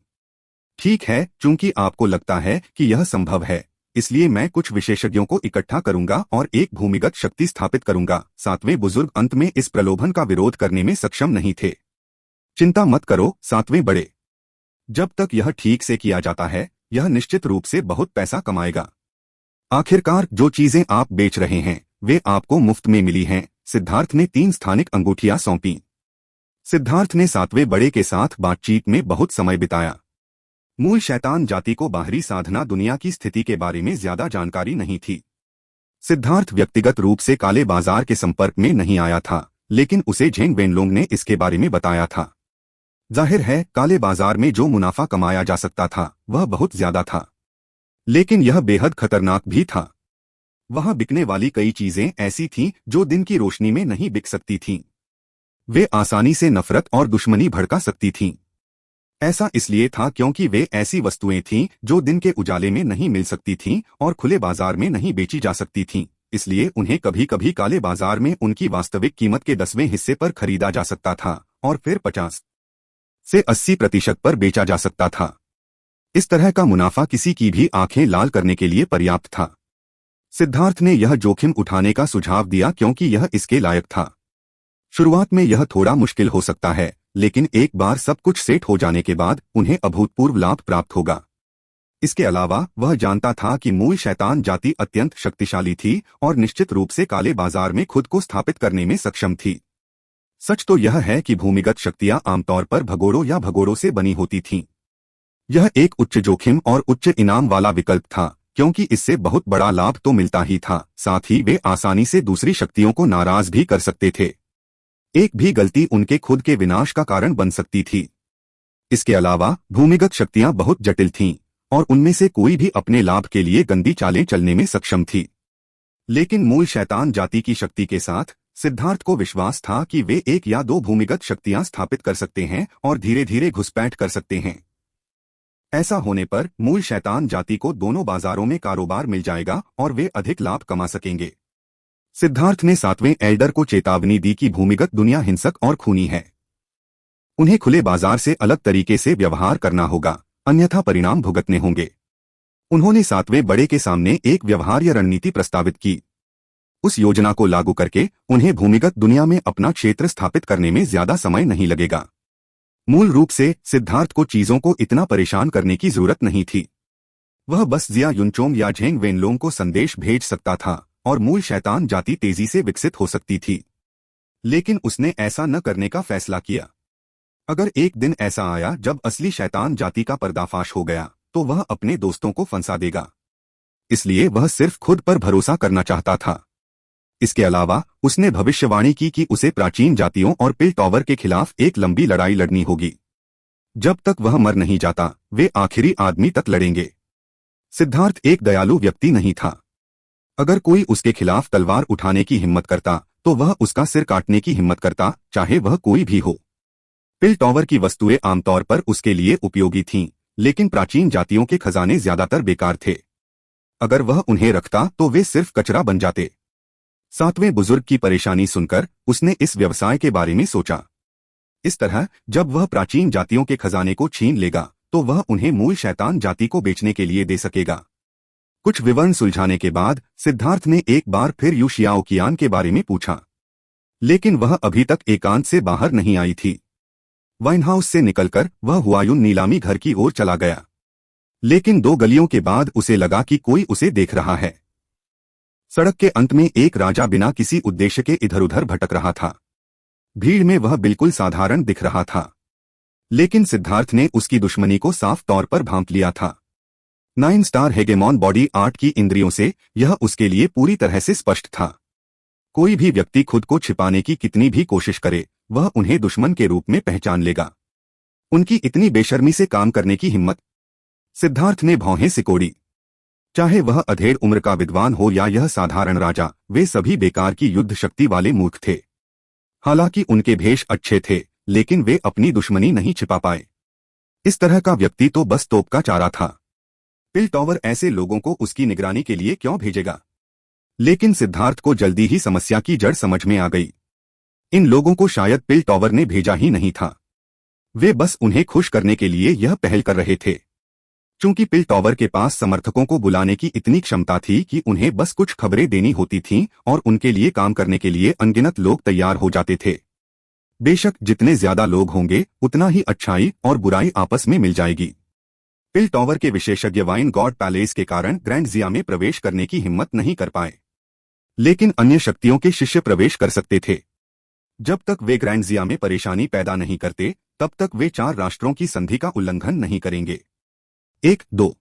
ठीक है, चूंकि आपको लगता है कि यह संभव है, इसलिए मैं कुछ विशेषज्ञों को इकट्ठा करूंगा और एक भूमिगत शक्ति स्थापित करूंगा। 7वें बुजुर्ग अंत में इस प्रलोभन का विरोध करने में सक्षम नहीं थे। चिंता मत करो, 7वें बड़े। जब तक यह ठीक से किया जाता है, यह निश्चित रूप से बहुत पैसा कमाएगा। आखिरकार जो चीजें आप बेच रहे हैं वे आपको मुफ्त में मिली हैं। सिद्धार्थ ने 3 स्थानिक अंगूठियां सौंपी। सिद्धार्थ ने 7वें बड़े के साथ बातचीत में बहुत समय बिताया। मूल शैतान जाति को बाहरी साधना दुनिया की स्थिति के बारे में ज्यादा जानकारी नहीं थी। सिद्धार्थ व्यक्तिगत रूप से काले बाजार के संपर्क में नहीं आया था, लेकिन उसे झेंग वेनलोंग ने इसके बारे में बताया था। जाहिर है, काले बाजार में जो मुनाफा कमाया जा सकता था वह बहुत ज्यादा था, लेकिन यह बेहद खतरनाक भी था। वहां बिकने वाली कई चीजें ऐसी थीं जो दिन की रोशनी में नहीं बिक सकती थीं। वे आसानी से नफरत और दुश्मनी भड़का सकती थीं। ऐसा इसलिए था क्योंकि वे ऐसी वस्तुएं थीं जो दिन के उजाले में नहीं मिल सकती थीं और खुले बाजार में नहीं बेची जा सकती थीं। इसलिए उन्हें कभी कभी काले बाजार में उनकी वास्तविक कीमत के 10वें हिस्से पर खरीदा जा सकता था और फिर 50 से 80% पर बेचा जा सकता था। इस तरह का मुनाफा किसी की भी आंखें लाल करने के लिए पर्याप्त था। सिद्धार्थ ने यह जोखिम उठाने का सुझाव दिया क्योंकि यह इसके लायक था। शुरुआत में यह थोड़ा मुश्किल हो सकता है, लेकिन एक बार सब कुछ सेट हो जाने के बाद उन्हें अभूतपूर्व लाभ प्राप्त होगा। इसके अलावा वह जानता था कि मूल शैतान जाति अत्यंत शक्तिशाली थी और निश्चित रूप से काले बाजार में खुद को स्थापित करने में सक्षम थी। सच तो यह है कि भूमिगत शक्तियां आमतौर पर भगोड़ों या भगोड़ों से बनी होती थीं। यह एक उच्च जोखिम और उच्च इनाम वाला विकल्प था, क्योंकि इससे बहुत बड़ा लाभ तो मिलता ही था, साथ ही वे आसानी से दूसरी शक्तियों को नाराज भी कर सकते थे। एक भी गलती उनके खुद के विनाश का कारण बन सकती थी। इसके अलावा भूमिगत शक्तियां बहुत जटिल थीं और उनमें से कोई भी अपने लाभ के लिए गंदी चालें चलने में सक्षम थी। लेकिन मूल शैतान जाति की शक्ति के साथ सिद्धार्थ को विश्वास था कि वे एक या दो भूमिगत शक्तियां स्थापित कर सकते हैं और धीरे धीरे घुसपैठ कर सकते हैं। ऐसा होने पर मूल शैतान जाति को दोनों बाजारों में कारोबार मिल जाएगा और वे अधिक लाभ कमा सकेंगे। सिद्धार्थ ने सातवें एल्डर को चेतावनी दी कि भूमिगत दुनिया हिंसक और खूनी है। उन्हें खुले बाजार से अलग तरीके से व्यवहार करना होगा, अन्यथा परिणाम भुगतने होंगे। उन्होंने सातवें बड़े के सामने एक व्यवहार्य रणनीति प्रस्तावित की। उस योजना को लागू करके उन्हें भूमिगत दुनिया में अपना क्षेत्र स्थापित करने में ज्यादा समय नहीं लगेगा। मूल रूप से सिद्धार्थ को चीजों को इतना परेशान करने की जरूरत नहीं थी। वह बस जिया युनचोंग या झेंग वेनलोंग को संदेश भेज सकता था और मूल शैतान जाति तेजी से विकसित हो सकती थी। लेकिन उसने ऐसा न करने का फैसला किया। अगर एक दिन ऐसा आया जब असली शैतान जाति का पर्दाफाश हो गया तो वह अपने दोस्तों को फंसा देगा। इसलिए वह सिर्फ खुद पर भरोसा करना चाहता था। इसके अलावा उसने भविष्यवाणी की कि उसे प्राचीन जातियों और पिल टॉवर के खिलाफ एक लंबी लड़ाई लड़नी होगी। जब तक वह मर नहीं जाता वे आखिरी आदमी तक लड़ेंगे। सिद्धार्थ एक दयालु व्यक्ति नहीं था। अगर कोई उसके खिलाफ तलवार उठाने की हिम्मत करता तो वह उसका सिर काटने की हिम्मत करता, चाहे वह कोई भी हो। पिल टॉवर की वस्तुएं आमतौर पर उसके लिए उपयोगी थीं, लेकिन प्राचीन जातियों के खजाने ज्यादातर बेकार थे। अगर वह उन्हें रखता तो वे सिर्फ कचरा बन जाते। सातवें बुजुर्ग की परेशानी सुनकर उसने इस व्यवसाय के बारे में सोचा। इस तरह जब वह प्राचीन जातियों के खजाने को छीन लेगा तो वह उन्हें मूल शैतान जाति को बेचने के लिए दे सकेगा। कुछ विवरण सुलझाने के बाद सिद्धार्थ ने एक बार फिर यू शियाओकियान के बारे में पूछा, लेकिन वह अभी तक एकांत से बाहर नहीं आई थी। वाइनहाउस से निकलकर वह हुआयुन नीलामी घर की ओर चला गया, लेकिन 2 गलियों के बाद उसे लगा कि कोई उसे देख रहा है। सड़क के अंत में एक राजा बिना किसी उद्देश्य के इधर उधर भटक रहा था। भीड़ में वह बिल्कुल साधारण दिख रहा था, लेकिन सिद्धार्थ ने उसकी दुश्मनी को साफ तौर पर भांप लिया था। 9 स्टार हेगेमॉन बॉडी आर्ट की इंद्रियों से यह उसके लिए पूरी तरह से स्पष्ट था। कोई भी व्यक्ति खुद को छिपाने की कितनी भी कोशिश करे, वह उन्हें दुश्मन के रूप में पहचान लेगा। उनकी इतनी बेशर्मी से काम करने की हिम्मत। सिद्धार्थ ने भौहें सिकोड़ी। चाहे वह अधेड़ उम्र का विद्वान हो या यह साधारण राजा, वे सभी बेकार की युद्ध शक्ति वाले मूर्ख थे। हालांकि उनके भेष अच्छे थे, लेकिन वे अपनी दुश्मनी नहीं छिपा पाए। इस तरह का व्यक्ति तो बस तोप का चारा था। पिल टॉवर ऐसे लोगों को उसकी निगरानी के लिए क्यों भेजेगा? लेकिन सिद्धार्थ को जल्दी ही समस्या की जड़ समझ में आ गई। इन लोगों को शायद पिल टॉवर ने भेजा ही नहीं था। वे बस उन्हें खुश करने के लिए यह पहल कर रहे थे। चूंकि पिल टॉवर के पास समर्थकों को बुलाने की इतनी क्षमता थी कि उन्हें बस कुछ खबरें देनी होती थीं और उनके लिए काम करने के लिए अनगिनत लोग तैयार हो जाते थे। बेशक जितने ज्यादा लोग होंगे उतना ही अच्छाई और बुराई आपस में मिल जाएगी। पिल टॉवर के विशेषज्ञ वाइन गॉड पैलेस के कारण ग्रैंड जिया में प्रवेश करने की हिम्मत नहीं कर पाए, लेकिन अन्य शक्तियों के शिष्य प्रवेश कर सकते थे। जब तक वे ग्रैंड जिया में परेशानी पैदा नहीं करते तब तक वे 4 राष्ट्रों की संधि का उल्लंघन नहीं करेंगे। 1, 2,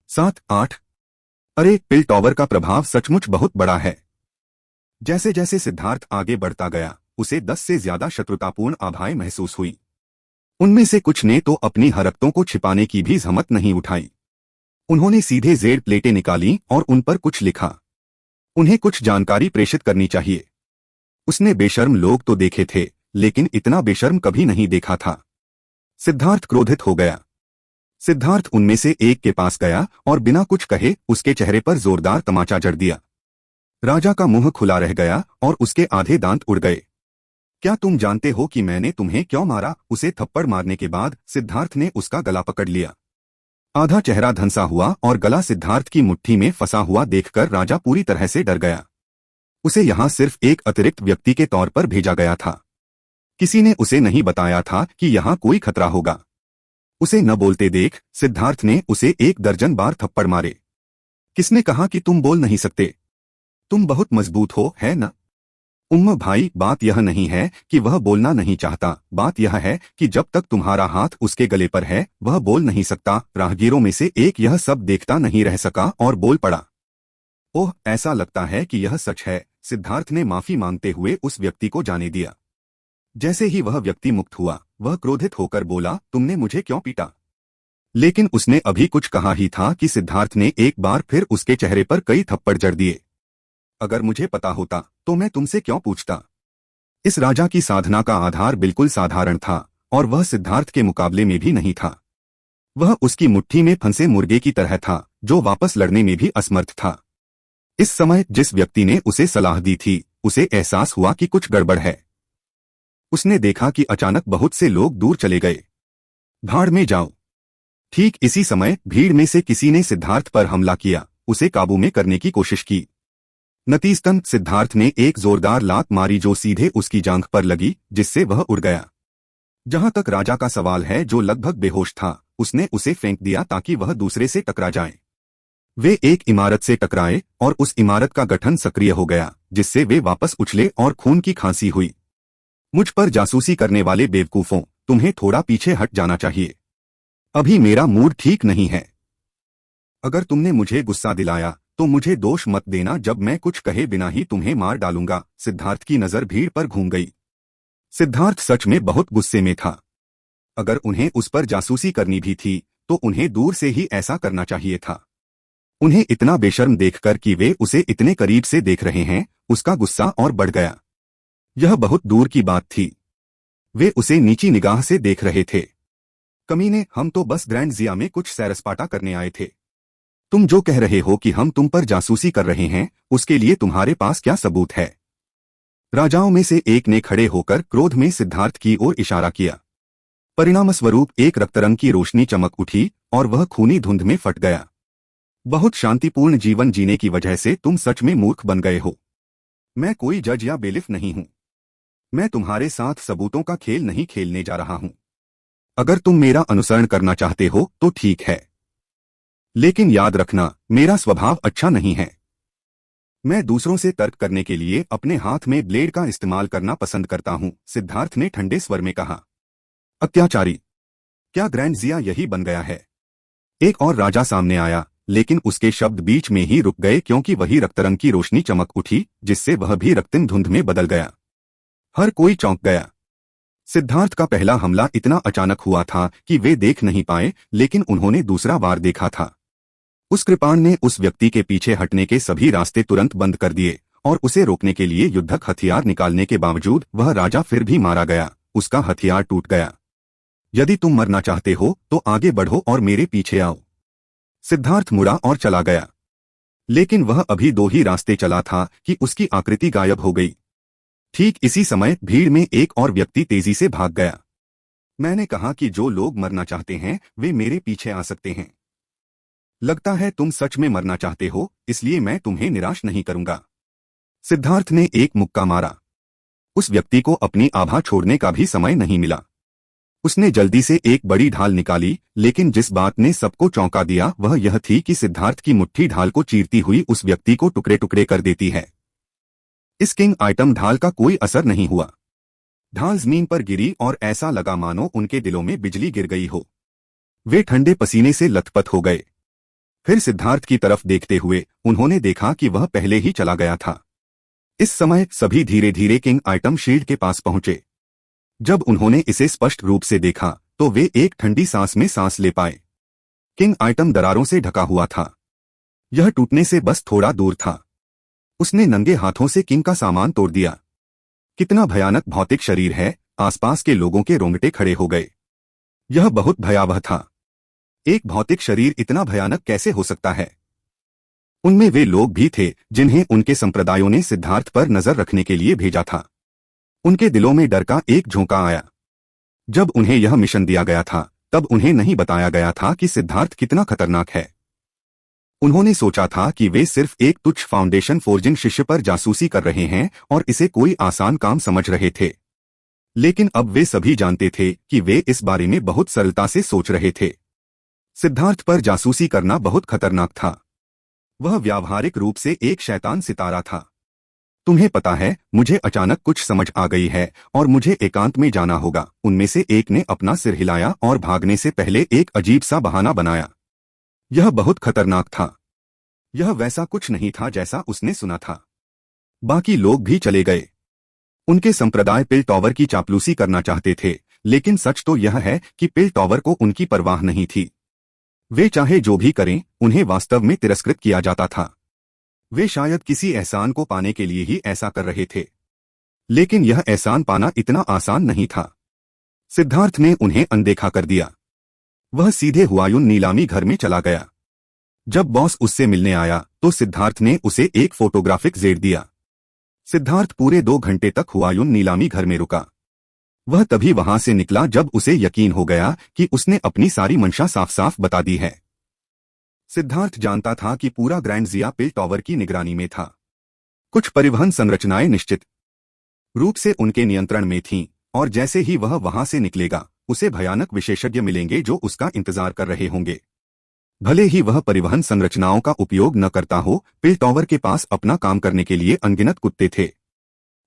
7, 8। अरे, पिल टॉवर का प्रभाव सचमुच बहुत बड़ा है। जैसे जैसे सिद्धार्थ आगे बढ़ता गया उसे 10 से ज्यादा शत्रुतापूर्ण आभाएं महसूस हुई। उनमें से कुछ ने तो अपनी हरकतों को छिपाने की भी हिम्मत नहीं उठाई। उन्होंने सीधे जेड प्लेटें निकाली और उन पर कुछ लिखा। उन्हें कुछ जानकारी प्रेषित करनी चाहिए। उसने बेशर्म लोग तो देखे थे, लेकिन इतना बेशर्म कभी नहीं देखा था। सिद्धार्थ क्रोधित हो गया। सिद्धार्थ उनमें से एक के पास गया और बिना कुछ कहे उसके चेहरे पर जोरदार तमाचा जड़ दिया। राजा का मुंह खुला रह गया और उसके आधे दांत उड़ गए। क्या तुम जानते हो कि मैंने तुम्हें क्यों मारा? उसे थप्पड़ मारने के बाद सिद्धार्थ ने उसका गला पकड़ लिया। आधा चेहरा धंसा हुआ और गला सिद्धार्थ की मुट्ठी में फंसा हुआ देखकर राजा पूरी तरह से डर गया। उसे यहां सिर्फ एक अतिरिक्त व्यक्ति के तौर पर भेजा गया था। किसी ने उसे नहीं बताया था कि यहां कोई खतरा होगा। उसे न बोलते देख सिद्धार्थ ने उसे 1 दर्जन बार थप्पड़ मारे। किसने कहा कि तुम बोल नहीं सकते? तुम बहुत मजबूत हो, है न? भाई, बात यह नहीं है कि वह बोलना नहीं चाहता, बात यह है कि जब तक तुम्हारा हाथ उसके गले पर है वह बोल नहीं सकता। राहगीरों में से एक यह सब देखता नहीं रह सका और बोल पड़ा। ओह, ऐसा लगता है कि यह सच है। सिद्धार्थ ने माफी मांगते हुए उस व्यक्ति को जाने दिया। जैसे ही वह व्यक्ति मुक्त हुआ वह क्रोधित होकर बोला, तुमने मुझे क्यों पीटा? लेकिन उसने अभी कुछ कहा ही था कि सिद्धार्थ ने एक बार फिर उसके चेहरे पर कई थप्पड़ जड़ दिए। अगर मुझे पता होता तो मैं तुमसे क्यों पूछता। इस राजा की साधना का आधार बिल्कुल साधारण था और वह सिद्धार्थ के मुकाबले में भी नहीं था। वह उसकी मुट्ठी में फंसे मुर्गे की तरह था जो वापस लड़ने में भी असमर्थ था। इस समय जिस व्यक्ति ने उसे सलाह दी थी उसे एहसास हुआ कि कुछ गड़बड़ है। उसने देखा कि अचानक बहुत से लोग दूर चले गए। भाड़ में जाओ। ठीक इसी समय भीड़ में से किसी ने सिद्धार्थ पर हमला किया, उसे काबू में करने की कोशिश की। नतीजतन सिद्धार्थ ने एक जोरदार लात मारी जो सीधे उसकी जांघ पर लगी, जिससे वह उड़ गया। जहां तक राजा का सवाल है, जो लगभग बेहोश था, उसने उसे फेंक दिया ताकि वह दूसरे से टकरा जाए। वे एक इमारत से टकराए और उस इमारत का गठन सक्रिय हो गया, जिससे वे वापस उछले और खून की खांसी हुई। मुझ पर जासूसी करने वाले बेवकूफों, तुम्हें थोड़ा पीछे हट जाना चाहिए। अभी मेरा मूड ठीक नहीं है। अगर तुमने मुझे गुस्सा दिलाया तो मुझे दोष मत देना, जब मैं कुछ कहे बिना ही तुम्हें मार डालूंगा। सिद्धार्थ की नजर भीड़ पर घूम गई। सिद्धार्थ सच में बहुत गुस्से में था। अगर उन्हें उस पर जासूसी करनी भी थी तो उन्हें दूर से ही ऐसा करना चाहिए था। उन्हें इतना बेशर्म देखकर कि वे उसे इतने करीब से देख रहे हैं, उसका गुस्सा और बढ़ गया। यह बहुत दूर की बात थी। वे उसे नीची निगाह से देख रहे थे। कमीने, हम तो बस ग्रैंड जिया में कुछ सैरसपाटा करने आए थे। तुम जो कह रहे हो कि हम तुम पर जासूसी कर रहे हैं, उसके लिए तुम्हारे पास क्या सबूत है? राजाओं में से एक ने खड़े होकर क्रोध में सिद्धार्थ की ओर इशारा किया। परिणामस्वरूप एक रक्तरंग की रोशनी चमक उठी और वह खूनी धुंध में फट गया। बहुत शांतिपूर्ण जीवन जीने की वजह से तुम सच में मूर्ख बन गए हो। मैं कोई जज या बेलिफ नहीं हूं। मैं तुम्हारे साथ सबूतों का खेल नहीं खेलने जा रहा हूं। अगर तुम मेरा अनुसरण करना चाहते हो तो ठीक है, लेकिन याद रखना, मेरा स्वभाव अच्छा नहीं है। मैं दूसरों से तर्क करने के लिए अपने हाथ में ब्लेड का इस्तेमाल करना पसंद करता हूं, सिद्धार्थ ने ठंडे स्वर में कहा। अत्याचारी, क्या ग्रैंड जिया यही बन गया है? एक और राजा सामने आया, लेकिन उसके शब्द बीच में ही रुक गए क्योंकि वही रक्तरंग की रोशनी चमक उठी, जिससे वह भी रक्तिम धुंध में बदल गया। हर कोई चौंक गया। सिद्धार्थ का पहला हमला इतना अचानक हुआ था कि वे देख नहीं पाए, लेकिन उन्होंने दूसरा वार देखा था। उस कृपाण ने उस व्यक्ति के पीछे हटने के सभी रास्ते तुरंत बंद कर दिए और उसे रोकने के लिए युद्धक हथियार निकालने के बावजूद वह राजा फिर भी मारा गया। उसका हथियार टूट गया। यदि तुम मरना चाहते हो तो आगे बढ़ो और मेरे पीछे आओ। सिद्धार्थ मुड़ा और चला गया, लेकिन वह अभी दो ही रास्ते चला था कि उसकी आकृति गायब हो गई। ठीक इसी समय भीड़ में एक और व्यक्ति तेजी से भाग गया। मैंने कहा कि जो लोग मरना चाहते हैं वे मेरे पीछे आ सकते हैं। लगता है तुम सच में मरना चाहते हो, इसलिए मैं तुम्हें निराश नहीं करूंगा। सिद्धार्थ ने एक मुक्का मारा। उस व्यक्ति को अपनी आभा छोड़ने का भी समय नहीं मिला। उसने जल्दी से एक बड़ी ढाल निकाली, लेकिन जिस बात ने सबको चौंका दिया वह यह थी कि सिद्धार्थ की मुट्ठी ढाल को चीरती हुई उस व्यक्ति को टुकड़े टुकड़े कर देती है। इस किंग आइटम ढाल का कोई असर नहीं हुआ। ढाल जमीन पर गिरी और ऐसा लगा मानो उनके दिलों में बिजली गिर गई हो। वे ठंडे पसीने से लथपथ हो गए। फिर सिद्धार्थ की तरफ देखते हुए उन्होंने देखा कि वह पहले ही चला गया था। इस समय सभी धीरे धीरे किंग आइटम शील्ड के पास पहुंचे। जब उन्होंने इसे स्पष्ट रूप से देखा तो वे एक ठंडी सांस में सांस ले पाए। किंग आइटम दरारों से ढका हुआ था। यह टूटने से बस थोड़ा दूर था। उसने नंगे हाथों से किंग का सामान तोड़ दिया। कितना भयानक भौतिक शरीर है, आसपास के लोगों के रोंगटे खड़े हो गए। यह बहुत भयावह था। एक भौतिक शरीर इतना भयानक कैसे हो सकता है? उनमें वे लोग भी थे जिन्हें उनके संप्रदायों ने सिद्धार्थ पर नजर रखने के लिए भेजा था। उनके दिलों में डर का एक झोंका आया। जब उन्हें यह मिशन दिया गया था तब उन्हें नहीं बताया गया था कि सिद्धार्थ कितना खतरनाक है। उन्होंने सोचा था कि वे सिर्फ एक तुच्छ फाउंडेशन फोर्जिंग शिष्य पर जासूसी कर रहे हैं और इसे कोई आसान काम समझ रहे थे। लेकिन अब वे सभी जानते थे कि वे इस बारे में बहुत सरलता से सोच रहे थे। सिद्धार्थ पर जासूसी करना बहुत खतरनाक था। वह व्यावहारिक रूप से एक शैतान सितारा था। तुम्हें पता है, मुझे अचानक कुछ समझ आ गई है और मुझे एकांत में जाना होगा। उनमें से एक ने अपना सिर हिलाया और भागने से पहले एक अजीब सा बहाना बनाया। यह बहुत खतरनाक था। यह वैसा कुछ नहीं था जैसा उसने सुना था। बाकी लोग भी चले गए। उनके संप्रदाय पिल टॉवर की चापलूसी करना चाहते थे, लेकिन सच तो यह है कि पिल टॉवर को उनकी परवाह नहीं थी। वे चाहे जो भी करें, उन्हें वास्तव में तिरस्कृत किया जाता था। वे शायद किसी एहसान को पाने के लिए ही ऐसा कर रहे थे, लेकिन यह एहसान पाना इतना आसान नहीं था। सिद्धार्थ ने उन्हें अनदेखा कर दिया। वह सीधे हुआयून नीलामी घर में चला गया। जब बॉस उससे मिलने आया तो सिद्धार्थ ने उसे एक फोटोग्राफिक जेड दिया। सिद्धार्थ पूरे 2 घंटे तक हुआयून नीलामी घर में रुका। वह तभी वहां से निकला जब उसे यकीन हो गया कि उसने अपनी सारी मंशा साफ साफ बता दी है। सिद्धार्थ जानता था कि पूरा ग्रैंड जिया पिल टॉवर की निगरानी में था। कुछ परिवहन संरचनाएं निश्चित रूप से उनके नियंत्रण में थीं, और जैसे ही वह वहां से निकलेगा उसे भयानक विशेषज्ञ मिलेंगे जो उसका इंतजार कर रहे होंगे। भले ही वह परिवहन संरचनाओं का उपयोग न करता हो, पिल टॉवर के पास अपना काम करने के लिए अनगिनत कुत्ते थे।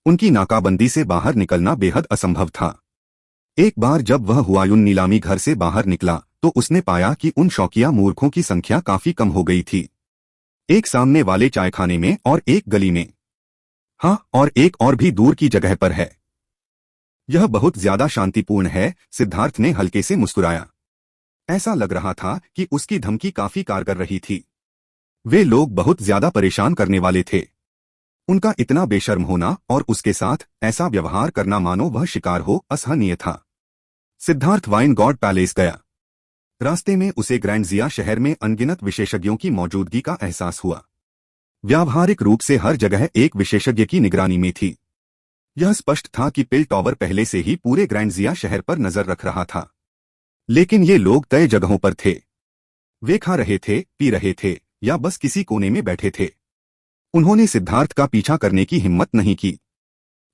उनकी नाकाबंदी से बाहर निकलना बेहद असंभव था। एक बार जब वह हुआयून नीलामी घर से बाहर निकला तो उसने पाया कि उन शौकिया मूर्खों की संख्या काफी कम हो गई थी। एक सामने वाले चायखाने में और एक गली में। हाँ, और एक और भी दूर की जगह पर है। यह बहुत ज्यादा शांतिपूर्ण है, सिद्धार्थ ने हल्के से मुस्कुराया। ऐसा लग रहा था कि उसकी धमकी काफी कारगर रही थी। वे लोग बहुत ज्यादा परेशान करने वाले थे। उनका इतना बेशर्म होना और उसके साथ ऐसा व्यवहार करना मानो वह शिकार हो, असहनीय था। सिद्धार्थ वाइन गॉड पैलेस गया। रास्ते में उसे ग्रैंड जिया शहर में अनगिनत विशेषज्ञों की मौजूदगी का एहसास हुआ। व्यावहारिक रूप से हर जगह एक विशेषज्ञ की निगरानी में थी। यह स्पष्ट था कि पिल टॉवर पहले से ही पूरे ग्रैंड जिया शहर पर नजर रख रहा था। लेकिन ये लोग तय जगहों पर थे। वे खा रहे थे, पी रहे थे, या बस किसी कोने में बैठे थे। उन्होंने सिद्धार्थ का पीछा करने की हिम्मत नहीं की।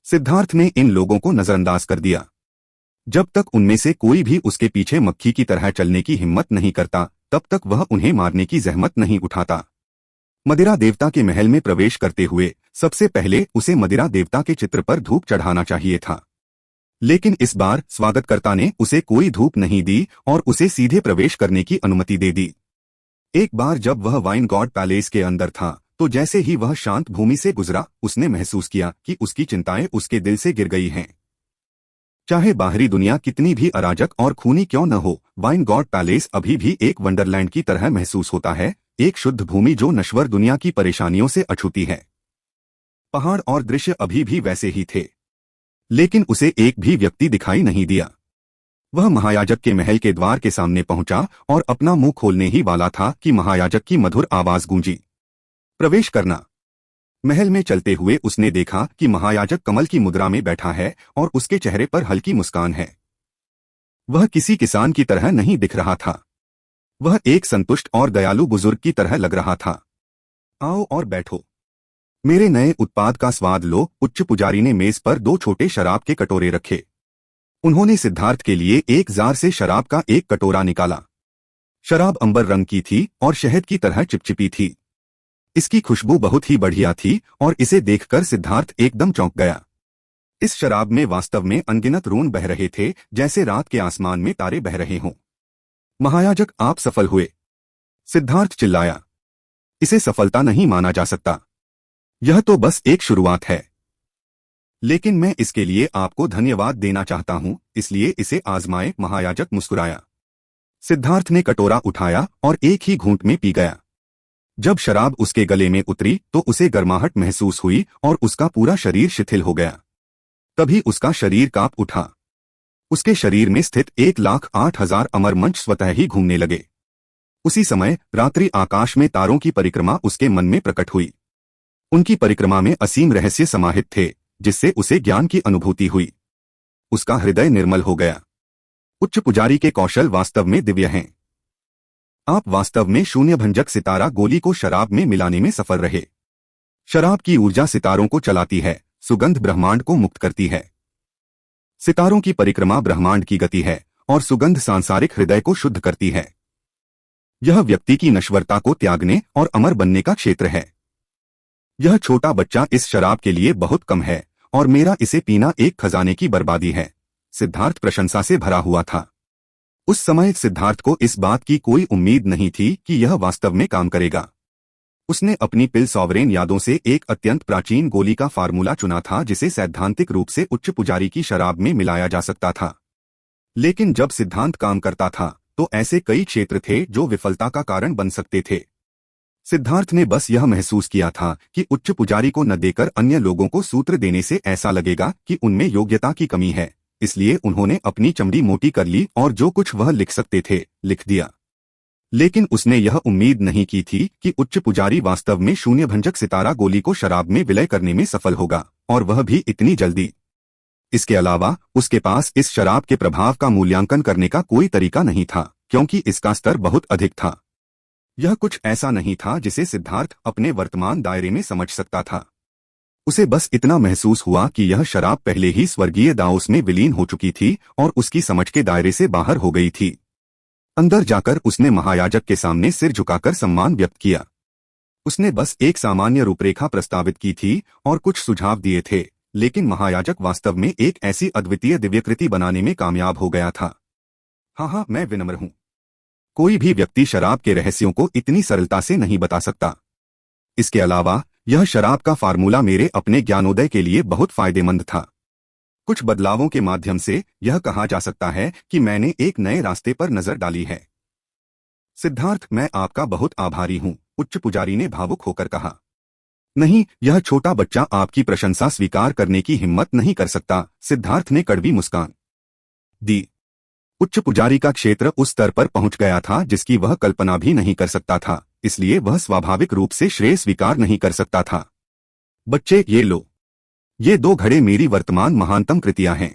सिद्धार्थ ने इन लोगों को नजरअंदाज कर दिया। जब तक उनमें से कोई भी उसके पीछे मक्खी की तरह चलने की हिम्मत नहीं करता, तब तक वह उन्हें मारने की जहमत नहीं उठाता। मदिरा देवता के महल में प्रवेश करते हुए सबसे पहले उसे मदिरा देवता के चित्र पर धूप चढ़ाना चाहिए था। लेकिन इस बार स्वागतकर्ता ने उसे कोई धूप नहीं दी और उसे सीधे प्रवेश करने की अनुमति दे दी। एक बार जब वह वाइन गॉड पैलेस के अंदर था तो जैसे ही वह शांत भूमि से गुजरा उसने महसूस किया कि उसकी चिंताएं उसके दिल से गिर गई हैं। चाहे बाहरी दुनिया कितनी भी अराजक और खूनी क्यों न हो, वाइन गॉड पैलेस अभी भी एक वंडरलैंड की तरह महसूस होता है, एक शुद्ध भूमि जो नश्वर दुनिया की परेशानियों से अछूती है। पहाड़ और दृश्य अभी भी वैसे ही थे, लेकिन उसे एक भी व्यक्ति दिखाई नहीं दिया। वह महायाजक के महल के द्वार के सामने पहुंचा और अपना मुंह खोलने ही वाला था कि महायाजक की मधुर आवाज गूंजी, प्रवेश करना। महल में चलते हुए उसने देखा कि महायाजक कमल की मुद्रा में बैठा है और उसके चेहरे पर हल्की मुस्कान है। वह किसी किसान की तरह नहीं दिख रहा था। वह एक संतुष्ट और दयालु बुजुर्ग की तरह लग रहा था। आओ और बैठो, मेरे नए उत्पाद का स्वाद लो। उच्च पुजारी ने मेज पर 2 छोटे शराब के कटोरे रखे। उन्होंने सिद्धार्थ के लिए एक जार से शराब का एक कटोरा निकाला। शराब अंबर रंग की थी और शहद की तरह चिपचिपी थी। इसकी खुशबू बहुत ही बढ़िया थी और इसे देखकर सिद्धार्थ एकदम चौंक गया। इस शराब में वास्तव में अनगिनत रून बह रहे थे, जैसे रात के आसमान में तारे बह रहे हों। महायाजक, आप सफल हुए, सिद्धार्थ चिल्लाया। इसे सफलता नहीं माना जा सकता। यह तो बस एक शुरुआत है। लेकिन मैं इसके लिए आपको धन्यवाद देना चाहता हूं, इसलिए इसे आजमाएं। महायाजक मुस्कुराया। सिद्धार्थ ने कटोरा उठाया और एक ही घूंट में पी गया। जब शराब उसके गले में उतरी तो उसे गर्माहट महसूस हुई और उसका पूरा शरीर शिथिल हो गया। तभी उसका शरीर कांप उठा। उसके शरीर में स्थित 1,08,000 अमर मंच स्वतः ही घूमने लगे। उसी समय रात्रि आकाश में तारों की परिक्रमा उसके मन में प्रकट हुई। उनकी परिक्रमा में असीम रहस्य समाहित थे, जिससे उसे ज्ञान की अनुभूति हुई। उसका हृदय निर्मल हो गया। उच्च पुजारी के कौशल वास्तव में दिव्य हैं। आप वास्तव में शून्यभंजक सितारा गोली को शराब में मिलाने में सफल रहे। शराब की ऊर्जा सितारों को चलाती है, सुगंध ब्रह्मांड को मुक्त करती है। सितारों की परिक्रमा ब्रह्मांड की गति है और सुगंध सांसारिक हृदय को शुद्ध करती है। यह व्यक्ति की नश्वरता को त्यागने और अमर बनने का क्षेत्र है। यह छोटा बच्चा इस शराब के लिए बहुत कम है और मेरा इसे पीना एक खजाने की बर्बादी है। सिद्धार्थ प्रशंसा से भरा हुआ था। उस समय सिद्धार्थ को इस बात की कोई उम्मीद नहीं थी कि यह वास्तव में काम करेगा। उसने अपनी पिल सॉवरेन यादों से एक अत्यंत प्राचीन गोली का फार्मूला चुना था जिसे सैद्धांतिक रूप से उच्च पुजारी की शराब में मिलाया जा सकता था। लेकिन जब सिद्धांत काम करता था तो ऐसे कई क्षेत्र थे जो विफलता का कारण बन सकते थे। सिद्धार्थ ने बस यह महसूस किया था कि उच्च पुजारी को न देकर अन्य लोगों को सूत्र देने से ऐसा लगेगा कि उनमें योग्यता की कमी है, इसलिए उन्होंने अपनी चमड़ी मोटी कर ली और जो कुछ वह लिख सकते थे लिख दिया। लेकिन उसने यह उम्मीद नहीं की थी कि उच्च पुजारी वास्तव में शून्यभंजक सितारा गोली को शराब में विलय करने में सफल होगा, और वह भी इतनी जल्दी। इसके अलावा उसके पास इस शराब के प्रभाव का मूल्यांकन करने का कोई तरीका नहीं था, क्योंकि इसका स्तर बहुत अधिक था। यह कुछ ऐसा नहीं था जिसे सिद्धार्थ अपने वर्तमान दायरे में समझ सकता था। उसे बस इतना महसूस हुआ कि यह शराब पहले ही स्वर्गीय दाओस में विलीन हो चुकी थी और उसकी समझ के दायरे से बाहर हो गई थी। अंदर जाकर उसने महायाजक के सामने सिर झुकाकर सम्मान व्यक्त किया। उसने बस एक सामान्य रूपरेखा प्रस्तावित की थी और कुछ सुझाव दिए थे, लेकिन महायाजक वास्तव में एक ऐसी अद्वितीय दिव्यकृति बनाने में कामयाब हो गया था। हाँ, मैं विनम्र हूँ। कोई भी व्यक्ति शराब के रहस्यों को इतनी सरलता से नहीं बता सकता। इसके अलावा यह शराब का फार्मूला मेरे अपने ज्ञानोदय के लिए बहुत फायदेमंद था। कुछ बदलावों के माध्यम से यह कहा जा सकता है कि मैंने एक नए रास्ते पर नजर डाली है। सिद्धार्थ, मैं आपका बहुत आभारी हूँ, उच्च पुजारी ने भावुक होकर कहा। नहीं, यह छोटा बच्चा आपकी प्रशंसा स्वीकार करने की हिम्मत नहीं कर सकता, सिद्धार्थ ने कड़वी मुस्कान दी। उच्च पुजारी का क्षेत्र उस स्तर पर पहुंच गया था जिसकी वह कल्पना भी नहीं कर सकता था, इसलिए वह स्वाभाविक रूप से श्रेय स्वीकार नहीं कर सकता था। बच्चे, ये लो, ये 2 घड़े मेरी वर्तमान महानतम कृतियां हैं।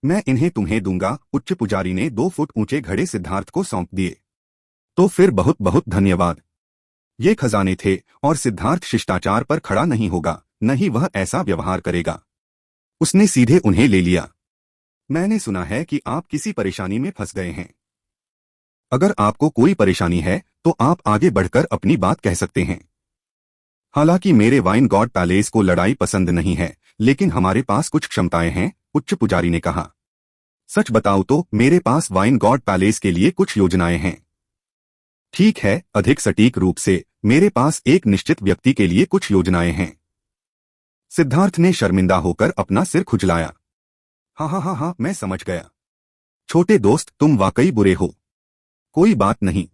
मैं इन्हें तुम्हें दूंगा। उच्च पुजारी ने 2 फुट ऊंचे घड़े सिद्धार्थ को सौंप दिए। तो फिर बहुत बहुत धन्यवाद। ये खजाने थे और सिद्धार्थ शिष्टाचार पर खड़ा नहीं होगा, न ही वह ऐसा व्यवहार करेगा। उसने सीधे उन्हें ले लिया। मैंने सुना है कि आप किसी परेशानी में फंस गए हैं। अगर आपको कोई परेशानी है तो आप आगे बढ़कर अपनी बात कह सकते हैं। हालांकि मेरे वाइन गॉड पैलेस को लड़ाई पसंद नहीं है, लेकिन हमारे पास कुछ क्षमताएं हैं, उच्च पुजारी ने कहा। सच बताऊं तो मेरे पास वाइन गॉड पैलेस के लिए कुछ योजनाएं हैं। ठीक है, अधिक सटीक रूप से मेरे पास एक निश्चित व्यक्ति के लिए कुछ योजनाएं हैं। सिद्धार्थ ने शर्मिंदा होकर अपना सिर खुजलाया। हाँ, मैं समझ गया। छोटे दोस्त, तुम वाकई बुरे हो। कोई बात नहीं,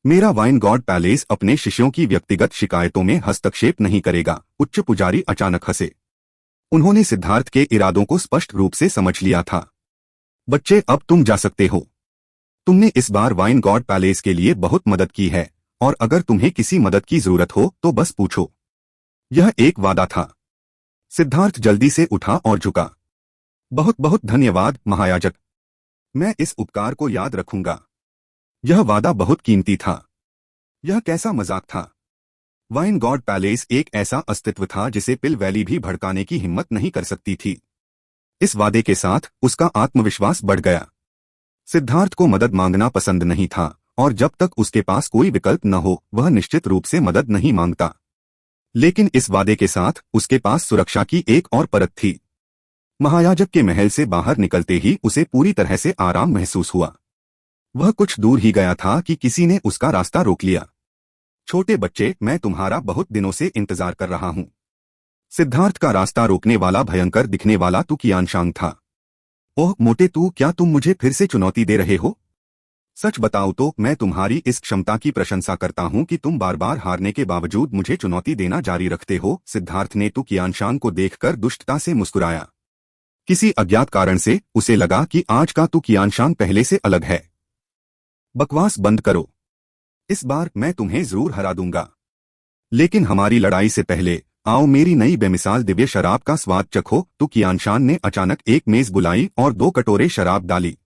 मेरा वाइन गॉड पैलेस अपने शिष्यों की व्यक्तिगत शिकायतों में हस्तक्षेप नहीं करेगा। उच्च पुजारी अचानक हंसे। उन्होंने सिद्धार्थ के इरादों को स्पष्ट रूप से समझ लिया था। बच्चे, अब तुम जा सकते हो। तुमने इस बार वाइन गॉड पैलेस के लिए बहुत मदद की है, और अगर तुम्हें किसी मदद की जरूरत हो तो बस पूछो। यह एक वादा था। सिद्धार्थ जल्दी से उठा और झुका। बहुत बहुत धन्यवाद महायाजक, मैं इस उपकार को याद रखूंगा। यह वादा बहुत कीमती था। यह कैसा मजाक था। वाइन गॉड पैलेस एक ऐसा अस्तित्व था जिसे पिल वैली भी भड़काने की हिम्मत नहीं कर सकती थी। इस वादे के साथ उसका आत्मविश्वास बढ़ गया। सिद्धार्थ को मदद मांगना पसंद नहीं था, और जब तक उसके पास कोई विकल्प न हो वह निश्चित रूप से मदद नहीं मांगता। लेकिन इस वादे के साथ उसके पास सुरक्षा की एक और परत थी। महायाजक के महल से बाहर निकलते ही उसे पूरी तरह से आराम महसूस हुआ। वह कुछ दूर ही गया था कि किसी ने उसका रास्ता रोक लिया। छोटे बच्चे, मैं तुम्हारा बहुत दिनों से इंतजार कर रहा हूं। सिद्धार्थ का रास्ता रोकने वाला भयंकर दिखने वाला तू कियानशांग था। ओह मोटे तू, क्या तुम मुझे फिर से चुनौती दे रहे हो? सच बताओ तो मैं तुम्हारी इस क्षमता की प्रशंसा करता हूं कि तुम बार बार हारने के बावजूद मुझे चुनौती देना जारी रखते हो। सिद्धार्थ ने तू कियानशांग को देखकर दुष्टता से मुस्कुराया। किसी अज्ञात कारण से उसे लगा कि आज का तू कियानशांग पहले से अलग है। बकवास बंद करो, इस बार मैं तुम्हें जरूर हरा दूंगा। लेकिन हमारी लड़ाई से पहले आओ मेरी नई बेमिसाल दिव्य शराब का स्वाद चखो। तू कियानशांग ने अचानक एक मेज बुलाई और 2 कटोरे शराब डाली।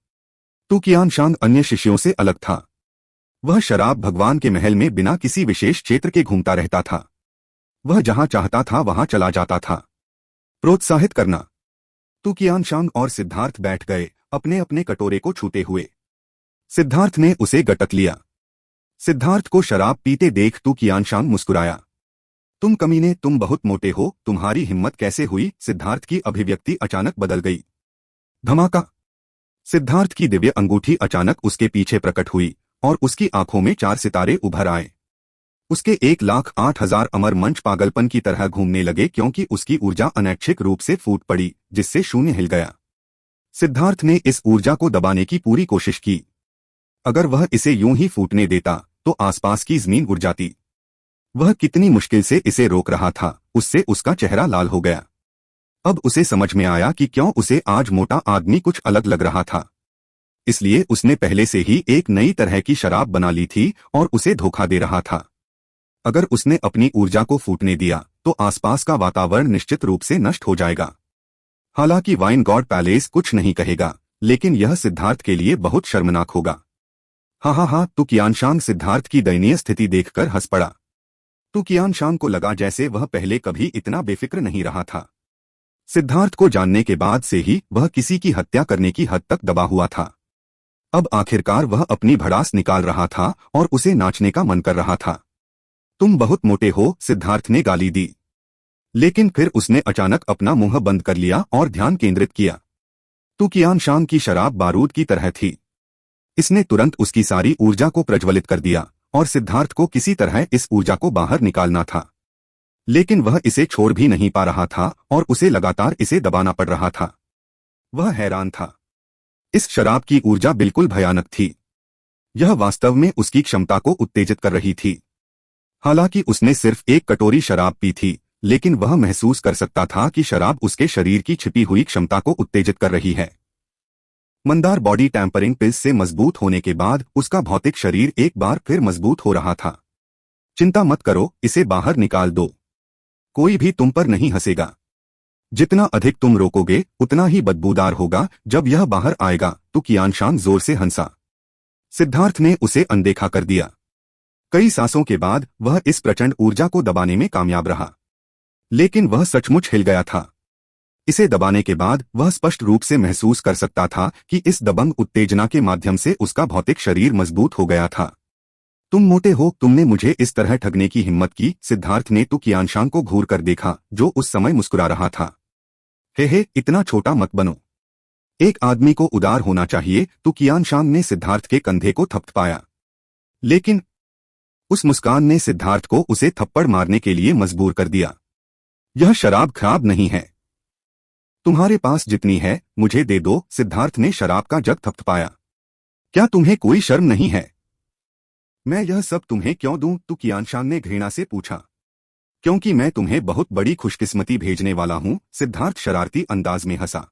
तू कियानशांग अन्य शिष्यों से अलग था। वह शराब भगवान के महल में बिना किसी विशेष क्षेत्र के घूमता रहता था। वह जहां चाहता था वहां चला जाता था। प्रोत्साहित करना। तू कियानशांग और सिद्धार्थ बैठ गए, अपने अपने कटोरे को छूते हुए। सिद्धार्थ ने उसे गटक लिया। सिद्धार्थ को शराब पीते देख तू कियानशांग मुस्कुराया। तुम कमीने, तुम बहुत मोटे हो, तुम्हारी हिम्मत कैसे हुई? सिद्धार्थ की अभिव्यक्ति अचानक बदल गई। धमाका। सिद्धार्थ की दिव्य अंगूठी अचानक उसके पीछे प्रकट हुई और उसकी आंखों में 4 सितारे उभर आए। उसके 1,08,000 अमर मंच पागलपन की तरह घूमने लगे क्योंकि उसकी ऊर्जा अनैच्छिक रूप से फूट पड़ी, जिससे शून्य हिल गया। सिद्धार्थ ने इस ऊर्जा को दबाने की पूरी कोशिश की। अगर वह इसे यूं ही फूटने देता तो आसपास की जमीन उड़ जाती। वह कितनी मुश्किल से इसे रोक रहा था, उससे उसका चेहरा लाल हो गया। अब उसे समझ में आया कि क्यों उसे आज मोटा आदमी कुछ अलग लग रहा था। इसलिए उसने पहले से ही एक नई तरह की शराब बना ली थी और उसे धोखा दे रहा था। अगर उसने अपनी ऊर्जा को फूटने दिया तो आसपास का वातावरण निश्चित रूप से नष्ट हो जाएगा। हालांकि वाइन गॉड पैलेस कुछ नहीं कहेगा, लेकिन यह सिद्धार्थ के लिए बहुत शर्मनाक होगा। हाँ, तो कियानशांग सिद्धार्थ की दयनीय स्थिति देखकर हंस पड़ा। तो कियानशांग को लगा जैसे वह पहले कभी इतना बेफिक्र नहीं रहा था। सिद्धार्थ को जानने के बाद से ही वह किसी की हत्या करने की हद तक दबा हुआ था। अब आखिरकार वह अपनी भड़ास निकाल रहा था और उसे नाचने का मन कर रहा था। तुम बहुत मोटे हो, सिद्धार्थ ने गाली दी। लेकिन फिर उसने अचानक अपना मुंह बंद कर लिया और ध्यान केंद्रित किया। तो कियानशांग की शराब बारूद की तरह थी। इसने तुरंत उसकी सारी ऊर्जा को प्रज्वलित कर दिया और सिद्धार्थ को किसी तरह इस ऊर्जा को बाहर निकालना था। लेकिन वह इसे छोड़ भी नहीं पा रहा था और उसे लगातार इसे दबाना पड़ रहा था। वह हैरान था। इस शराब की ऊर्जा बिल्कुल भयानक थी। यह वास्तव में उसकी क्षमता को उत्तेजित कर रही थी। हालांकि उसने सिर्फ एक कटोरी शराब पी थी, लेकिन वह महसूस कर सकता था कि शराब उसके शरीर की छिपी हुई क्षमता को उत्तेजित कर रही है। मंदार बॉडी टैंपरिंग पिल्स से मजबूत होने के बाद उसका भौतिक शरीर एक बार फिर मजबूत हो रहा था। चिंता मत करो, इसे बाहर निकाल दो। कोई भी तुम पर नहीं हंसेगा। जितना अधिक तुम रोकोगे उतना ही बदबूदार होगा जब यह बाहर आएगा। तो कियानशांग जोर से हंसा। सिद्धार्थ ने उसे अनदेखा कर दिया। कई सांसों के बाद वह इस प्रचंड ऊर्जा को दबाने में कामयाब रहा, लेकिन वह सचमुच हिल गया था। इसे दबाने के बाद वह स्पष्ट रूप से महसूस कर सकता था कि इस दबंग उत्तेजना के माध्यम से उसका भौतिक शरीर मजबूत हो गया था। तुम मोटे हो, तुमने मुझे इस तरह ठगने की हिम्मत की। सिद्धार्थ ने तो कियानशांग को घूर कर देखा, जो उस समय मुस्कुरा रहा था। हे, इतना छोटा मत बनो। एक आदमी को उदार होना चाहिए। तो कियानशांग ने सिद्धार्थ के कंधे को थपथपाया, लेकिन उस मुस्कान ने सिद्धार्थ को उसे थप्पड़ मारने के लिए मजबूर कर दिया। यह शराब खराब नहीं है। तुम्हारे पास जितनी है मुझे दे दो। सिद्धार्थ ने शराब का जग थपथपाया। क्या तुम्हें कोई शर्म नहीं है? मैं यह सब तुम्हें क्यों दूं? तो कियानशांग ने घृणा से पूछा। क्योंकि मैं तुम्हें बहुत बड़ी खुशकिस्मती भेजने वाला हूं। सिद्धार्थ शरारती अंदाज में हंसा।